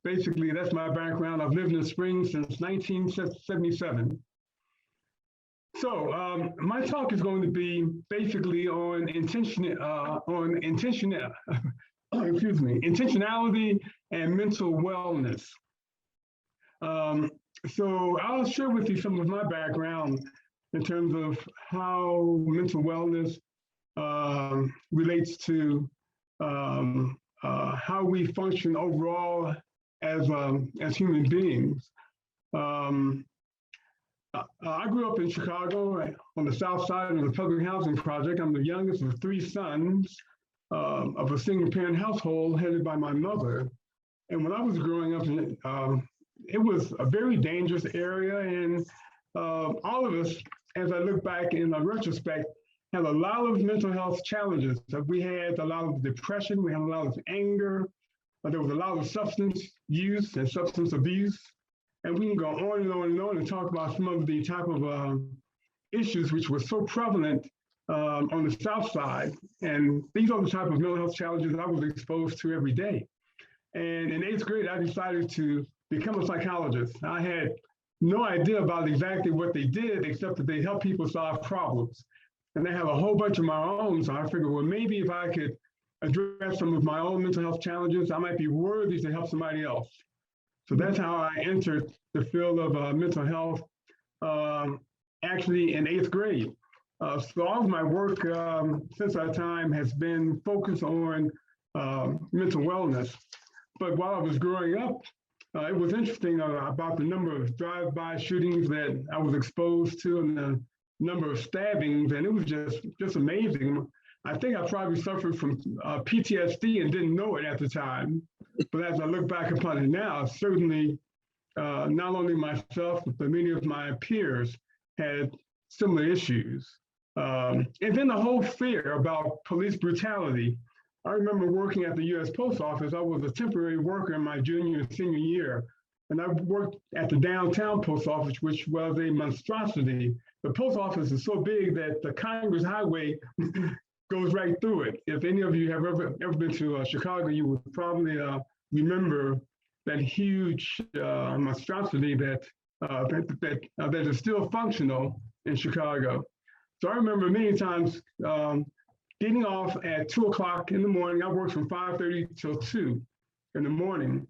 basically, that's my background. I've lived in Springs since 1977. So my talk is going to be basically on intentionality and mental wellness. So I'll share with you some of my background in terms of how mental wellness relates to how we function overall as human beings. I grew up in Chicago on the south side of the public housing project. I'm the youngest of three sons. of a single parent household headed by my mother. And when I was growing up, it was a very dangerous area. And all of us, as I look back in retrospect, had a lot of mental health challenges. We had a lot of depression, we had a lot of anger, there was a lot of substance use and substance abuse. And we can go on and on and on and talk about some of the type of issues which were so prevalent on the South Side. And these are the type of mental health challenges I was exposed to every day. And in 8th grade, I decided to become a psychologist. I had no idea about exactly what they did, except that they help people solve problems. And they have a whole bunch of my own. So I figured, well, maybe if I could address some of my own mental health challenges, I might be worthy to help somebody else. So that's how I entered the field of mental health, actually in 8th grade. So all of my work since that time has been focused on mental wellness. But while I was growing up, it was interesting about the number of drive-by shootings that I was exposed to and the number of stabbings, and it was just amazing. I think I probably suffered from PTSD and didn't know it at the time. But as I look back upon it now, certainly not only myself, but many of my peers had similar issues. And then the whole fear about police brutality. I remember working at the U.S. Post Office. I was a temporary worker in my junior and senior year. And I worked at the downtown post office, which was a monstrosity. The post office is so big that the Congress Highway goes right through it. If any of you have ever been to Chicago, you would probably remember that huge monstrosity that is still functional in Chicago. So I remember many times getting off at 2 o'clock in the morning. I worked from 5:30 till 2 in the morning.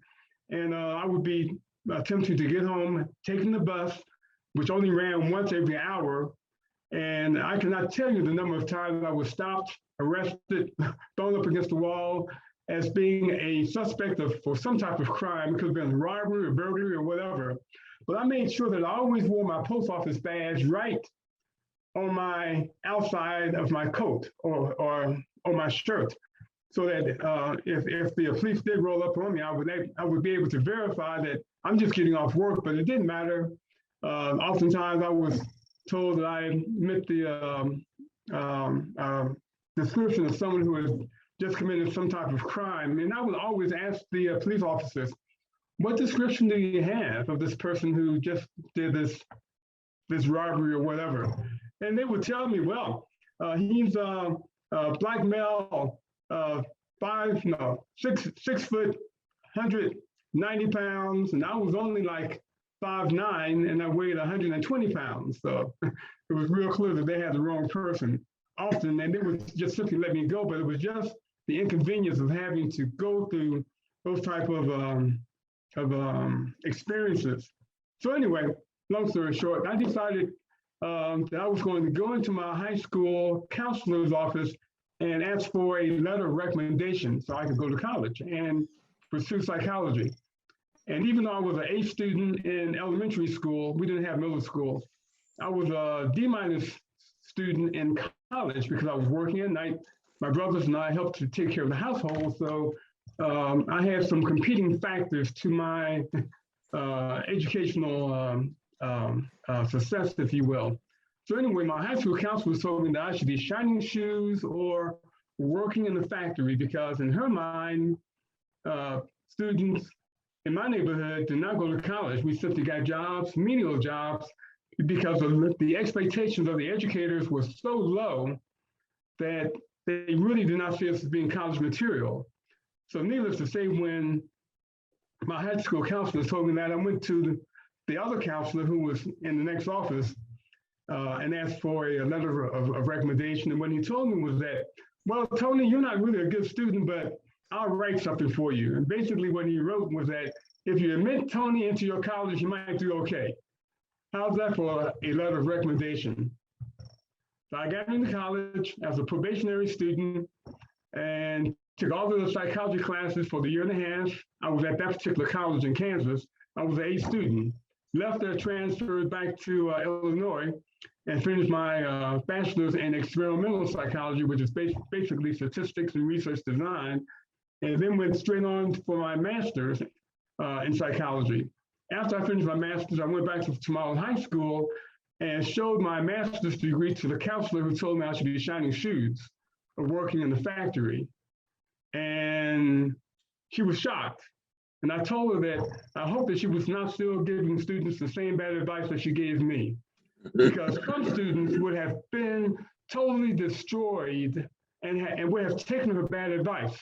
And I would be attempting to get home, taking the bus, which only ran once every hour. And I cannot tell you the number of times I was stopped, arrested, thrown up against the wall as being a suspect for some type of crime. It could have been robbery or burglary or whatever. But I made sure that I always wore my post office badge right on my outside of my coat or on my shirt, so that if the police did roll up on me, I would be able to verify that I'm just getting off work. But it didn't matter. Oftentimes I was told that I met the description of someone who had just committed some type of crime, and I would always ask the police officers, "What description do you have of this person who just did this robbery or whatever?" And they would tell me, "Well, he's a black male, 6 foot, 190 pounds," and I was only like 5'9", and I weighed 120 pounds. So it was real clear that they had the wrong person often, and they would just simply let me go. But it was just the inconvenience of having to go through those type of experiences. So anyway, long story short, I decided that I was going to go into my high school counselor's office and ask for a letter of recommendation so I could go to college and pursue psychology. And even though I was an A student in elementary school, we didn't have middle school. I was a D- student in college because I was working at night. My brothers and I helped to take care of the household. So I had some competing factors to my educational success, if you will. So anyway, my high school counselor told me that I should be shining shoes or working in the factory, because in her mind, students in my neighborhood did not go to college. We simply got jobs, menial jobs, because the expectations of the educators were so low that they really did not see us as being college material. So needless to say, when my high school counselor told me that, I went to the other counselor who was in the next office and asked for a letter of recommendation. And what he told me was that, "Well, Tony, you're not really a good student, but I'll write something for you." And basically what he wrote was that if you admit Tony into your college, you might do okay. How's that for a letter of recommendation? So I got into college as a probationary student and took all of the psychology classes for the year and a half. I was at that particular college in Kansas. I was an A student. Left there, transferred back to Illinois, and finished my bachelor's in experimental psychology, which is basically statistics and research design, and then went straight on for my master's in psychology. After I finished my master's, I went back to my old high school and showed my master's degree to the counselor who told me I should be shining shoes or working in the factory. And she was shocked. And I told her that I hope that she was not still giving students the same bad advice that she gave me. Because some students would have been totally destroyed and would have taken her bad advice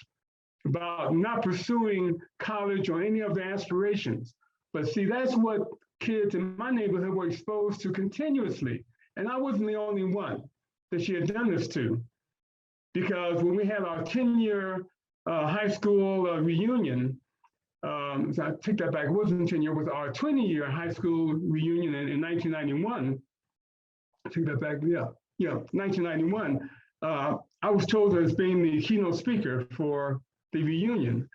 about not pursuing college or any of their aspirations. But see, that's what kids in my neighborhood were exposed to continuously. And I wasn't the only one that she had done this to. Because when we had our 10-year high school reunion, so I take that back, it wasn't 10-year, it was our 20-year high school reunion in 1991. I take that back, yeah, 1991. I was chosen as being the keynote speaker for the reunion.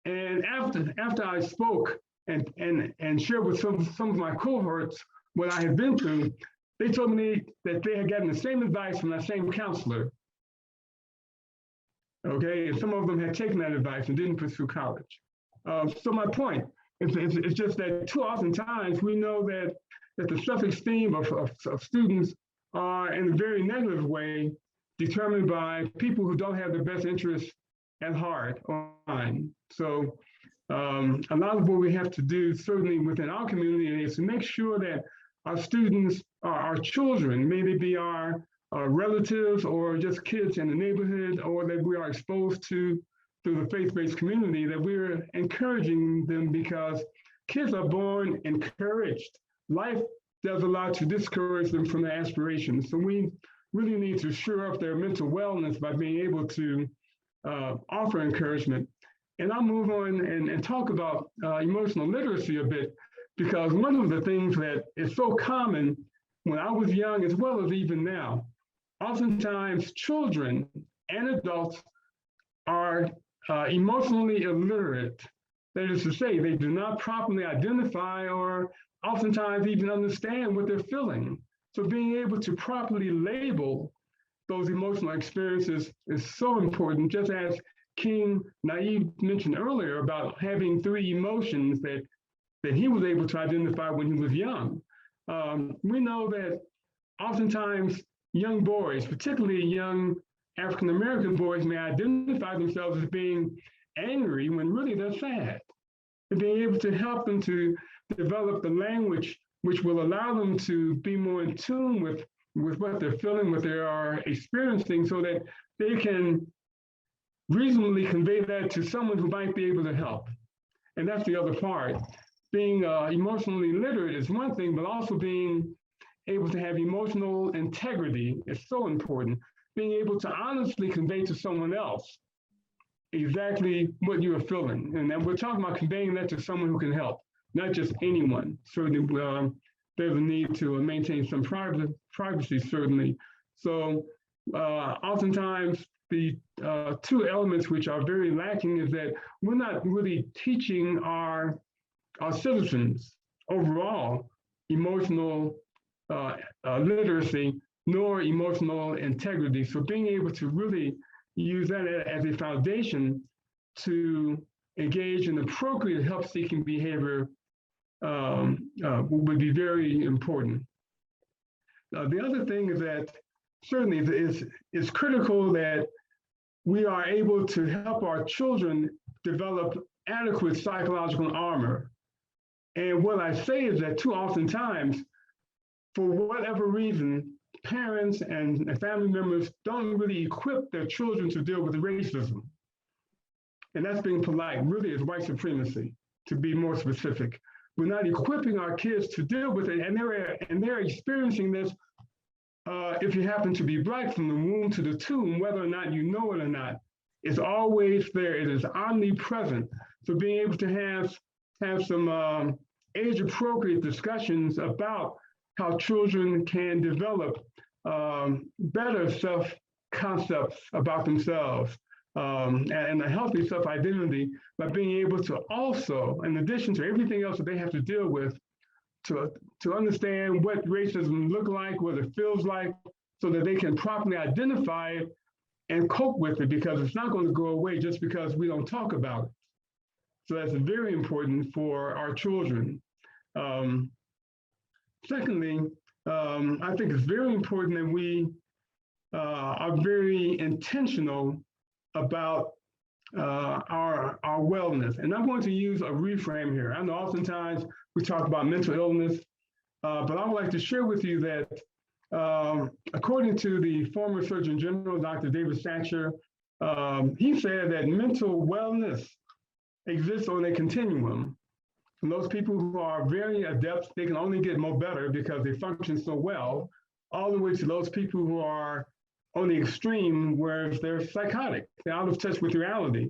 And after I spoke and shared with some of my cohorts what I had been through, they told me that they had gotten the same advice from that same counselor. Okay, and some of them had taken that advice and didn't pursue college. So my point is just that too often times we know that the self-esteem of students are in a very negative way determined by people who don't have their best interests at heart or mind. So a lot of what we have to do certainly within our community is to make sure that our students, our children, may they be our relatives or just kids in the neighborhood, or that we are exposed to through the faith-based community, that we're encouraging them, because kids are born encouraged. Life does a lot to discourage them from their aspirations. So we really need to shore up their mental wellness by being able to offer encouragement. And I'll move on and talk about emotional literacy a bit, because one of the things that is so common when I was young as well as even now, oftentimes children and adults are emotionally illiterate. That is to say, they do not properly identify or oftentimes even understand what they're feeling. So being able to properly label those emotional experiences is so important, just as King Naive mentioned earlier about having 3 emotions that he was able to identify when he was young. We know that oftentimes young boys, particularly young African-American boys, may identify themselves as being angry when really they're sad. And being able to help them to develop the language which will allow them to be more in tune with what they're feeling, what they are experiencing, so that they can reasonably convey that to someone who might be able to help. And that's the other part. Being emotionally literate is one thing, but also being able to have emotional integrity is so important. Being able to honestly convey to someone else exactly what you are feeling. And then we're talking about conveying that to someone who can help, not just anyone. Certainly, there's a need to maintain some privacy, certainly. So oftentimes, the 2 elements which are very lacking is that we're not really teaching our citizens overall emotional literacy nor emotional integrity. So being able to really use that as a foundation to engage in appropriate help-seeking behavior would be very important. The other thing is that certainly it's critical that we are able to help our children develop adequate psychological armor. And what I say is that too often times, for whatever reason, parents and family members don't really equip their children to deal with racism. And that's being polite, really is white supremacy, to be more specific. We're not equipping our kids to deal with it, and they're experiencing this if you happen to be Black, from the womb to the tomb, whether or not you know it or not. It's always there, it is omnipresent. So being able to have some age-appropriate discussions about how children can develop better self-concepts about themselves and a healthy self-identity by being able to also, in addition to everything else that they have to deal with, to understand what racism look like, what it feels like, so that they can properly identify it and cope with it, because it's not going to go away just because we don't talk about it. So that's very important for our children. Secondly, I think it's very important that we are very intentional about our wellness. And I'm going to use a reframe here. I know oftentimes we talk about mental illness, but I would like to share with you that according to the former Surgeon General, Dr. David Satcher, he said that mental wellness exists on a continuum. From those people who are very adept, they can only get more better because they function so well, all the way to those people who are on the extreme, where they're psychotic, they're out of touch with reality.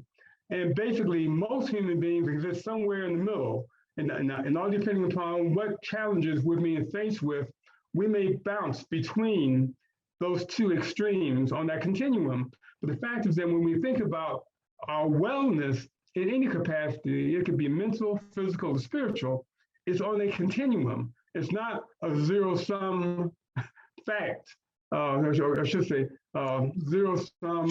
And basically, most human beings exist somewhere in the middle. And all depending upon what challenges we're being faced with, we may bounce between those two extremes on that continuum. But the fact is that when we think about our wellness in any capacity, it could be mental, physical, or spiritual, it's on a continuum. It's not a zero-sum fact, or I should say, zero-sum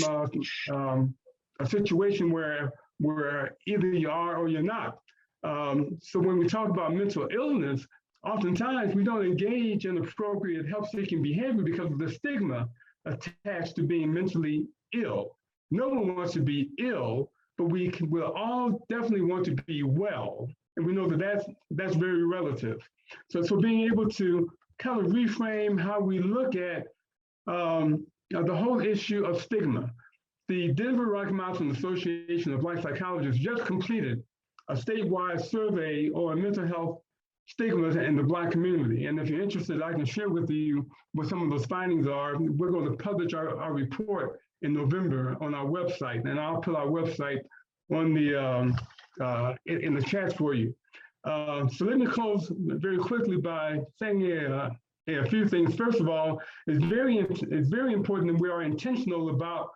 a situation where either you are or you're not. So when we talk about mental illness, oftentimes we don't engage in appropriate help-seeking behavior because of the stigma attached to being mentally ill. No one wants to be ill, but we'll all definitely want to be well. And we know that that's very relative. So being able to kind of reframe how we look at the whole issue of stigma. The Denver Rocky Mountain Association of Life Psychologists just completed a statewide survey on mental health stigmas in the Black community. And if you're interested, I can share with you what some of those findings are. We're going to publish our report in November on our website, and I'll put our website on the in the chat for you. So let me close very quickly by saying a few things. First of all, it's very important that we are intentional about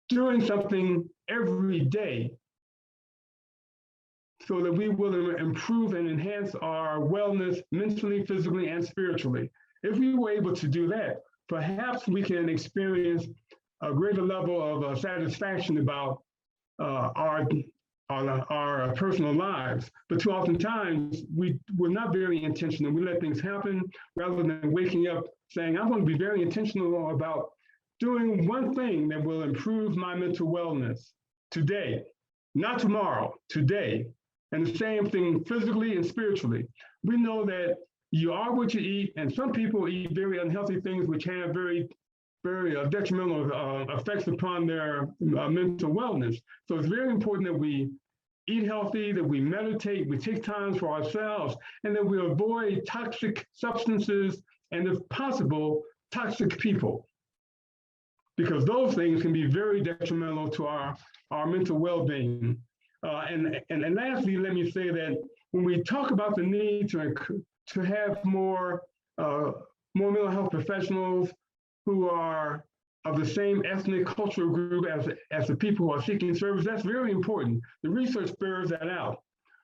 doing something every day so that we will improve and enhance our wellness mentally, physically, and spiritually. If we were able to do that, perhaps we can experience a greater level of satisfaction about our personal lives. But too often times, we're not very intentional. We let things happen rather than waking up saying, I'm going to be very intentional about doing one thing that will improve my mental wellness today, not tomorrow, today. And the same thing physically and spiritually. We know that you are what you eat, and some people eat very unhealthy things which have very detrimental effects upon their mental wellness. So it's very important that we eat healthy, that we meditate, we take time for ourselves, and that we avoid toxic substances and, if possible, toxic people. Because those things can be very detrimental to our mental well-being. And lastly, let me say that when we talk about the need to have more mental health professionals who are of the same ethnic cultural group as the people who are seeking service, that's very important. The research bears that out.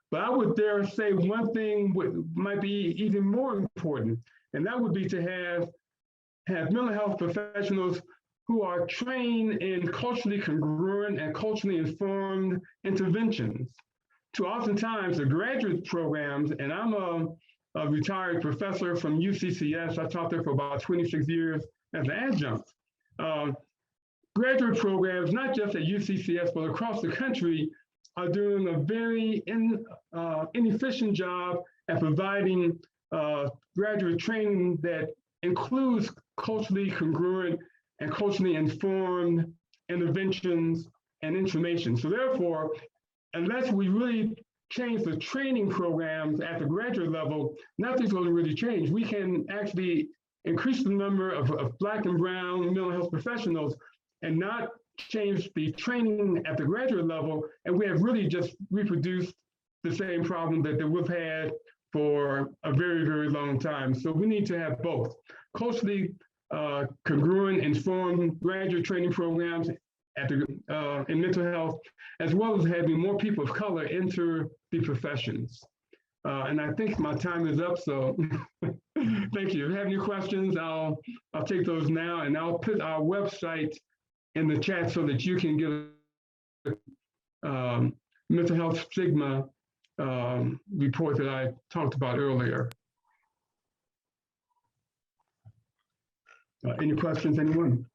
But I would dare say one thing might be even more important, and that would be to have mental health professionals who are trained in culturally congruent and culturally informed interventions. Too oftentimes, the graduate programs, and I'm a retired professor from UCCS, I taught there for about 26 years as an adjunct. Graduate programs, not just at UCCS, but across the country, are doing a very inefficient job at providing graduate training that includes culturally congruent and culturally informed interventions and information. So therefore, unless we really change the training programs at the graduate level, nothing's going to really change. We can actually increase the number of Black and Brown mental health professionals and not change the training at the graduate level, and we have really just reproduced the same problem that we've had for a very, very long time. So we need to have both culturally congruent, informed graduate training programs in mental health, as well as having more people of color enter the professions. And I think my time is up, so thank you. If you have any questions, I'll take those now, and I'll put our website in the chat so that you can get a mental health stigma report that I talked about earlier. Any questions, anyone?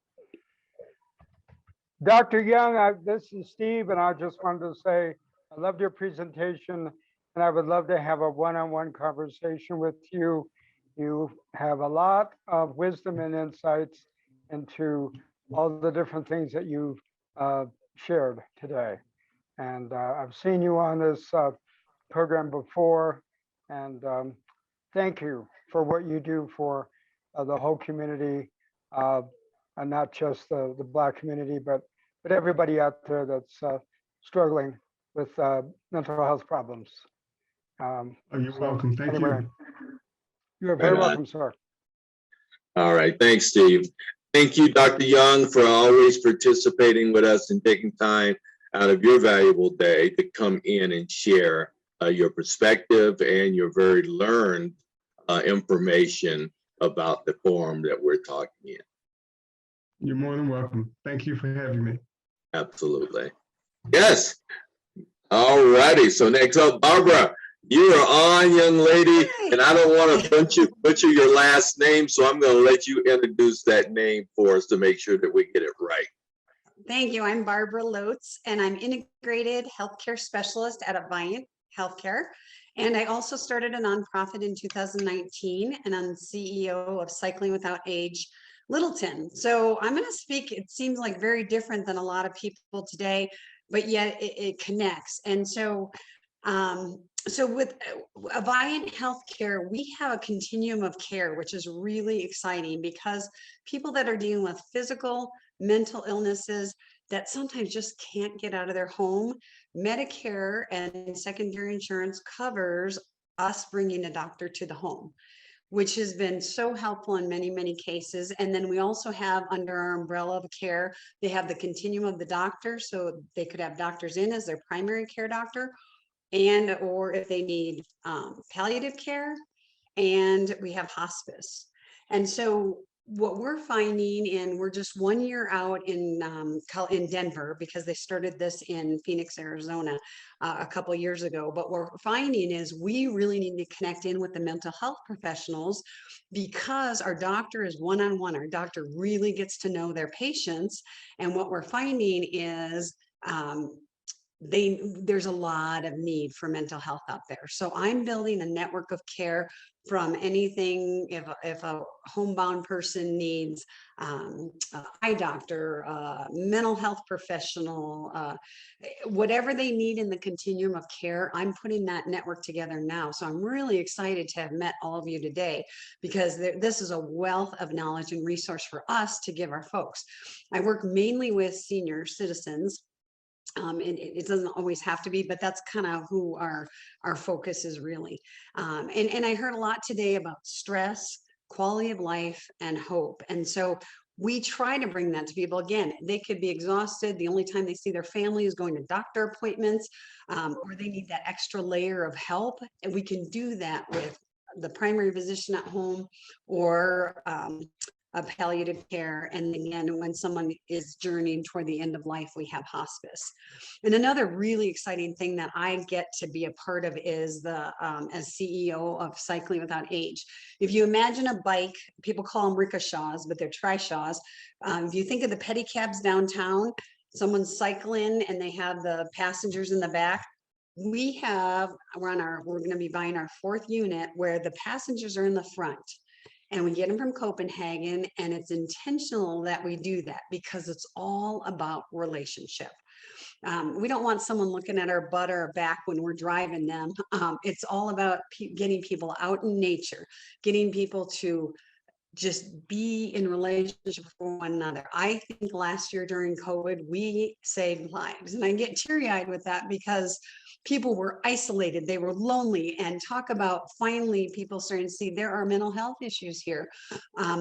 Dr. Young, this is Steve, and I just wanted to say I loved your presentation, and I would love to have a one-on-one conversation with you. You have a lot of wisdom and insights into all the different things that you've shared today. And I've seen you on this program before, and thank you for what you do for the whole community, and not just the Black community, but everybody out there that's struggling with mental health problems. You're welcome. Thank you. You're very welcome, sir. All right. Thanks, Steve. Thank you, Dr. Young, for always participating with us and taking time out of your valuable day to come in and share your perspective and your very learned information about the forum that we're talking in. You're more than welcome. Thank you for having me. Absolutely. Yes. All righty. So next up, Barbara, you are on, young lady, and I don't want to butcher your last name, so I'm going to let you introduce that name for us to make sure that we get it right. Thank you. I'm Barbara Lotz, and I'm integrated healthcare specialist at Viant Healthcare. And I also started a nonprofit in 2019, and I'm CEO of Cycling Without Age Littleton. So I'm going to speak, it seems like very different than a lot of people today, but yet it connects. And so with Viant Healthcare, we have a continuum of care, which is really exciting because people that are dealing with physical, mental illnesses that sometimes just can't get out of their home, Medicare and secondary insurance covers us bringing a doctor to the home, which has been so helpful in many, many cases. And then we also have under our umbrella of care, they have the continuum of the doctor. So they could have doctors in as their primary care doctor, and or if they need palliative care, and we have hospice. And so what we're finding, and we're just 1 year out in Denver because they started this in Phoenix, Arizona a couple years ago. But what we're finding is we really need to connect in with the mental health professionals because our doctor is one-on-one. Our doctor really gets to know their patients. And what we're finding is there's a lot of need for mental health out there. So I'm building a network of care from anything, if a homebound person needs an eye doctor, mental health professional, whatever they need in the continuum of care, I'm putting that network together now. So I'm really excited to have met all of you today because this is a wealth of knowledge and resource for us to give our folks. I work mainly with senior citizens. And it doesn't always have to be, but that's kind of who our focus is really. And I heard a lot today about stress, quality of life, and hope. And so we try to bring that to people. Again, they could be exhausted. The only time they see their family is going to doctor appointments, or they need that extra layer of help. And we can do that with the primary physician at home or of palliative care. And again, when someone is journeying toward the end of life, we have hospice. And another really exciting thing that I get to be a part of is as CEO of Cycling Without Age. If you imagine a bike, people call them rickshaws, but they're trishaws. If you think of the pedicabs downtown, someone's cycling and they have the passengers in the back. We're going to be buying our 4th unit where the passengers are in the front. And we get them from Copenhagen, and it's intentional that we do that because it's all about relationship. We don't want someone looking at our butt or our back when we're driving them. It's all about getting people out in nature, getting people to just be in relationship with one another. I think last year during COVID, we saved lives. And I get teary-eyed with that because people were isolated, they were lonely, and talk about finally people starting to see there are mental health issues here.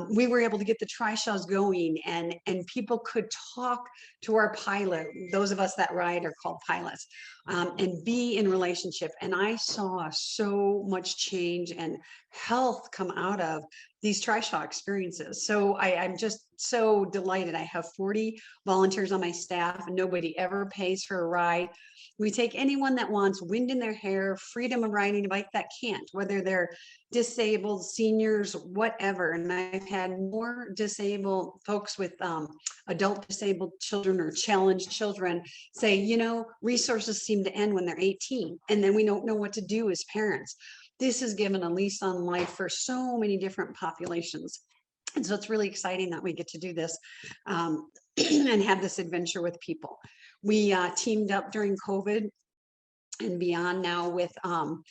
We were able to get the tri-shells going, and people could talk to our pilot. Those of us that ride are called pilots, and be in relationship. And I saw so much change and health come out of these tri-shell experiences. So I'm just so delighted. I have 40 volunteers on my staff, and nobody ever pays for a ride. We take anyone that wants wind in their hair, freedom of riding a bike that can't, whether they're disabled, seniors, whatever. And I've had more disabled folks with adult disabled children or challenged children say, you know, resources seem to end when they're 18, and then we don't know what to do as parents. This has given a lease on life for so many different populations. And so it's really exciting that we get to do this and have this adventure with people. We teamed up during COVID and beyond now with an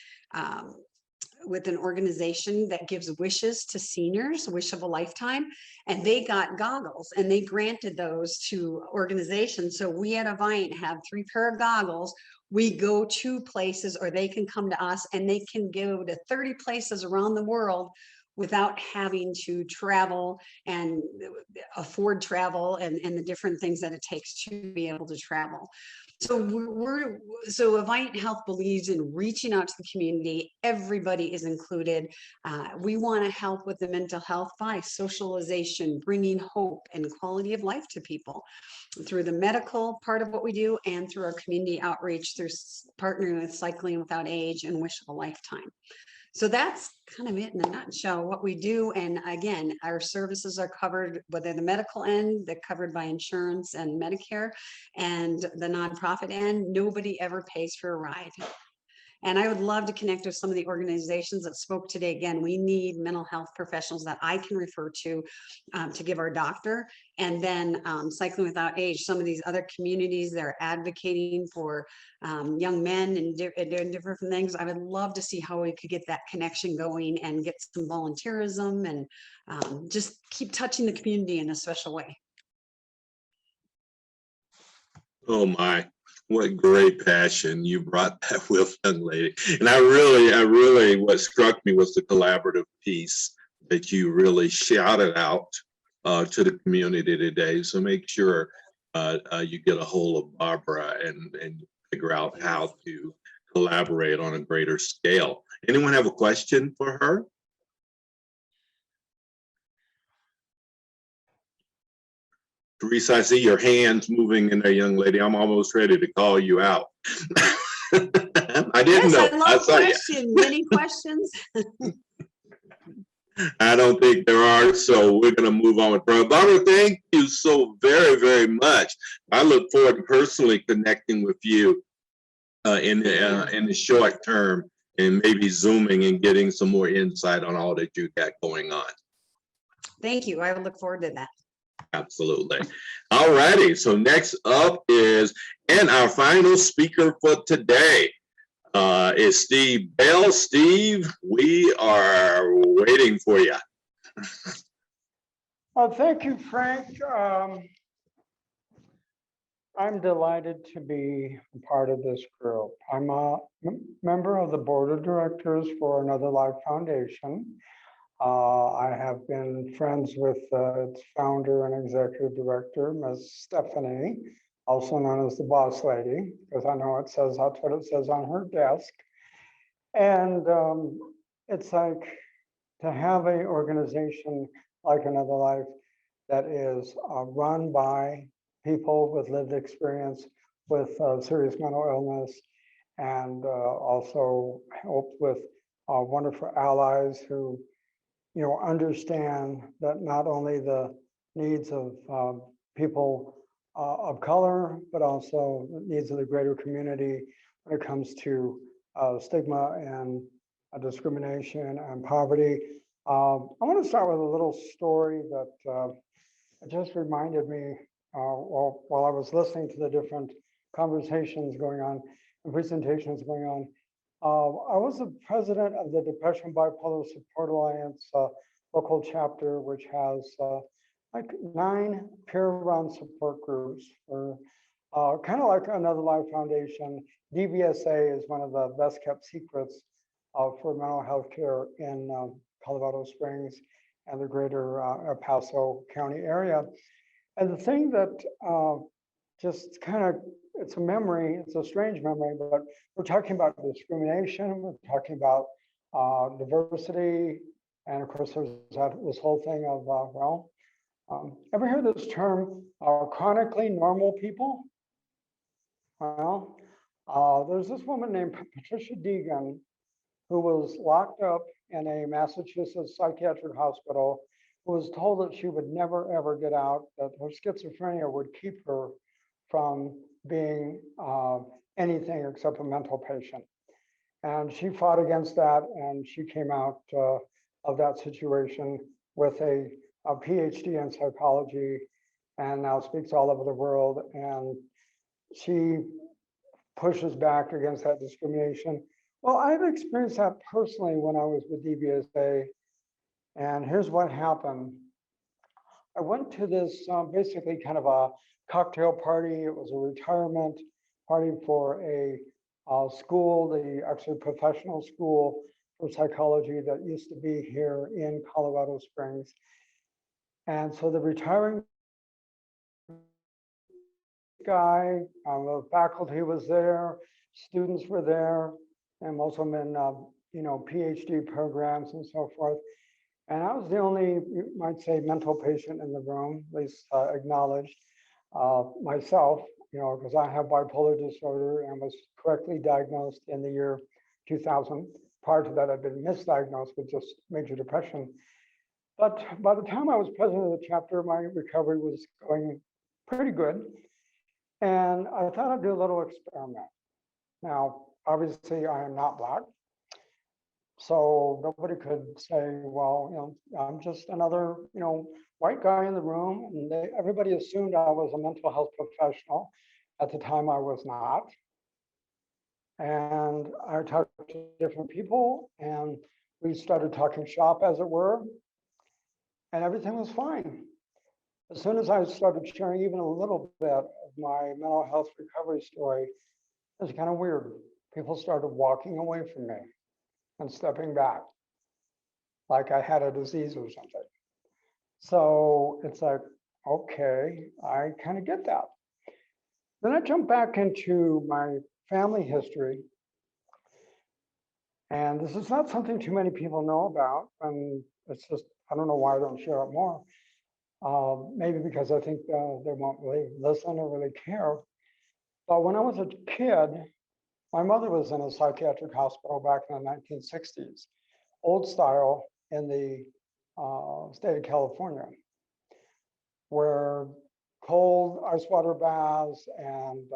organization that gives wishes to seniors, wish of a lifetime, and they got goggles and they granted those to organizations. So we at Aviant have 3 pair of goggles. We go to places, or they can come to us, and they can go to 30 places around the world without having to travel and afford travel and the different things that it takes to be able to travel. So so Aviant Health believes in reaching out to the community. Everybody is included. We want to help with the mental health by socialization, bringing hope and quality of life to people through the medical part of what we do, and through our community outreach, through partnering with Cycling Without Age and Wish of a Lifetime. So that's kind of it in a nutshell, what we do. And again, our services are covered, whether the medical end, they're covered by insurance and Medicare, and the nonprofit end, nobody ever pays for a ride. And I would love to connect with some of the organizations that spoke today. Again, we need mental health professionals that I can refer to give our doctor. And then Cycling Without Age, some of these other communities that are advocating for young men and different things. I would love to see how we could get that connection going and get some volunteerism and just keep touching the community in a special way. Oh my, what great passion you brought that with, young lady. And I really, what struck me was the collaborative piece that you really shouted out to the community today. So make sure you get a hold of Barbara and figure out how to collaborate on a greater scale. Anyone have a question for her? Teresa, I see your hands moving in there, young lady. I'm almost ready to call you out. I didn't know. I love questions. Many questions. I don't think there are, so we're going to move on with Barbara. Thank you so very, very much. I look forward to personally connecting with you in the short term, and maybe Zooming and getting some more insight on all that you got going on. Thank you. I would look forward to that. Absolutely. All righty. So next up is, and our final speaker for today is Steve Bell. Steve, we are waiting for you. Thank you, Frank. I'm delighted to be a part of this group. I'm a member of the board of directors for Another Life Foundation. I have been friends with its founder and executive director, Ms. Stephanie, also known as the boss lady, because I know that's what it says on her desk. And it's like to have an organization like Another Life that is run by people with lived experience with serious mental illness, and also helped with wonderful allies who understand that not only the needs of people of color, but also the needs of the greater community when it comes to stigma and discrimination and poverty. I want to start with a little story that just reminded me while I was listening to the different conversations going on and presentations going on. I was the president of the Depression Bipolar Support Alliance local chapter, which has like 9 peer-run support groups for kind of like Another Life Foundation. DVSA is one of the best kept secrets for mental health care in Colorado Springs and the greater El Paso County area. And the thing that just kind of, it's a memory, it's a strange memory, but we're talking about discrimination, we're talking about diversity, and of course there's this whole thing of, ever hear this term, chronically normal people? Well, there's this woman named Patricia Deegan who was locked up in a Massachusetts psychiatric hospital, who was told that she would never, ever get out, that her schizophrenia would keep her from being anything except a mental patient. And she fought against that, and she came out of that situation with a PhD in psychology, and now speaks all over the world. And she pushes back against that discrimination. Well, I've experienced that personally when I was with DVSA, and here's what happened. I went to this basically kind of a cocktail party. It was a retirement party for a school, actually professional school for psychology that used to be here in Colorado Springs. And so the retiring guy, the faculty was there, students were there, and most of them in PhD programs and so forth. And I was the only, you might say, mental patient in the room, at least acknowledged myself, because I have bipolar disorder and was correctly diagnosed in the year 2000. Prior to that, I'd been misdiagnosed with just major depression. But by the time I was president of the chapter, my recovery was going pretty good. And I thought I'd do a little experiment. Now, obviously, I am not Black. So nobody could say, well, I'm just another, white guy in the room. And everybody assumed I was a mental health professional. At the time, I was not. And I talked to different people, and we started talking shop, as it were. And everything was fine. As soon as I started sharing even a little bit of my mental health recovery story, it was kind of weird. People started walking away from me and stepping back, like I had a disease or something. So it's like, okay, I kind of get that. Then I jump back into my family history. And this is not something too many people know about. And it's just, I don't know why I don't share it more. Maybe because I think they won't really listen or really care. But when I was a kid, my mother was in a psychiatric hospital back in the 1960s, old style in the state of California, where cold ice water baths and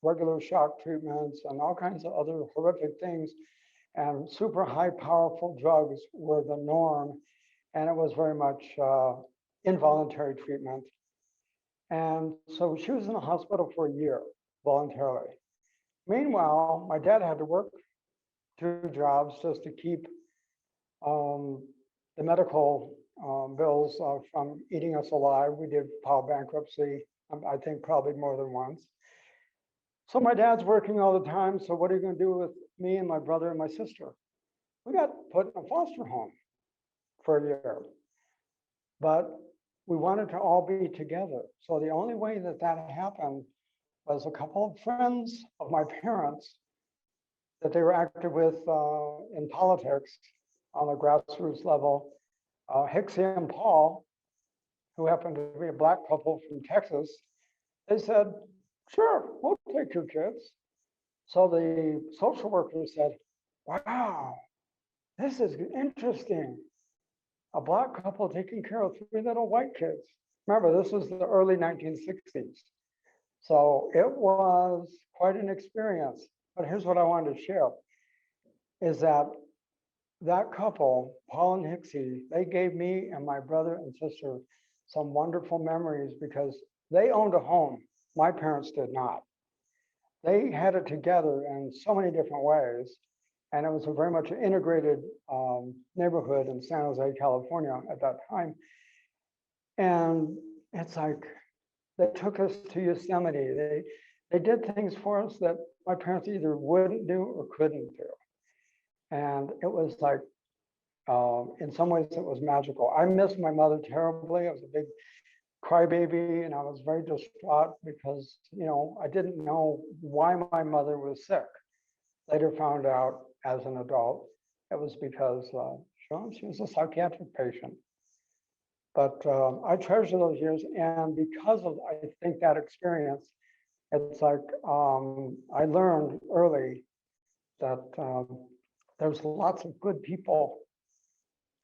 regular shock treatments and all kinds of other horrific things and super high powerful drugs were the norm. And it was very much involuntary treatment. And so she was in the hospital for a year voluntarily. Meanwhile, my dad had to work 2 jobs just to keep the medical bills from eating us alive. We did file bankruptcy, I think probably more than once. So my dad's working all the time. So what are you going to do with me and my brother and my sister? We got put in a foster home for a year. But we wanted to all be together. So the only way that that happened was a couple of friends of my parents that they were active with in politics on the grassroots level. Hixie and Paul, who happened to be a Black couple from Texas, they said, sure, we'll take your kids. So the social worker said, wow, this is interesting. A Black couple taking care of 3 little white kids. Remember, this was the early 1960s. So it was quite an experience. But here's what I wanted to share, is that couple, Paul and Hixie, they gave me and my brother and sister some wonderful memories because they owned a home. My parents did not. They had it together in so many different ways. And it was a very much integrated neighborhood in San Jose, California at that time. And it's like, they took us to Yosemite. They did things for us that my parents either wouldn't do or couldn't do. And it was like, in some ways it was magical. I miss my mother terribly. I was a big crybaby and I was very distraught because, you know, I didn't know why my mother was sick. Later found out as an adult, it was because she was a psychiatric patient. But I treasure those years, and because of, I think, that experience, it's like I learned early that there's lots of good people,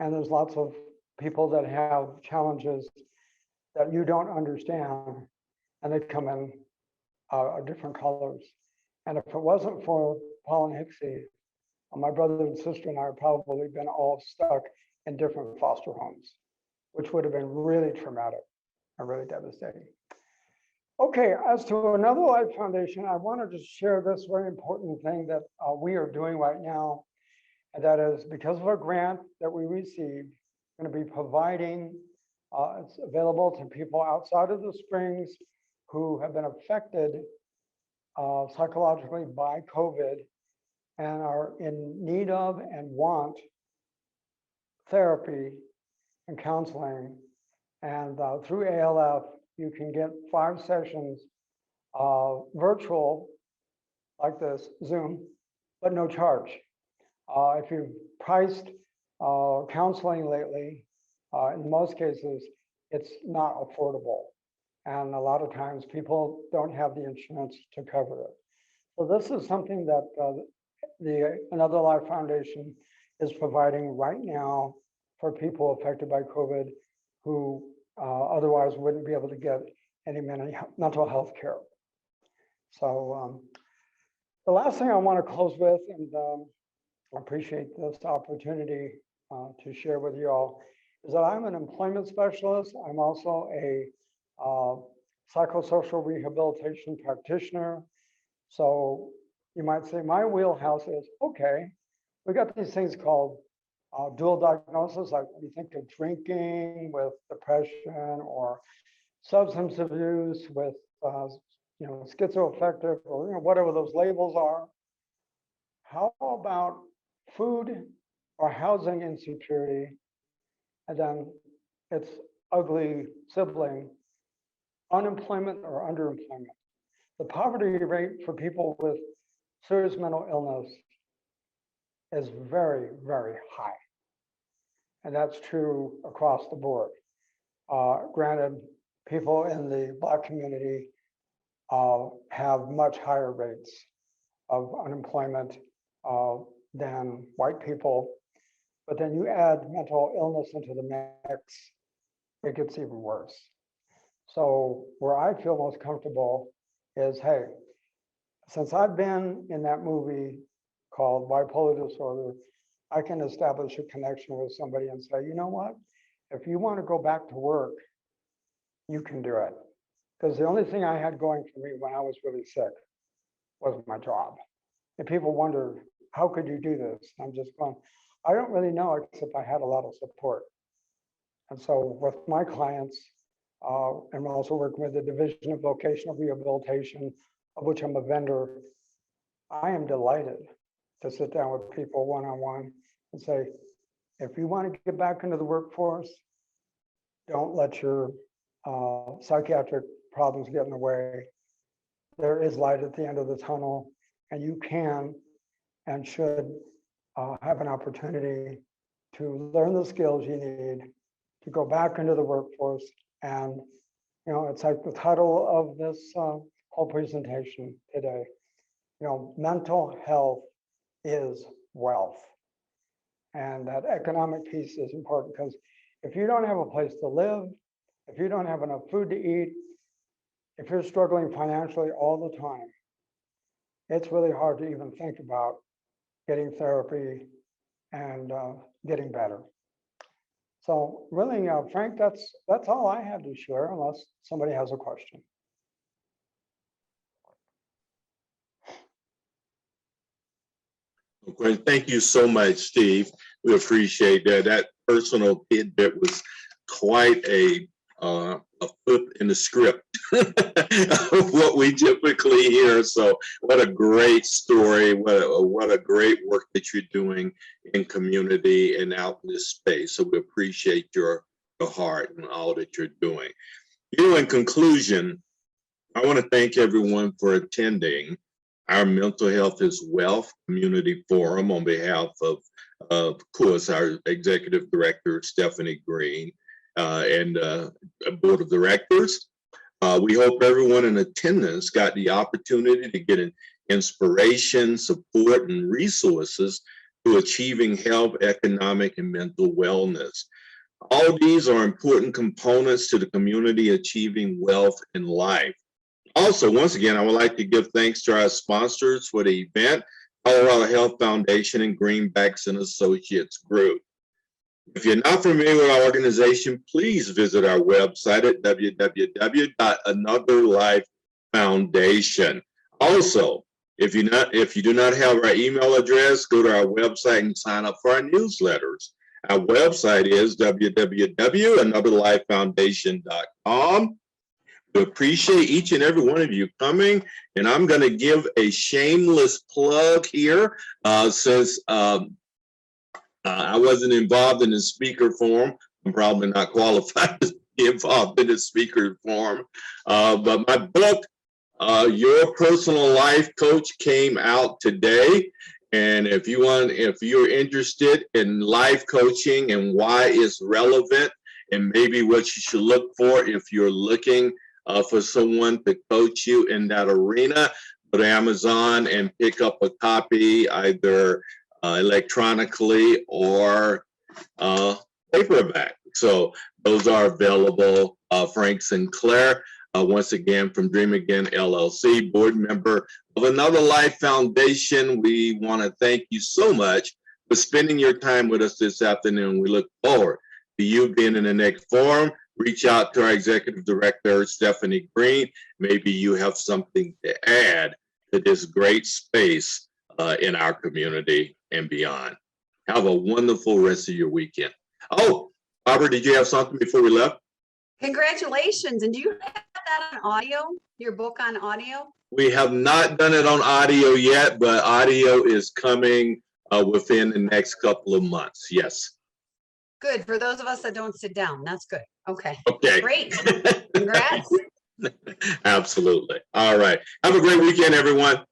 and there's lots of people that have challenges that you don't understand, and they come in different colors. And if it wasn't for Paul and Hixie, my brother and sister and I would probably been all stuck in different foster homes, which would have been really traumatic and really devastating. Okay, as to Another Life Foundation, I want to just share this very important thing that we are doing right now. And that is because of a grant that we received, going to be providing, it's available to people outside of the Springs who have been affected psychologically by COVID and are in need of and want therapy and counseling. And through ALF, you can get 5 sessions virtual like this, Zoom, but no charge. If you've priced counseling lately, in most cases, it's not affordable. And a lot of times people don't have the insurance to cover it. So this is something that the Another Life Foundation is providing right now for people affected by COVID who otherwise wouldn't be able to get any mental health care. So the last thing I want to close with, and I appreciate this opportunity to share with you all, is that I'm an employment specialist. I'm also a psychosocial rehabilitation practitioner. So you might say my wheelhouse is, okay, we got these things called dual diagnosis, like when you think of drinking with depression or substance abuse with schizoaffective, or whatever those labels are. How about food or housing insecurity, and then its ugly sibling, unemployment or underemployment? The poverty rate for people with serious mental illness is very, very high. And that's true across the board. Granted, people in the Black community have much higher rates of unemployment than white people. But then you add mental illness into the mix, it gets even worse. So where I feel most comfortable is, hey, since I've been in that movie called Bipolar Disorder, I can establish a connection with somebody and say, you know what? If you want to go back to work, you can do it. Because the only thing I had going for me when I was really sick was my job. And people wonder, how could you do this? I'm just going, I don't really know, except I had a lot of support. And so with my clients, and we're also working with the Division of Vocational Rehabilitation, of which I'm a vendor, I am delighted to sit down with people one-on-one and say, if you want to get back into the workforce, don't let your psychiatric problems get in the way. There is light at the end of the tunnel, and you can and should have an opportunity to learn the skills you need to go back into the workforce. And it's like the title of this whole presentation today. Mental health is wealth, and that economic piece is important, because if you don't have a place to live, if you don't have enough food to eat, if you're struggling financially all the time, it's really hard to even think about getting therapy and getting better. So really, Frank, that's all I had to share, unless somebody has a question. Great. Thank you so much, Steve. We appreciate that. That personal tidbit was quite a flip in the script of what we typically hear. So what a great story. What a great work that you're doing in community and out in this space. So we appreciate your heart and all that you're doing. In conclusion, I want to thank everyone for attending our Mental Health is Wealth Community Forum on behalf of course, our Executive Director, Stephanie Green, and Board of Directors. We hope everyone in attendance got the opportunity to get an inspiration, support, and resources to achieving health, economic, and mental wellness. All these are important components to the community achieving wealth in life. Also, once again, I would like to give thanks to our sponsors for the event, Colorado Health Foundation and Greenbacks and Associates Group. If you're not familiar with our organization, please visit our website at www.anotherlifefoundation. Also, if you do not have our email address, go to our website and sign up for our newsletters. Our website is www.anotherlifefoundation.com. We appreciate each and every one of you coming, and I'm going to give a shameless plug here since I wasn't involved in the speaker forum. I'm probably not qualified to be involved in the speaker forum, but my book, Your Personal Life Coach, came out today. And if you're interested in life coaching and why it's relevant and maybe what you should look for if you're looking for someone to coach you in that arena, go to Amazon and pick up a copy either electronically or paperback. So those are available. Frank Sinclair, once again from Dream Again LLC, board member of Another Life Foundation. We want to thank you so much for spending your time with us this afternoon. We look forward to you being in the next forum. Reach out to our Executive Director, Stephanie Green. Maybe you have something to add to this great space in our community and beyond. Have a wonderful rest of your weekend. Oh, Barbara, did you have something before we left? Congratulations. And do you have that on audio, your book on audio? We have not done it on audio yet, but audio is coming within the next couple of months. Yes. Good. For those of us that don't sit down, that's good. Okay. Okay. Great. Congrats. Absolutely. All right. Have a great weekend, everyone.